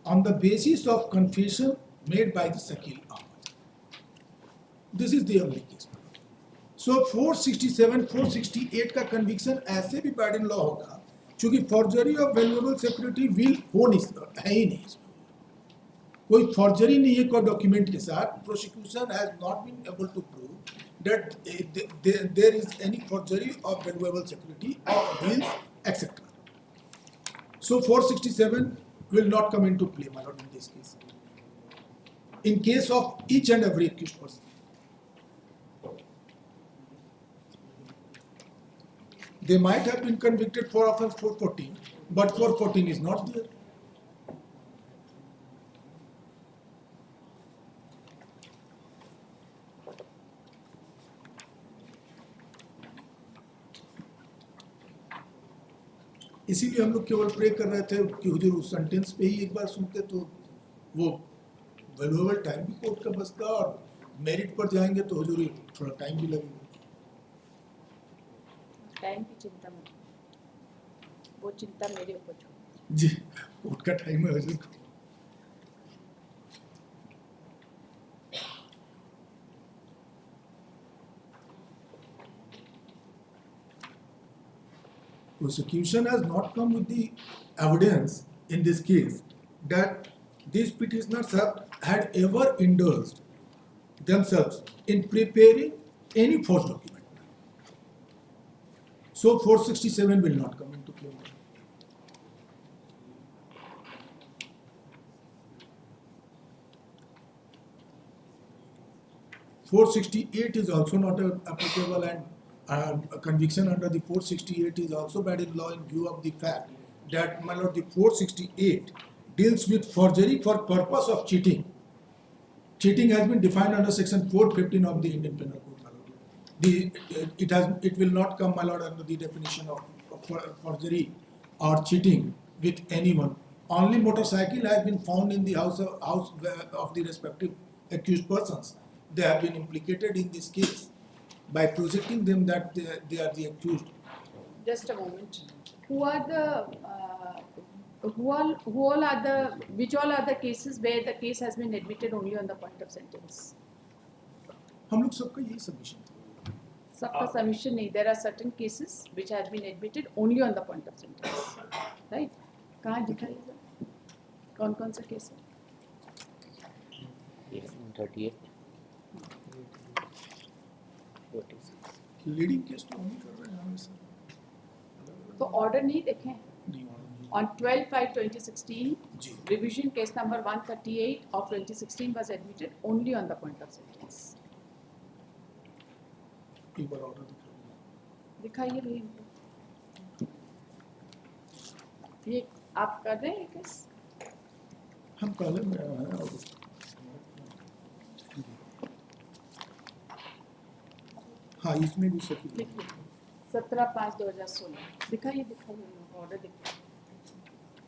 on the basis of confession made by the Shakil Ahmed. This is the only case. So 467, 468 का conviction ऐसे भी bad in law होगा, क्योंकि forgery of valuable security will हो नहीं है ही नहीं, कोई forgery नहीं है कोई document के साथ. Prosecution has not been able to prove that there is any forgery of valuable security or bills, etc. So 467 will not come into play, my lord, in this case. In case of each and every accused person. They might have been convicted for offense 414, but 414 is not there. इसीलिए हम लोग केवल pray कर रहे थे कि हुजूर उस sentence पे ही एक बार सुनते तो वो वैल्यूएबल टाइम भी कोर्ट का बचता, और मेरिट पर जाएंगे तो हुजूर थोड़ा टाइम भी लगेगा. टाइम की चिंता मत, वो चिंता मेरे ऊपर छोड़. जी, कोर्ट का टाइम है हुजूर. Prosecution has not come with the evidence in this case that these petitioners have had ever indulged themselves in preparing any false document. So 467 will not come into play. 468 is also not applicable, and a conviction under the 468 is also bad in law in view of the fact that, my lord, the 468 deals with forgery for purpose of cheating. Cheating has been defined under section 415 of the Indian Penal Code, my lord. It will not come, my lord, under the definition of forgery or cheating with anyone. Only motorcycle has been found in the house of the respective accused persons. They have been implicated in this case by projecting them that they are the accused. Just a moment. Which all are the cases where the case has been admitted only on the point of sentence? हम लोग सबका यही submission था. सबका submission नहीं. There are certain cases which have been admitted only on the point of sentence, right? कहाँ दिखाइएगा? कौन-कौन सा केस है? 38. लीडिंग केस तो नहीं कर रहे हैं हम सर. तो ऑर्डर नहीं देखे? On 12/5/2016, revision case number 138 of 2016 was admitted only on the point of sentence. एक बार ऑर्डर दिखाइए भाई. ये आप कर रहे हैं केस? हम कॉलेज में आए हैं और हाँ, इसमें भी सकी 17/5/2016 दिखाइए ऑर्डर दिखाइए.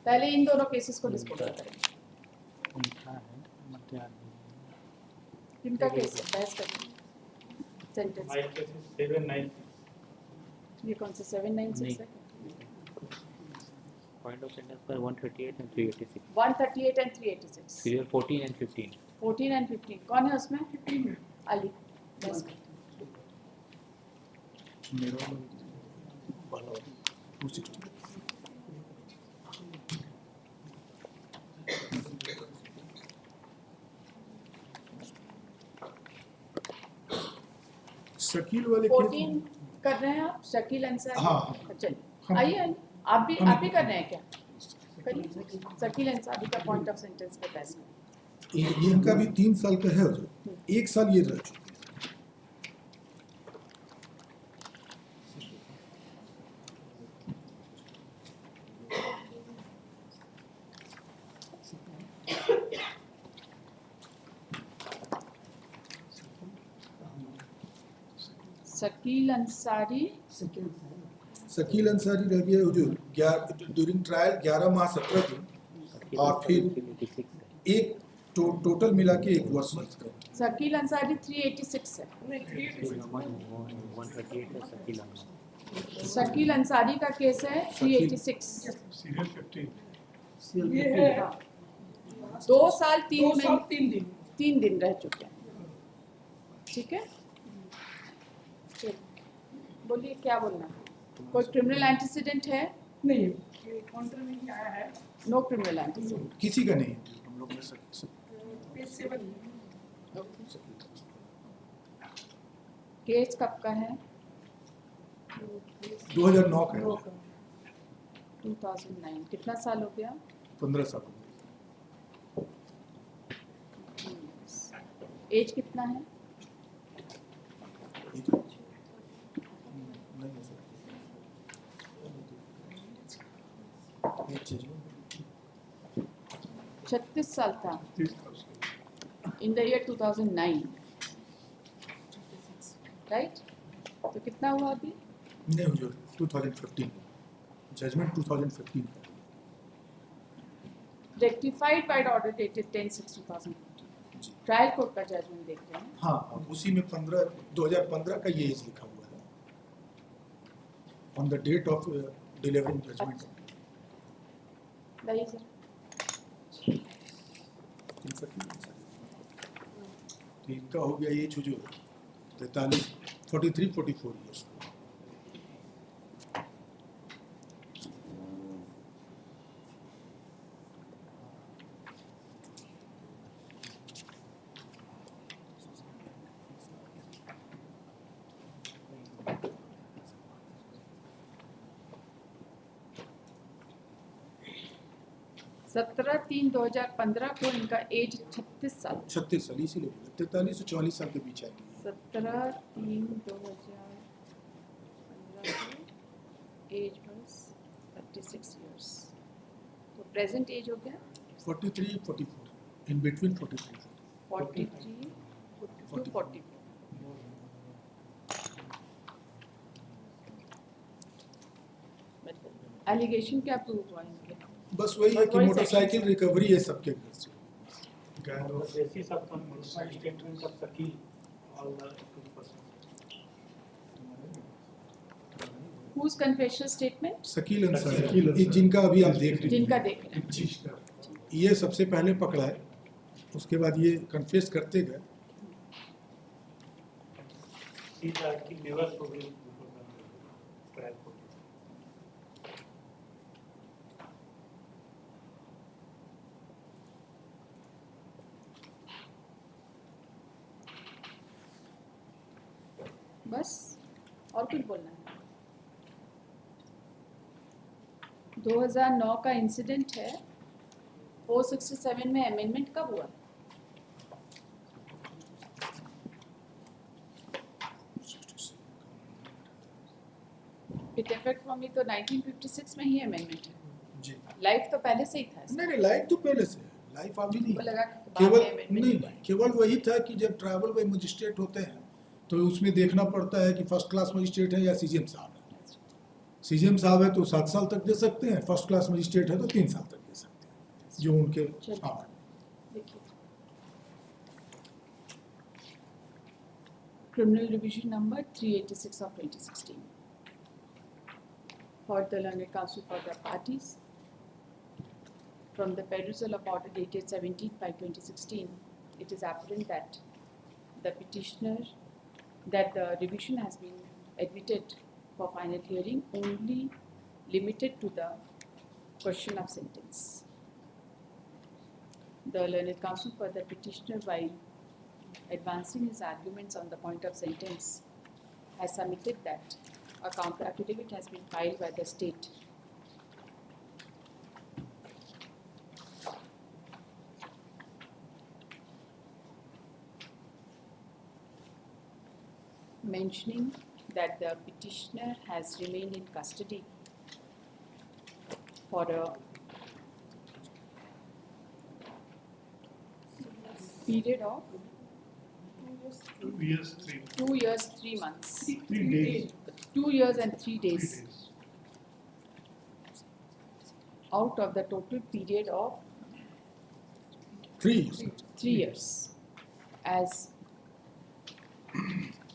पहले इन दोनों केसेस को डिस्पोज करें. किनका केस है? बहस करें. सेंटेंस ये कौन सा 796 है? Point of sentence पर 138 and 386. 138 and 386. Serial 14 and 15. 14 and 15 कौन है उसमें? अली. बहस करें. मेरा वाला 260. शकील वाले 14 कर रहे हैं आप, शकील अंसारी? हाँ। चलिए आइए आइए, आप भी कर रहे हैं क्या? करिए, शकील अंसारी का पॉइंट ऑफ सेंटेंस पे बहस करिए। ये इनका भी 3 साल का है जो 1 साल ये रह चुके हैं। शकील अंसारी रह गया हुजूर ड्यूरिंग ट्रायल 11 माह 17 दिन और फिर एक टोटल मिला के 1 वर्ष का। शकील अंसारी 386 है। शकील अंसारी का केस है 386। सीरियल 15 2 साल 3 दिन रह चुके हैं। ठीक है, बोलिए क्या बोलना है? कोई क्रिमिनल एंटीसीडेंट है? नहीं, काउंटर में ही आया है। नो क्रिमिनल एंटीसीडेंट किसी का नहीं हम लोग ने पेज 7 केस कब का है? 2009 का है। 2009। कितना साल हो गया? 15 साल। एज कितना है? छत्तीस साल था इन द ईयर 2009, राइट? तो कितना हुआ अभी? नहीं हुजूर 2015 judgment 2015 rectified by order dated 10/6/2015। Trial court का जजमेंट देख रहे हैं। हाँ, उसी में 2015 का ये एज लिखा हुआ है on the date of delivering judgment. लाइए सर। इनका हो गया ये हुजूर 43-44 ईयर्स। सत्रह 3/2015 को इनका एज 36 साल। 36 साल इसीलिए 43 से 44 साल के बीच आएंगे। 17/3/2015 एज बस 36 इयर्स। तो प्रेजेंट एज हो गया 43-44 इन बिटवीन 43 43 to 44। एलिगेशन क्या प्रूव हुआ इनके? बस वही है कि मोटरसाइकिल रिकवरी है सबके घर से। basis of confession statement of Shakil, all the Whose confession statement? Shakeel Ansari जिनका अभी आप देख रहे हैं। जिनका देख रहे हैं। ये सबसे पहले पकड़ा है, उसके बाद ये कन्फेस करते गए। बस और कुछ बोलना है? 2009 का इंसिडेंट है। 467 में अमेंडमेंट कब हुआ? इट इफेक्ट फ्रॉम तो 1956 में ही अमेंडमेंट है जी। लाइफ तो पहले से ही था। नहीं लाइफ तो पहले से है, लाइफ अभी नहीं। लगा केवल वही था कि जब ट्रैवल बाय मजिस्ट्रेट होते हैं तो उसमें देखना पड़ता है कि फर्स्ट क्लास मजिस्ट्रेट है या सीजीएम साहब है। सीजीएम साहब है तो 7 साल तक दे सकते हैं, फर्स्ट क्लास मजिस्ट्रेट है तो 3 साल तक दे सकते हैं, जो उनके power. Criminal Revision Number 386 of 2016. For the learned counsel for the parties, from the perusal of order dated 17/5/2016, it is apparent that the petitioner, that the revision has been admitted for final hearing only limited to the question of sentence. The learned counsel for the petitioner, while advancing his arguments on the point of sentence, has submitted that a counter affidavit has been filed by the state mentioning that the petitioner has remained in custody for a period of 2 years, 2 years, 3 months. 3 days. 2 years and 3 days. Out of the total period of 3 years. 3 years, as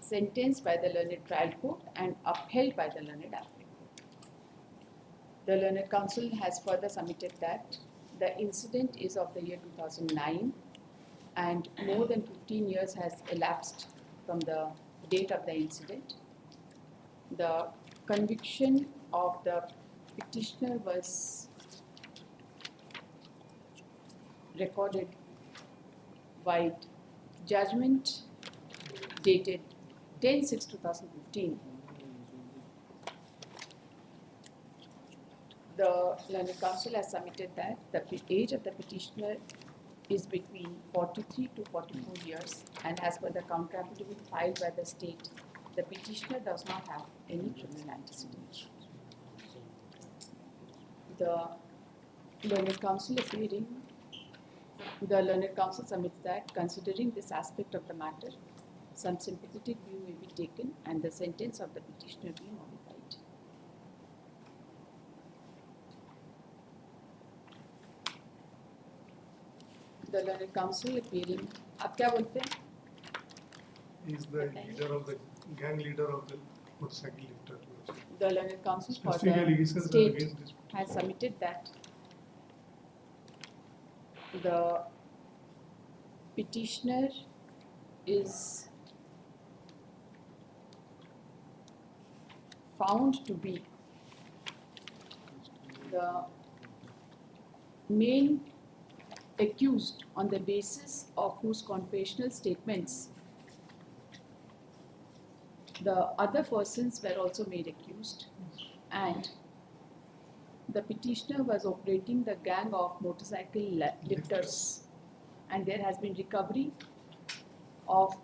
sentenced by the learned trial court and upheld by the learned appellate. The learned counsel has further submitted that the incident is of the year 2009 and more than 15 years has elapsed from the date of the incident. The conviction of the petitioner was recorded by judgment dated 10/6/2015. The learned counsel has submitted that the age of the petitioner is between 43 to 44 years, and as per the counter affidavit filed by the state, the petitioner does not have any criminal antecedents. The learned counsel submits that considering this aspect of the matter, some sympathetic view may be taken and the sentence of the petitioner be modified. The learned counsel appearing, आप क्या बोलते हैं? He is the leader of the gang leader of the motorcycle lifter. The learned counsel for Specific the allegations are state against this. has submitted that the petitioner is found to be the main accused on the basis of whose confessional statements the other persons were also made accused, and the petitioner was operating the gang of motorcycle lifters, and there has been recovery of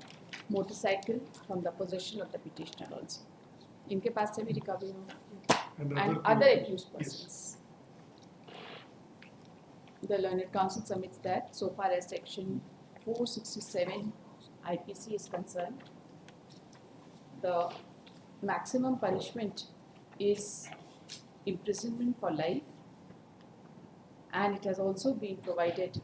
motorcycle from the possession of the petitioner also. इनके पास से भी recovery होगा and other accused persons. The learned counsel submits that so far as section 467 IPC is concerned, the maximum punishment is imprisonment for life, and it has also been provided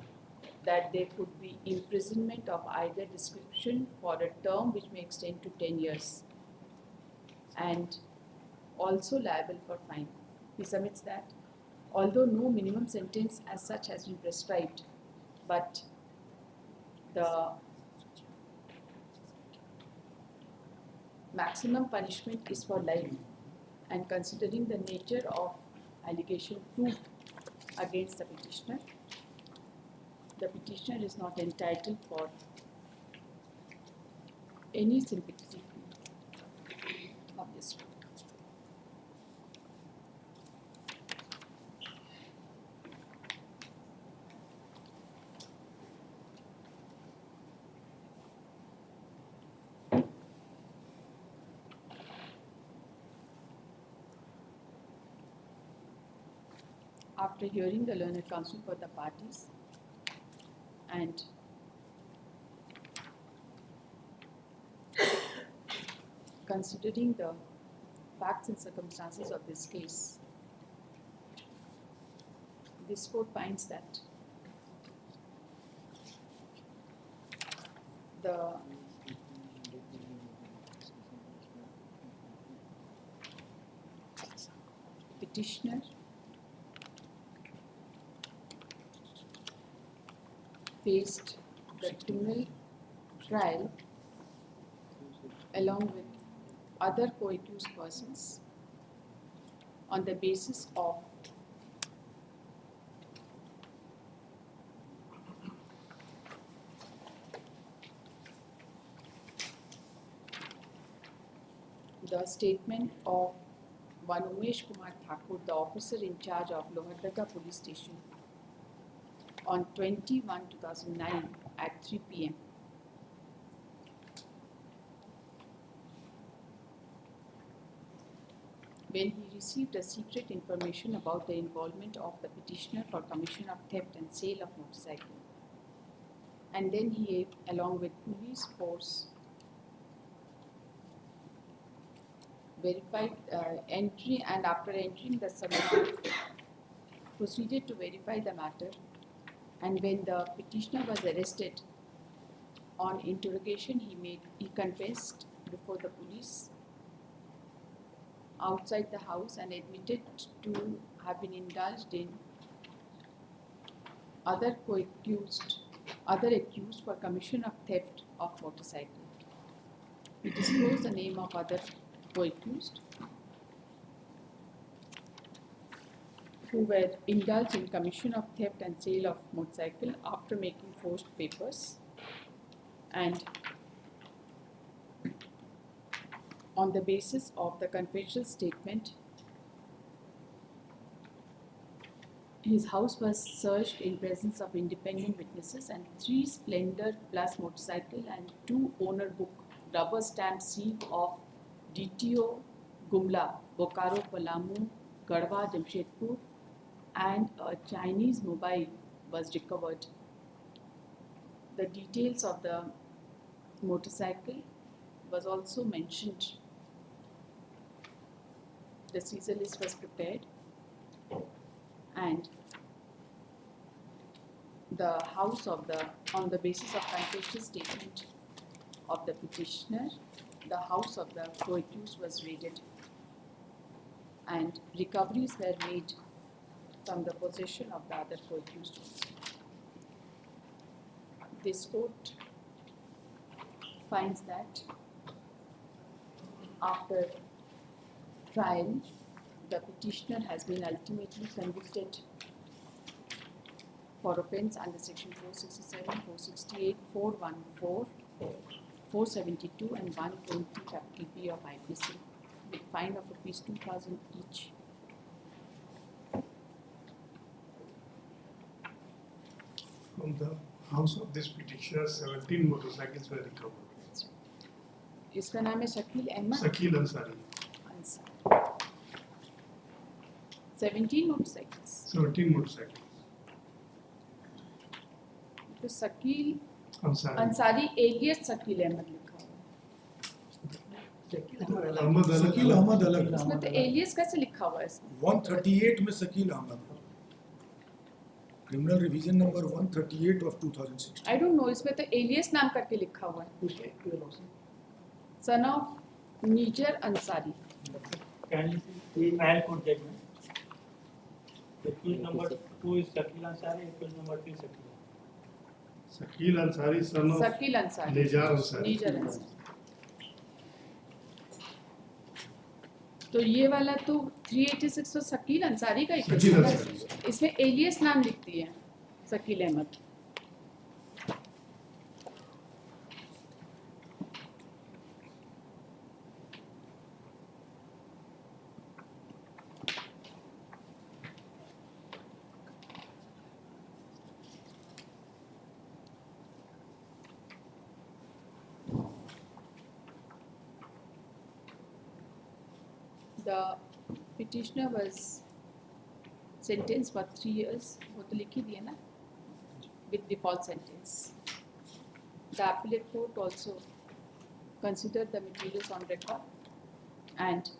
that there could be imprisonment of either description for a term which may extend to 10 years and also liable for fine. He submits that although no minimum sentence as such has been prescribed, but the maximum punishment is for life, and considering the nature of allegation 2 against the petitioner is not entitled for any sympathy of this court. After hearing the learned counsel for the parties and considering the facts and circumstances of this case, this court finds that the petitioner faced the criminal trial along with other co-accused persons on the basis of the statement of one Umesh Kumar Thakur, the officer in charge of Lohardaga Police Station, on 20/1/2009 at 3 p.m. when he received a secret information about the involvement of the petitioner for commission of theft and sale of motorcycle. And then he, along with police force, verified entry, and after entering the seminar, proceeded to verify the matter. And when the petitioner was arrested, on interrogation he confessed before the police outside the house and admitted to have been indulged in other accused for commission of theft of motorcycle. He disclosed the name of other co-accused who were indulged in commission of theft and sale of motorcycle after making forged papers, and on the basis of the confessional statement, his house was searched in presence of independent witnesses, and 3 Splendor Plus motorcycle and 2 owner book rubber stamp seal of DTO Gumla, Bokaro, Palamu, Garhwa, Jamshedpur, and a Chinese mobile was recovered. The details of the motorcycle was also mentioned. The seizure list was prepared, and the house of the, on the basis of confessional statement of the petitioner, the house of the co-accused was raided, and recoveries were made from the possession of the other co-accused. This court finds that after trial, the petitioner has been ultimately convicted for offence under section 467, 468, 414, 472 and 120 capital B of IPC with fine of Rs 2,000 each. From the house of this petitioner, 17 motorcycles were recovered. इसका नाम है Shakeel Ahmad Shakil Ansari. 17 motorcycles. 17 motorcycles. तो Shakeel Ansari. Ansari alias Shakeel Ahmad लिखा हुआ है। शकील अहमद अलग। इसमें तो एलियस कैसे लिखा हुआ है इसमें? 138 में Shakil Ahmad, criminal revision number 138 of 2016। I don't know, इसमें तो एलियस नाम करके लिखा हुआ है। Son of Nejar Ansari. Trial court judgment. Accused number 2 is Shakil Ansari, accused number 3 is Shakil. Shakil Ansari, son of Shakil Ansari. Nejar Ansari. Nejar Ansari. तो ये वाला तो 386 तो शकील अंसारी का ही शकील है। अंसारी। इसमें एलियस नाम लिखती है Shakeel Ahmad. The petitioner was sentenced for 3 years, वो तो लिख ही दिया ना, with default sentence. The appellate court also considered the materials on record and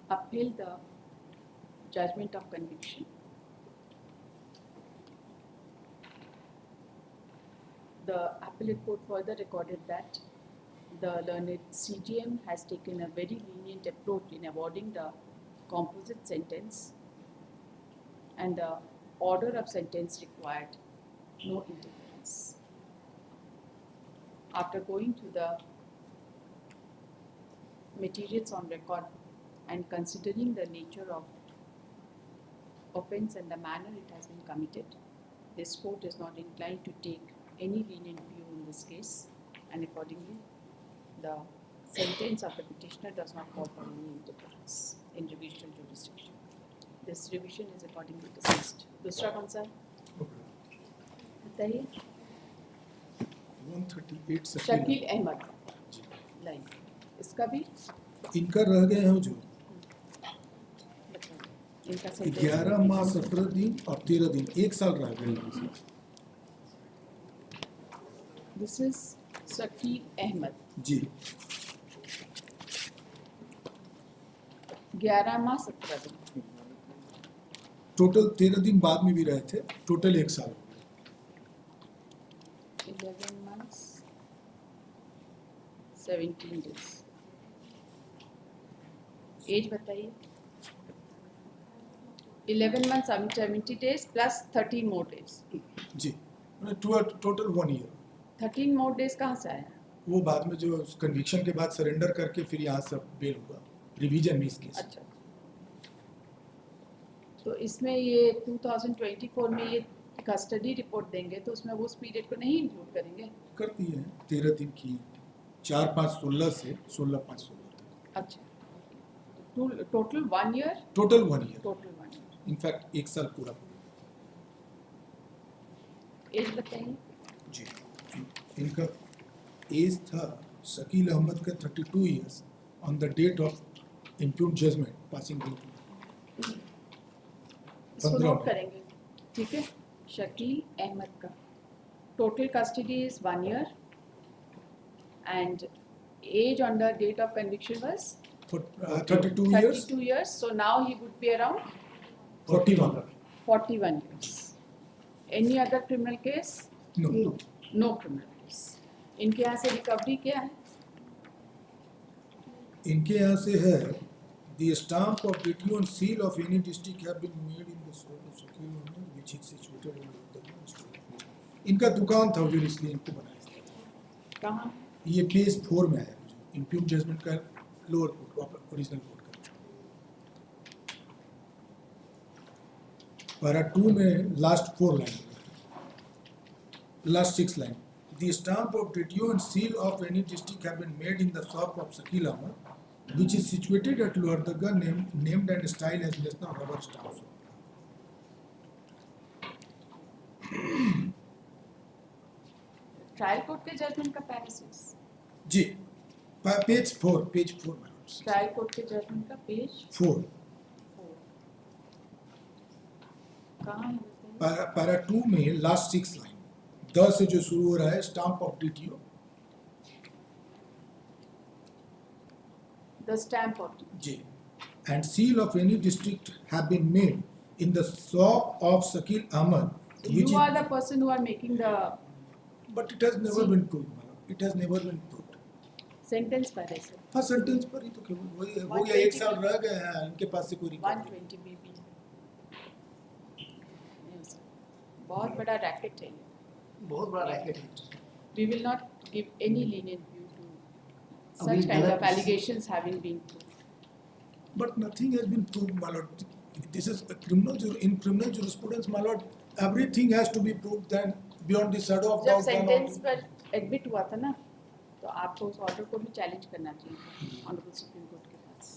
upheld the judgment of conviction. The appellate court further recorded that the learned CGM has taken a very lenient approach in awarding the composite sentence, and the order of sentence required no interference. After going to the materials on record and considering the nature of offence and the manner it has been committed, this court is not inclined to take any lenient view in this case, and accordingly the sentence of the petitioner does not call for any interference in judicial jurisdiction. This revision is accordingly dismissed. दूसरा कौन सा? बताइए. 138 Shakeel Ahmad line. इसका भी इनका रह गए हैं जो इनका 11 माह 17 दिन और 13 दिन, 1 साल रह गए. This is Shakeel Ahmad. जी. 11 माह 17 दिन. टोटल 13 दिन बाद में भी रहे थे, टोटल 1 साल. 11 months 17 days. एज बताइए. 11 months 70 days plus 13 more days. जी, टोटल 1 ईयर. 13 more days कहाँ से आया? वो बाद में जो कन्विक्शन के बाद सरेंडर करके फिर यहाँ से बेल हुआ रिवीजन में इस केस. अच्छा. तो इसमें ये 2024 में ये कस्टडी रिपोर्ट देंगे तो उसमें वो उस पीरियड को नहीं इंक्लूड करेंगे? करती है. 13 दिन की 4/5/16 से 16/5/16 तक. अच्छा. Total 1 year? Total 1 year. Total 1 year. In fact 1 साल पूरा. एज बताइए. जी. इनका एज था शकील अहमद का 32 years on the date of impugned judgment passing bill. इसको नोट करेंगे. ठीक है. शकील अहमद का total custody is 1 year and age on the date of conviction was 32 years. 32 years. So now he would be around 41 years. Any other criminal case? No. No criminal case. इनके यहाँ से recovery क्या है? इनके यहाँ से है the stamp of duty and seal of any district have been made in the shop of Shakil Ahmed which is situated in the. इनका दुकान था जो इसलिए इनको बनाया. कहाँ? ये पेज 4 में आया. इम्प्यूट जजमेंट का लोअर कोर्ट ओरिजिनल कोर्ट का. पैरा 2 में last 4 line, last 6 line. The stamp of duty and seal of any district have been made in the shop of Shakil Ahmed, which is situated at Lohardaga, named and styled as National Rubber Stamp Shop. Trial court के judgement का पैरासिस. जी. Page 4 में. Trial court के judgement का page 4. कहाँ है? Para 2 में last 6 line 10 से जो शुरू हो रहा है stamp of DTO. The stamp of जी. And seal of any district have been made in the shop of Shakil Ahmed. You are the person who are making the. But it has never been proved. It has never been proved. Sentence पर है sir. हाँ, sentence पर ही तो क्यों वही है. वो ये 1 साल रह गए हैं इनके पास से कोई 120 BB. बहुत बड़ा रैकेट है. बहुत बड़ा रैकेट है. We will not give any lenient view to such kind of allegations having been proved. But nothing has been proved, my lord. This is a in criminal jurisprudence, my lord. Everything has to be proved then beyond the shadow of doubt. जब sentence पर admit हुआ था ना तो आपको उस order को भी चैलेंज करना चाहिए ऑनरेबल सुप्रीम कोर्ट के पास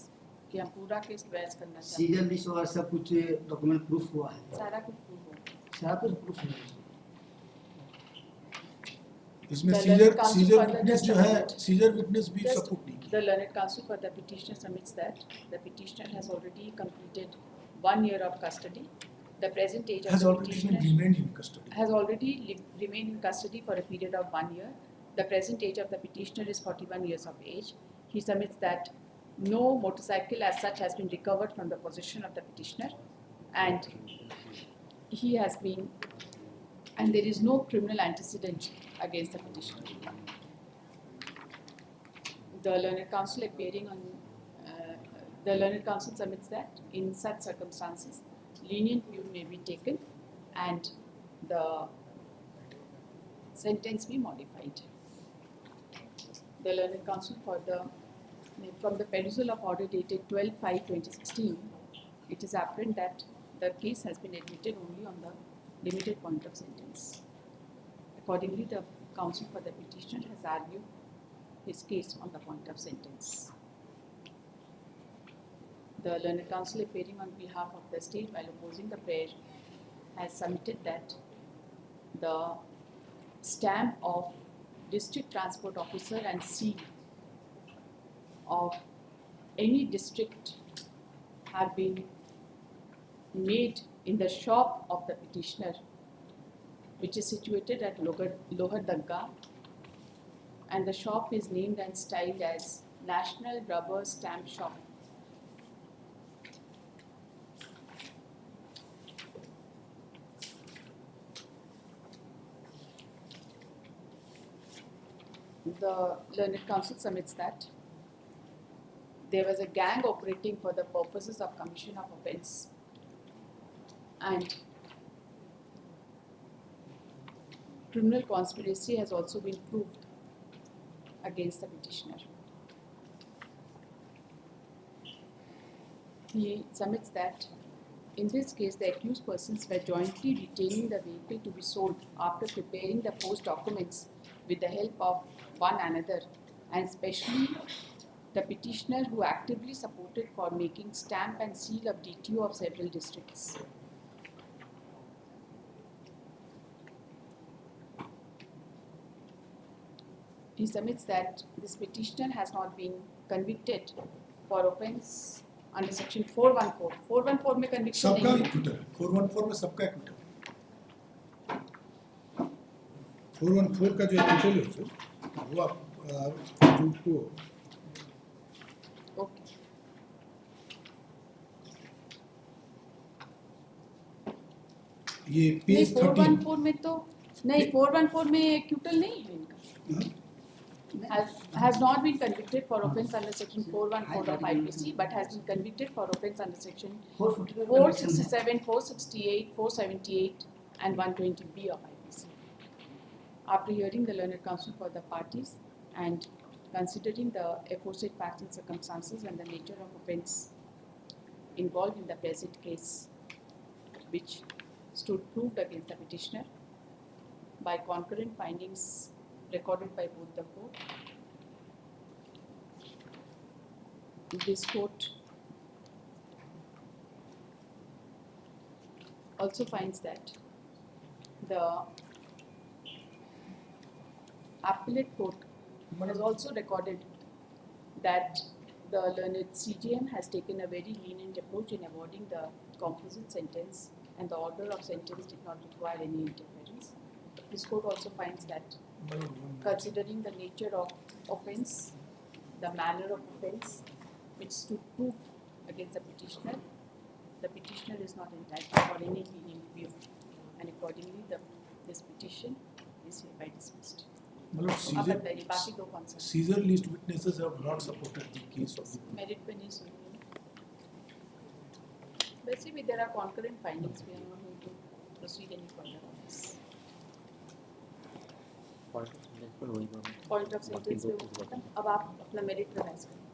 कि हम पूरा केस बहस करना चाहते हैं. सीजन लिस्ट और सब कुछ डॉक्यूमेंट प्रूफ हुआ है. सारा कुछ प्रूफ हुआ. सारा कुछ प्रूफ है. इसमें सीजर विटनेस जो है सीजर विटनेस भी सपोर्ट नहीं किया. The learned counsel for the petitioner submits that the petitioner has already completed 1 year of custody. The present age of has the already petitioner remained in custody. has already remained in custody for a period of 1 year. The present age of the petitioner is 41 years of age. He submits that no motorcycle as such has been recovered from the possession of the petitioner, and he has been, and there is no criminal antecedent against the petitioner. The learned counsel appearing on, the learned counsel submits that in such circumstances, lenient view may be taken and the sentence be modified. The learned counsel for the, from the perusal of order dated 12/5/2016, it is apparent that the case has been admitted only on the limited point of sentence. Accordingly, the counsel for the petitioner has argued his case on the point of sentence. The learned counsel appearing on behalf of the state while opposing the prayer has submitted that the stamp of district transport officer and seal of any district have been made in the shop of the petitioner, which is situated at Lohardagga, and the shop is named and styled as National Rubber Stamp Shop. The learned counsel submits that there was a gang operating for the purposes of commission of offence, and criminal conspiracy has also been proved against the petitioner. He submits that in this case the accused persons were jointly retaining the vehicle to be sold after preparing the forged documents with the help of one another, and especially the petitioner who actively supported for making stamp and seal of DTO of several districts. He submits that this petitioner has not been convicted for offence under section 414. 414 में conviction सबका नहीं है. Acquittal 414 में सबका acquittal 414 का जो acquittal है sir वो आप को Okay. ये नहीं पेज 13 414 में तो नहीं 414 में एक्यूटल नहीं है इनका. Has not been convicted for offence under section 414 of IPC, but has been convicted for offence under section 467, 468, 478 and 120B of IPC. After hearing the learned counsel for the parties and considering the aforesaid facts and circumstances and the nature of offence involved in the present case, which stood proved against the petitioner by concurrent findings recorded by both the court, this court also finds that the appellate court has also recorded that the learned CJM has taken a very lenient approach in awarding the composite sentence, and the order of sentence did not require any interference. This court also finds that considering the nature of offence, the manner of offence which stood proved against the petitioner is not entitled for any lenient view, and accordingly this petition is hereby dismissed. अब बताइए बाकी दो कौन से? Caesar list witnesses have not supported the case of the Merit पे नहीं सुनी. वैसे भी there are concurrent findings. We are not going to proceed any further on this. Point of sentence पे वो खत्म. अब आप अपना merit पे बहस करें.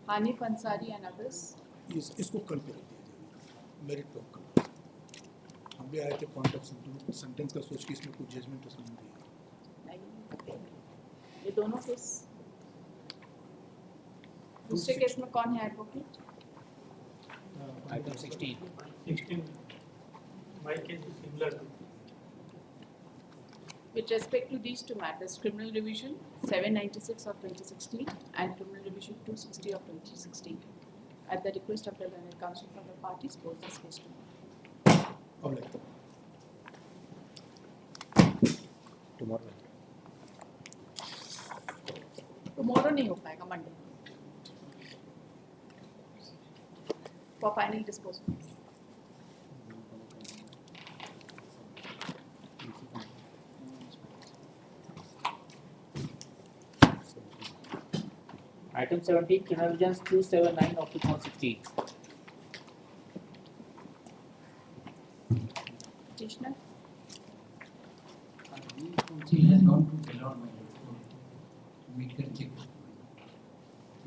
Hanif Ansari and others. इसको कल पे रख दिया मेरिट पे कल. हम भी आए थे पॉइंट ऑफ सेंटेंस का सोच के इसमें कुछ जजमेंट तो नहीं दिया. ये दोनों केस. दूसरे केस में कौन है advocate? Item 16. 16. My case is similar. With respect to these two matters, criminal revision 796 of 2016 and criminal revision 260 of 2016, at the request of the learned counsel from the parties, both this case to अब लगता tomorrow नहीं हो पाएगा, Monday. For final disposal. Item 17, criminal vigilance 279 of 2016. Petitioner. He has gone to Bellore, my lord, to meet her check.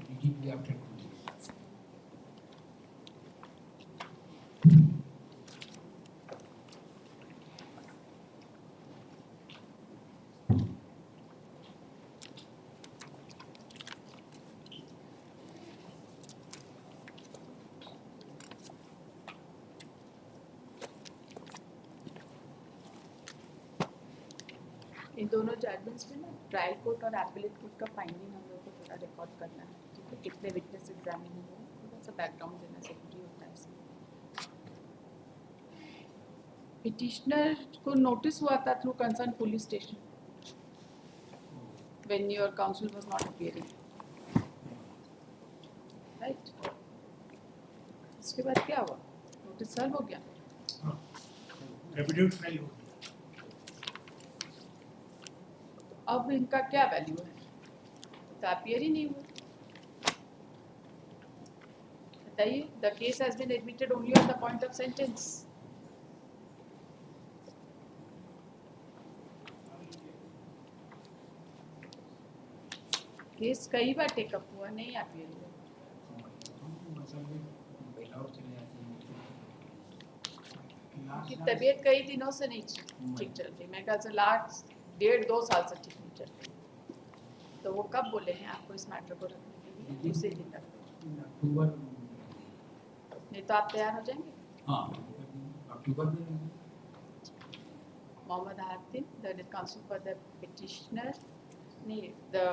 Immediately after 2 days. इन दोनों judgements में ना trial court और appellate court का फाइंडिंग हम लोग को थोड़ा रिकॉर्ड करना है, ठीक है? कितने विटनेस एग्जामिन हुए हैं, थोड़ा सा बैकग्राउंड देना जरूरी होता है इसमें। पिटिशनर को नोटिस हुआ था through concern police station when your counsel was not appearing, right? इसके बाद क्या हुआ? नोटिस सर्व हो गया, एफिडेविट फाइल हो गया। अब इनका क्या वैल्यू है? तो अपीयर ही नहीं हुआ। बताइए, the case has been admitted only on the point of sentence. Case कई बार टेकअप हुआ, नहीं अपीयर हुआ। की तबीयत कई दिनों से नहीं ठीक चल रही, मैं कल से लास्ट 1.5-2 साल से ठीक नहीं चल रही, तो वो कब बोले हैं आपको इस मैटर को रखने के लिए? उसी दिन तक नहीं तो आप तैयार हो जाएंगे। हाँ, अक्टूबर में Mohammed Hatim, the counsel for the petitioner, the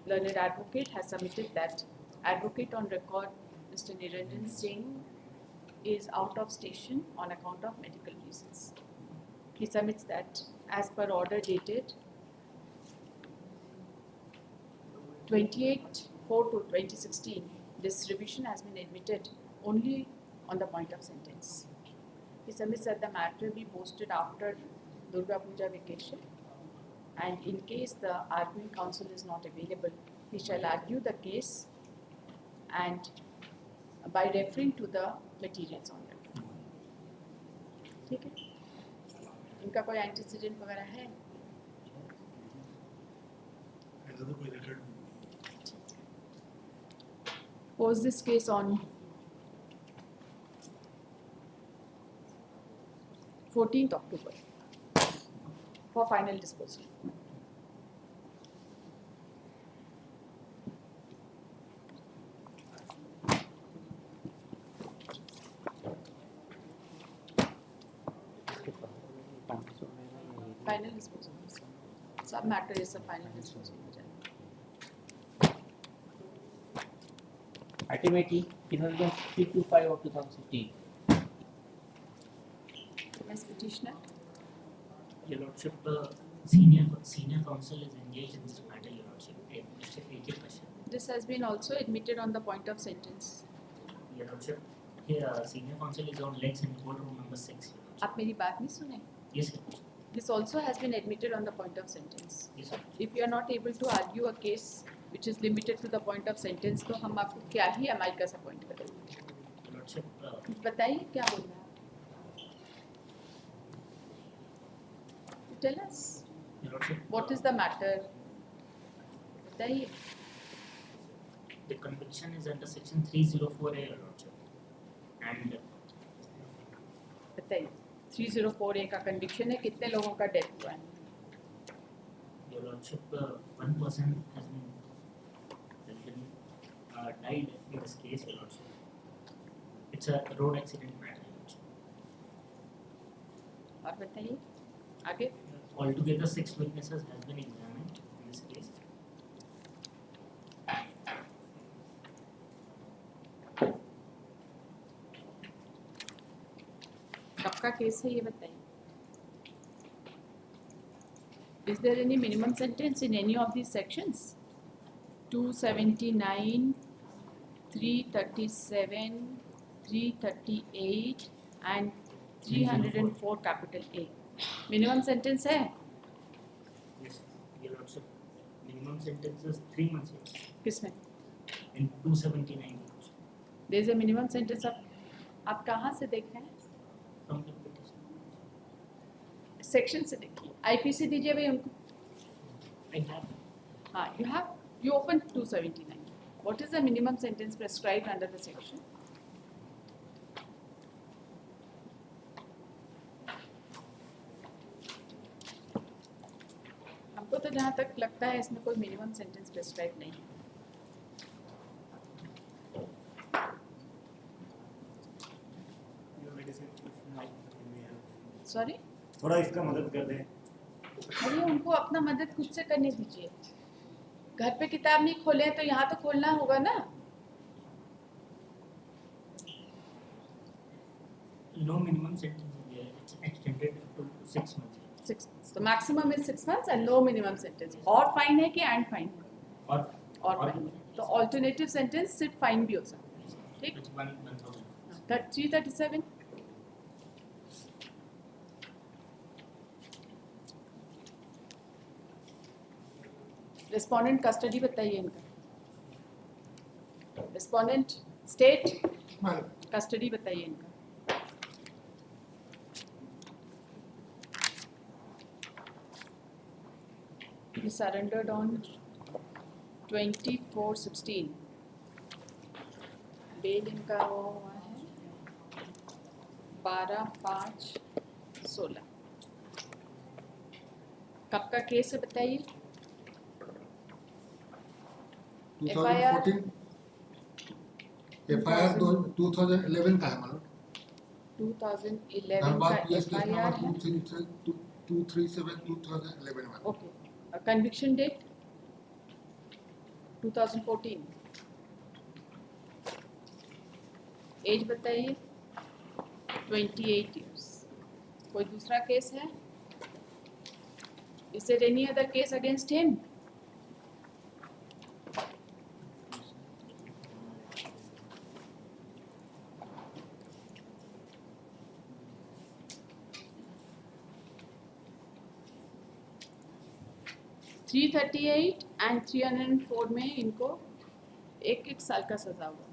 learned advocate has submitted that advocate on record, Mr. Niranjan Singh, is out of station on account of medical reasons. He submits that as per order dated 28/4/2016, this revision has been admitted only on the point of sentence. He submits that the matter be posted after Durga Puja vacation, and in case the arguing counsel is not available, he shall argue the case and by referring to the materials on it. ठीक है? इनका कोई antecedent वगैरह है? ऐसा तो कोई record नहीं। Was this case on 14th October for final disposal. Final disposal. Sub matter is a final disposal. Ultimately, penal against 325 of 2016. Yes, petitioner. Your Lordship, senior counsel is engaged in this matter, Your Lordship. Question. This has been also admitted on the point of sentence. Your Lordship, here senior counsel is on legs in courtroom number 6. आप मेरी बात नहीं सुने? Yes, sir. This also has been admitted on the point of sentence. Yes, sir. If you are not able to argue a case which is limited to the point of sentence, तो हम आपको क्या ही amicus appoint करेंगे? Your Lordship, बताइए क्या बोलना है? Tell us. Your Lordship, What is the matter? बताइए. the conviction is under section 304A, Your Lordship. And बताइए. 304A का conviction है, कितने लोगों का death हुआ है? Your Lordship, one person has been died in this case, Your Lordship. It's a road accident matter, Your Lordship. और बताइए. आगे. Altogether, 6 witnesses has been examined in this case. कब का केस है ये बताइए. Is there any minimum sentence in any of these sections? 279, 337, 338 and 304 capital A. Minimum sentence है? Yes, Your Lordship. Minimum sentence is 3 months. किसमें? In 279. There is a minimum sentence of आप कहाँ से देख रहे हैं? From the petition. सेक्शन से देखिए. IPC दीजिए भाई उनको. I have. हाँ, you open 279. What is the minimum sentence prescribed under the section? हमको तो जहाँ तक लगता है इसमें कोई मिनिमम सेंटेंस प्रेस्क्राइब नहीं है. सॉरी? थोड़ा इसका मदद कर दें. अरे उनको अपना मदद खुद से करने दीजिए। घर पे किताब नहीं खोले तो यहाँ तो खोलना होगा ना। No minimum sentence is there. It's extended to 6 months. 6 months. So maximum is 6 months and no minimum sentence. और फाइन है कि एंड फाइन है? और फाइन है। तो ऑल्टरनेटिव सेंटेंस सिर्फ फाइन भी हो सकता है, ठीक? 337। रिस्पोंडेंट कस्टडी बताइए इनका। रिस्पोंडेंट स्टेट कस्टडी बताइए इनका। He surrendered on 24/16. बेल इनका वो हुआ है 12/5/16। कब का केस है बताइए? 2014 FIR 2011 का है मतलब 2011 धनबाद का PS केस FIR नंबर है। 237 2011 में। Okay, conviction date 2014। एज बताइए 28 years। कोई दूसरा केस है? Is there any other case against him? Three 338 and 304 में इनको 1-1 साल का सजा हुआ।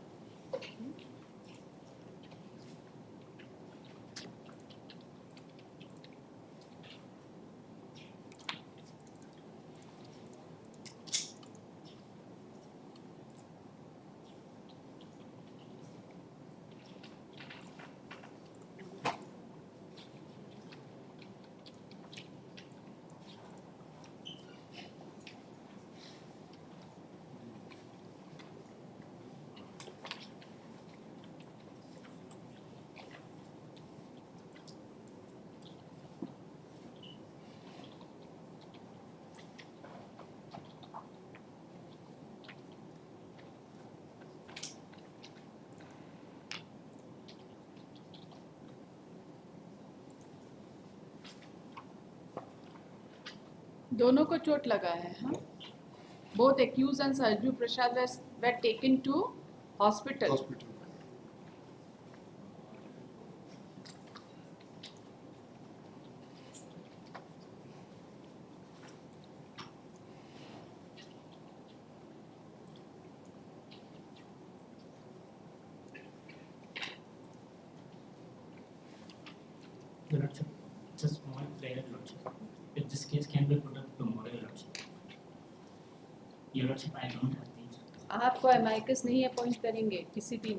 दोनों को चोट लगा है। हाँ, both accused and Sarju Prasad were taken to hospital. Your Lordship, it's a small prayer, Lordship. If this case can be put up tomorrow, Your Lordship. Your Lordship, I don't have these. आपको एमाइकस नहीं appoint करेंगे किसी दिन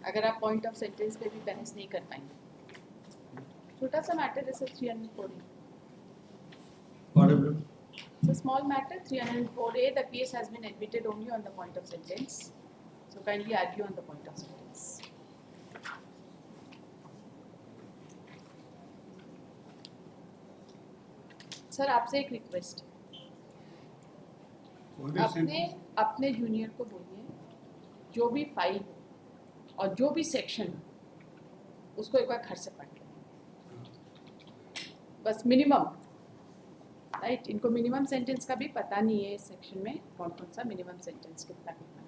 अगर आप point of sentence पे भी बहस नहीं कर पाएंगे। छोटा सा मैटर जैसे 304A। It's a small matter, 304A. The case has been admitted only on the point of sentence. So kindly argue on the point of sentence. Sir आपसे एक रिक्वेस्ट है, अपने जूनियर को बोलिए जो भी फाइल और जो भी सेक्शन उसको एक बार घर से पढ़ लो, बस मिनिमम, राइट? इनको मिनिमम सेंटेंस का भी पता नहीं है इस सेक्शन में कौन कौन सा मिनिमम सेंटेंस कितना कितना।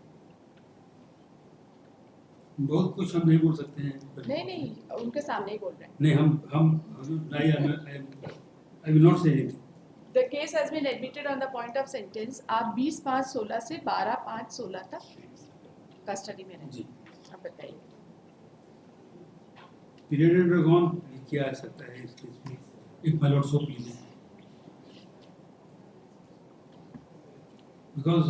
बहुत कुछ हम नहीं बोल सकते हैं। नहीं उनके सामने ही बोल रहे हैं। नहीं हम I will not say anything. The case has been admitted on the point of sentence. आप 20/5/16 से 12/5/16 तक कस्टडी में रहेंगे। अब बताइए। Period and gone क्या आ सकता है इस केस में? If my lord so please. Because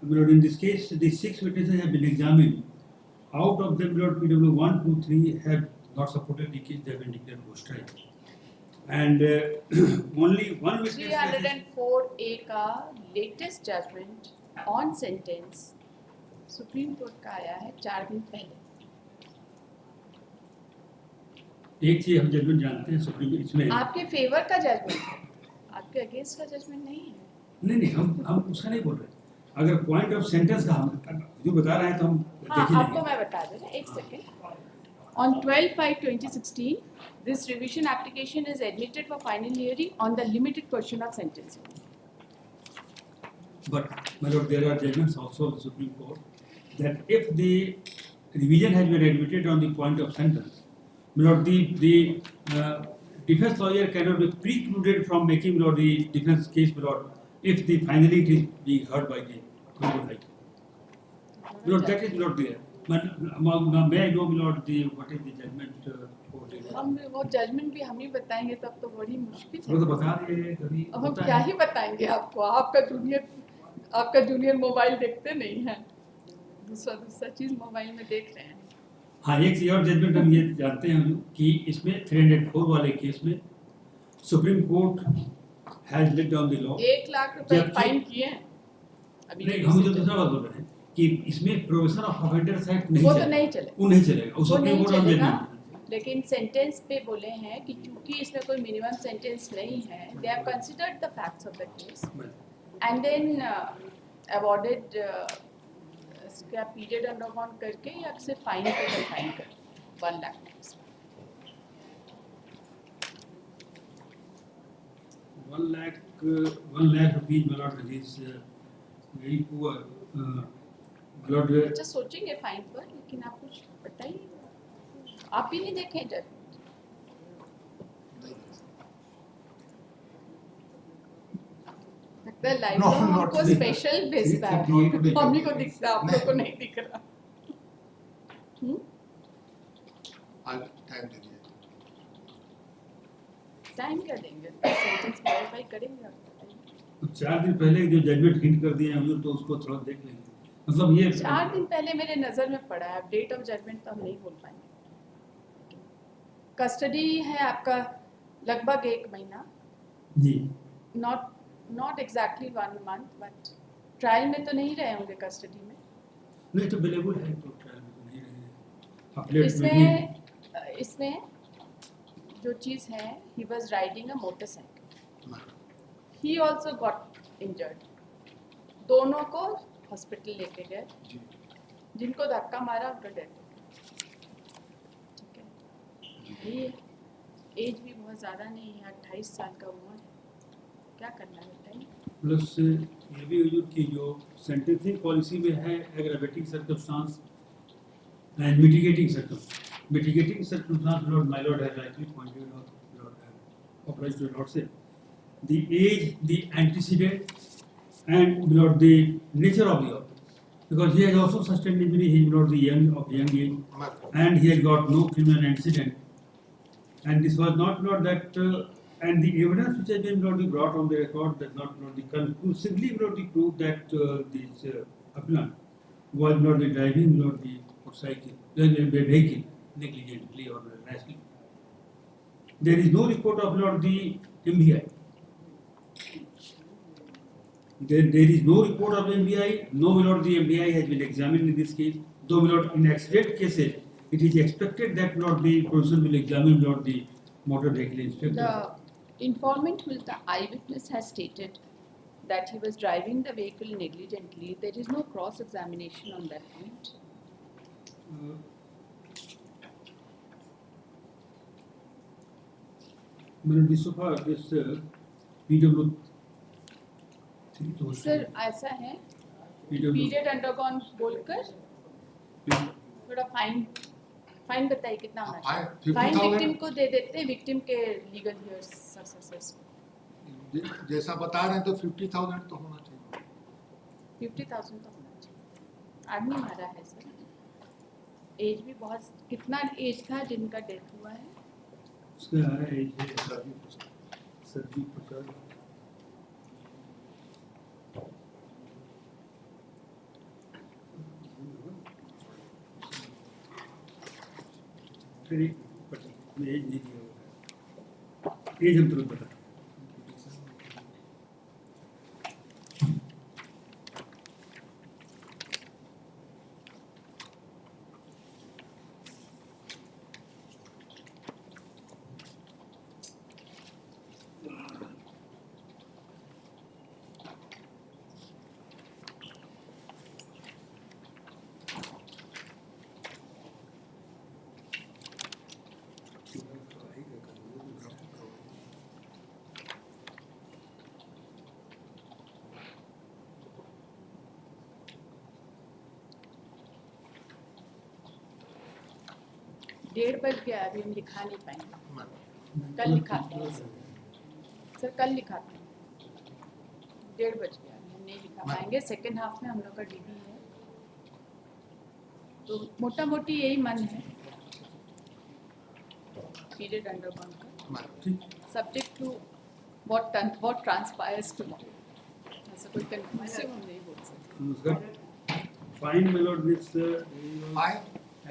my lord, in this case, the 6 witnesses have been examined. Out of them, my lord, PW 1, 2, 3 have not supported the case. They have been declared hostile. And only one witness. 304A का latest judgment on sentence supreme court का आया है 4 दिन पहले। एक चीज हम judgement जानते हैं सुप्रीम इसमें आपके फेवर का जजमेंट है, आपके अगेंस्ट का जजमेंट नहीं है। नहीं हम उसका नहीं बोल रहे। अगर पॉइंट ऑफ सेंटेंस का हम जो बता रहे हैं तो हम हाँ, देख ही आपको लेंगे। मैं बता दूँ, एक second. On 12/5/2016, this revision application is admitted for final hearing on the limited question of sentencing. But my lord, there are judgments also of the Supreme Court that if the revision has been admitted on the point of sentence, my lord, the defense lawyer cannot be precluded from making, my lord, the defense case, my lord, if the finally it is being heard by the Honorable High Court. My lord, that is not there. May I know, my lord, what is the judgment for the? हम वो judgement भी हम ही बताएंगे तब तो बड़ी मुश्किल वो तो है। बता रहे हैं कभी अब हम होता क्या है। ही बताएंगे आपको, आपका जूनियर मोबाइल देखते नहीं है, दूसरा चीज मोबाइल में देख रहे हैं। हाँ, एक चीज और जजमेंट हम ये जानते हैं कि इसमें 304 वाले केस में supreme court has laid down the law. 1 lakh रुपए फाइन किए हैं अभी। नहीं, हम जो दूसरा बात बोल रहे हैं कि इसमें प्रोविजन ऑफ ऑफेंडर्स एक्ट नहीं वो तो चलेगा। नहीं चलेगा। वो नहीं चलेगा, वो सुप्रीम नहीं कोर्ट ऑफ चलेगा, जजमेंट। लेकिन सेंटेंस पे बोले हैं कि चूंकि इसमें कोई मिनिमम सेंटेंस नहीं है, they have considered the facts of the case and then awarded इसका पीरियड अंडरगॉन करके या सिर्फ फाइन पे कंफाइन कर 1 lakh. 1 lakh rupees, my lord, is very poor. My lord, अच्छा सोचेंगे फाइन पर, लेकिन आप कुछ बताइए, आप ही नहीं देखे जज। लगता है लाइव में हमको स्पेशल भेजता है, हम ही को दिखता है, आप लोग को नहीं दिख रहा। टाइम दे दिया। टाइम क्या देंगे, सेंटेंस मॉडिफाई करेंगे आप। 4 दिन पहले जो जजमेंट हिंट कर दिए हम लोग तो उसको थोड़ा देख लेंगे। मतलब ये 4 दिन पहले मेरे नजर में पड़ा है, अब डेट ऑफ जजमेंट तो हम नहीं बोल पाएंगे। कस्टडी है आपका लगभग 1 महीना जी, not exactly 1 month, but trial में तो नहीं रहे होंगे कस्टडी में। नहीं तो अवेलेबल है तो ट्रायल में तो नहीं रहे। अपडेट में इसमें जो चीज़ है, he was riding a motorcycle, he also got injured, दोनों को हॉस्पिटल लेके गए, जिनको धक्का मारा उनका डेथ हो गया। ठीक है, ये एज भी बहुत ज़्यादा नहीं है, 28 साल का उम्र है, क्या करना है बताइए। प्लस ये भी हुजूर की जो सेंटेंसिंग पॉलिसी में है aggravating circumstance and mitigating circumstance, lord my lord has rightly pointed out, lord obliged to lord से the age, the antecedent, and lord the nature of the offense, because he has also sustained injury. He is not the young age, and he has got no criminal incident, and this was not that and the evidence which has been not brought on the record does not conclusively not prove that this appellant was not the driving not the motorcycle, the vehicle negligently or rashly. There is no report of not the MBI. There is no report of MBI. No, my lord, the MBI has been examined in this case. Though, my lord, in accident cases, it is expected that not the person will examine not the motor vehicle inspector. The informant who is the eyewitness has stated that he was driving the vehicle negligently. There is no cross-examination on that point. So far, this PW. Sir ऐसा है, period undergone बोलकर थोड़ा fine बताइए कितना होना चाहिए। Fine victim को दे देते हैं, विक्टिम के लीगल हियर्स सक्सेस जैसा बता रहे हैं तो 50,000 तो होना चाहिए। 50,000 तो होना चाहिए। आदमी मारा है सर, एज भी बहुत, कितना एज था जिनका डेथ हुआ है? उसका एज है 70%। एज नहीं दिया हुआ है, एज हम तुरंत बता। 1:30 बज गया, अभी हम लिखा नहीं पाएंगे, कल लिखाते हैं सर, कल लिखाते हैं, 1:30 बज गया, हम नहीं लिखा पाएंगे। सेकेंड हाफ में हम लोग का डीडी है, तो मोटा मोटी यही मन है, पीरियड अंडरगॉन का, subject to what transpires tomorrow, ऐसा कोई कंक्लूसिव हम नहीं बोल सकते। Fine, my lord, which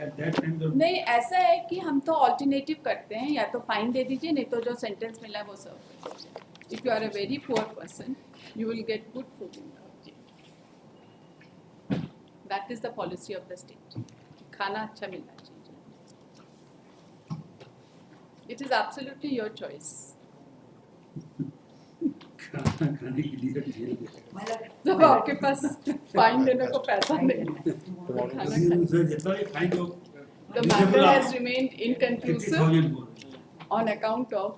at that time the नहीं, ऐसा है कि हम तो ऑल्टरनेटिव करते हैं, या तो फाइन दे दीजिए, नहीं तो जो सेंटेंस मिला है वो सर्व कर दीजिए। If you are a very poor person, you will get good food in the that is the policy of the state, खाना अच्छा मिलना चाहिए। It is absolutely your choice. खाने के लिए जेल जब आपके पास फाइन देने को पैसा नहीं है, जितना भी फाइन हो, the matter has remained inconclusive on account of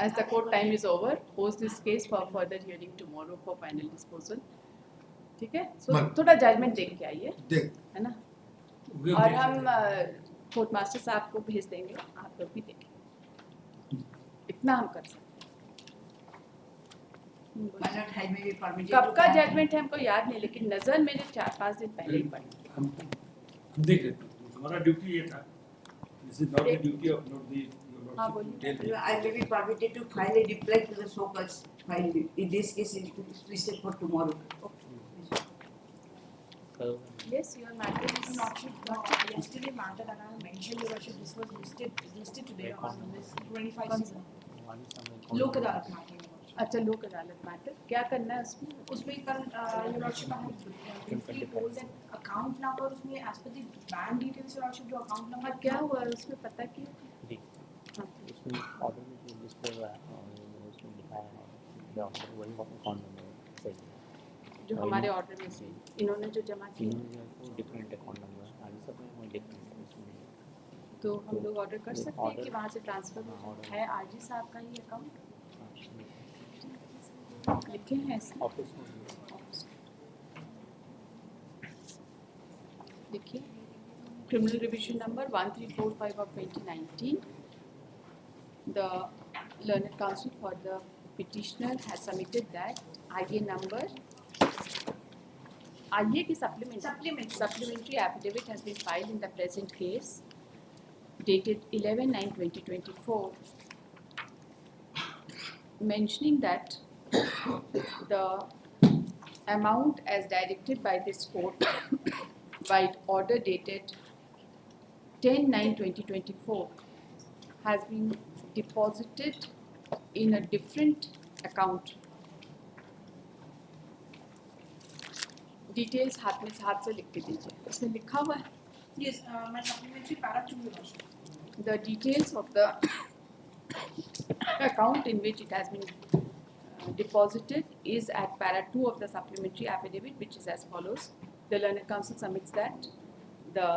as the court time is over, post this case for further hearing tomorrow for final disposal. ठीक है, so थोड़ा जजमेंट देख के आइए, है ना, और हम कोर्ट मास्टर साहब को भेज देंगे, आप लोग भी देखें, इतना हम कर सकते हैं। कब का जजमेंट है हमको याद नहीं, लेकिन नजर मेरे 4-5 दिन पहले ही पड़ी। हम देख लेते हैं, हमारा ड्यूटी ये था, this is not the duty of not the हाँ बोलिए। I may be permitted to file a reply to the so-called file. In this case, it is set for tomorrow. Yes, your matter is Not yesterday matter that I have mentioned, Your Worship, this was listed today on this 25 लोक अदालत matter. अच्छा, लोक अदालत matter क्या करना है उसमें? उसमें कल Your Worship, I have briefly told that account number उसमें as per the bank details, Your Worship, जो account number क्या हुआ है उसमें, पता किया? उसमें ऑर्डर में जो डिस्प्ले हुआ है और उसमें लिखा है ऑर्डर, वही अकाउंट नंबर सही है जो हमारे ऑर्डर में से इन्होंने जो जमा किया, इन्होंने डिफरेंट अकाउंट नंबर आगे सब में डिफरेंट है उसमें, तो हम लोग ऑर्डर कर सकते हैं कि वहाँ से ट्रांसफर है आरजी साहब का ही अकाउंट लिखे हैं ऐसे ऑफिस में देखिए, criminal revision number 1345 of 2019. The learned counsel for the petitioner has submitted that IA number, IA की supplementary affidavit has been filed in the present case dated 11/9/2024, mentioning that the amount as directed by this court by order dated 10/9/2024 has been deposited in a different account. Details हाथ से लिख के दीजिए, इसमें लिखा हुआ है। Yes, my supplementary para 2, Your Worship. The details of the account in which it has been deposited is at para 2 of the supplementary affidavit, which is as follows. The learned counsel submits that the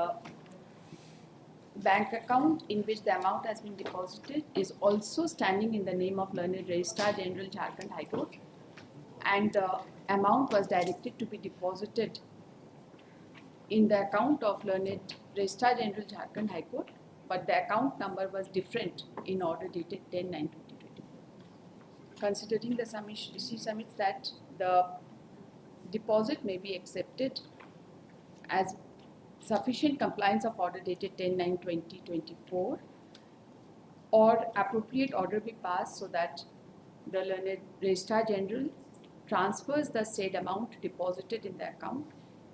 bank account in which the amount has been deposited is also standing in the name of learned Registrar General Jharkhand High Court, and the amount was directed to be deposited in the account of learned Registrar General Jharkhand High Court, but the account number was different in order dated 10/9/2024. Considering the submission, she submits that the deposit may be accepted as sufficient compliance of order dated 10/9/2024, or appropriate order be passed so that the learned Registrar General transfers the said amount deposited in the account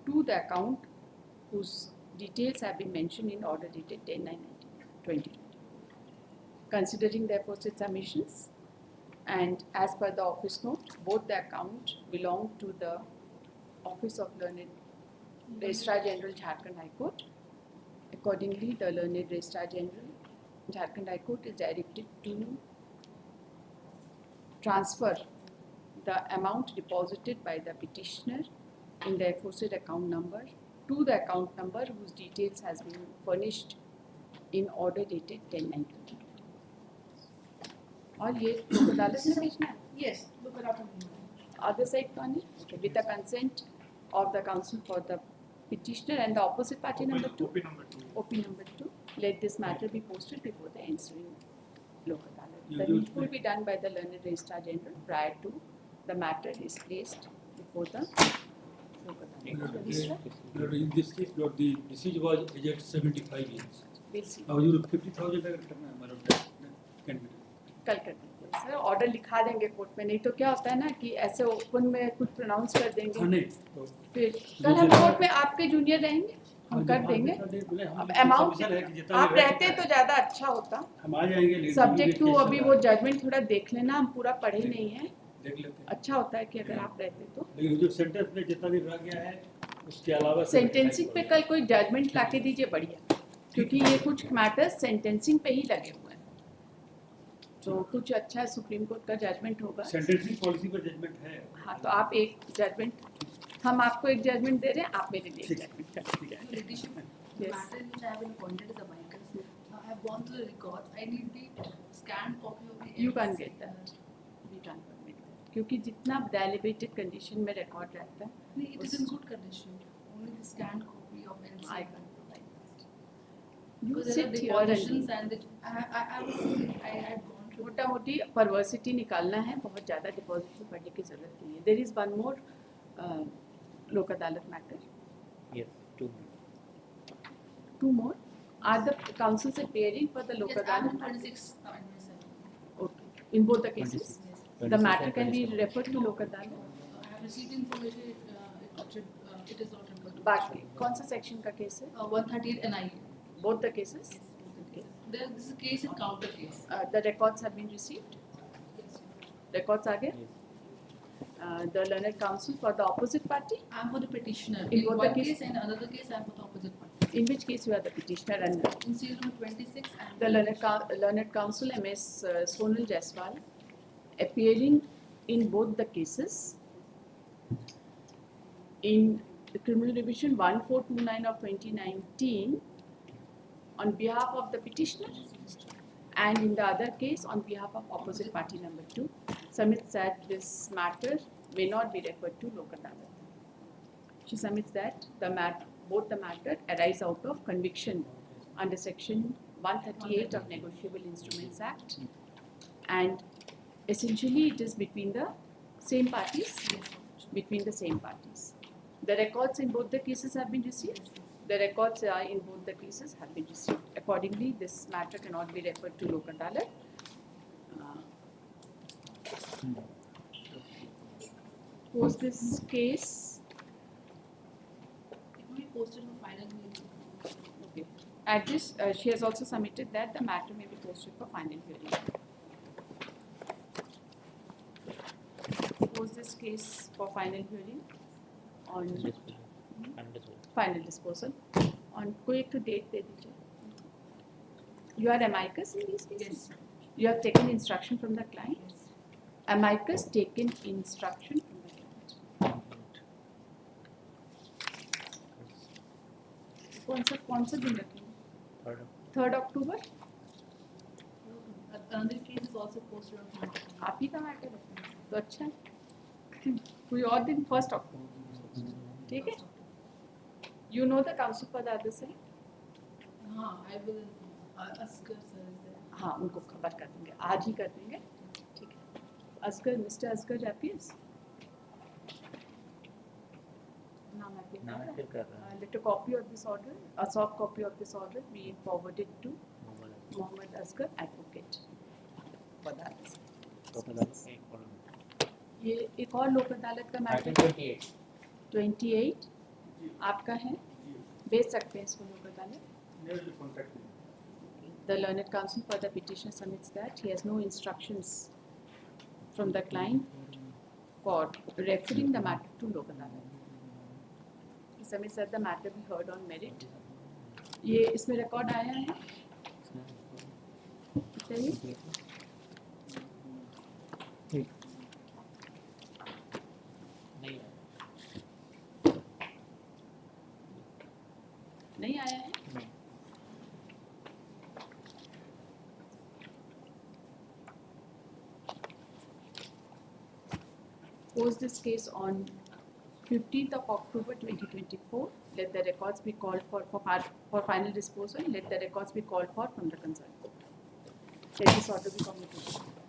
to the account whose details have been mentioned in order dated 10/9/2024. Considering therefore said submissions, and as per the office note, both the accounts belong to the Office of Learned Registrar General Jharkhand High Court. Accordingly, the learned Registrar General Jharkhand High Court is directed to transfer the amount deposited by the petitioner in the aforesaid account number to the account number whose details has been furnished in order dated 10/9/2024. और ये लोक अदालत में भेजना है? Yes, look at that. Other side कौन है? With the consent of the counsel for the petitioner and the opposite party number 2. OP number 2. OP number 2. Let this matter be posted before the ensuing Lok Adalat. You The use needful be done by the learned Registrar General prior to the matter is placed before the Lok Adalat. Registrar? In this case, the deceased was aged 75 years. We'll see. अब जो 50,000 अगर करना है हमारा can be done. कल कर देंगे sir, order लिखा देंगे कोर्ट में, नहीं तो क्या होता है ना कि ऐसे ओपन में कुछ प्रोनाउंस कर देंगे, नहीं फिर कल हम कोर्ट में आपके जूनियर रहेंगे, हम कर देंगे। अब अमाउंट आप रहते तो ज़्यादा अच्छा होता, हम आ जाएंगे। सब्जेक्ट टू अभी वो जजमेंट थोड़ा देख लेना, हम पूरा पढ़े नहीं है, देख लेते हैं। अच्छा होता है कि अगर आप रहते तो। लेकिन जो सेंटेंस में जितना भी रह गया है उसके अलावा सेंटेंसिंग पे कल कोई जजमेंट ला के दीजिए, बढ़िया, क्योंकि ये कुछ मैटर्स सेंटेंसिंग पे ही लगे हुए हैं, तो कुछ अच्छा सुप्रीम कोर्ट का जजमेंट होगा। सेंटेंसिंग पॉलिसी पर जजमेंट है। हाँ, तो आप एक जजमेंट, हम आपको एक जजमेंट दे रहे हैं, आप मेरे लिए एक जजमेंट कर दीजिए। The matter in which I have been appointed as amicus, I have gone through the records. I need the scanned copy of the. You can't get that. We can't permit that. क्योंकि जितना deliberated condition में record रहता है, No, it is in good condition. Only the scanned copy of LC. I can't provide that. You Because there sit are here and depositions and I had gone through. मोटा मोटी perversity निकालना है, बहुत ज़्यादा deposit में पढ़ने की जरूरत नहीं है। There is one more लोक अदालत matter. Yes, 2. 2 more. Are the councils appearing for the local Yes, I am adalat? 26 and 27. Okay. In both the cases, 26. the matter can be referred to local adalat. I have received information. It is not referred to. बाकी कौन सा section का case है? 138 NIA. Both the cases. Okay. This is a case and counter case. The records have been received. Yes. Records are there. The learned counsel for the opposite party. I am for the petitioner. In In both one the case and another case, I am for the opposite party. In which case you are the petitioner and In serial number 26, I am the learned counsel MS Sonal Jaiswal appearing in both the cases in the criminal division 1429 of 2019 on behalf of the petitioner and in the other case on behalf of opposite party number 2 submits that this matter may not be referred to local adalat. She submits that both the matter arise out of conviction under section 138 of Negotiable Instruments Act, and essentially it is between the same parties. The records in both the cases have been received. The records in both the cases have been received. Accordingly, this matter cannot be referred to local adalat. Post this case. It will be posted for final hearing. Okay. At this, she has also submitted that the matter may be posted for final hearing. Post this case for final hearing on final disposal. On quick to date दे दीजिए. You are amicus in these cases? Yes. You have taken instruction from the client? Yes. Amicus taken instruction from the client. कौन सा दिन रखेंगे? 3rd October? Another case is also posted on 3rd October. आप ही का matter है, तो अच्छा है। कोई और दिन 1st October, ठीक है? You know the counsel for the other side? हाँ, I will. Asghar sir is there. हाँ, उनको खबर कर देंगे, आज ही कर देंगे, ठीक है? असगर, मिस्टर असगर जापियस, नाम appear कर रहा है। Let a copy of this order, a soft copy of this order be forwarded to Mohammed Asghar, advocate for the other side. ये एक और लोक अदालत का मैटर 28 आपका है, भेज सकते हैं इसको लोक अदालत। The learned counsel for the petitioner submits that he has no instructions from the client for referring the matter to local adalat. He submits that the matter be heard on merit. ये इसमें record आया है? बताइए। नहीं आया है? Post this case on 15th of October 2024. Let the records be called for final disposal. Let the records be called for from the concerned court. Let this order be communicated.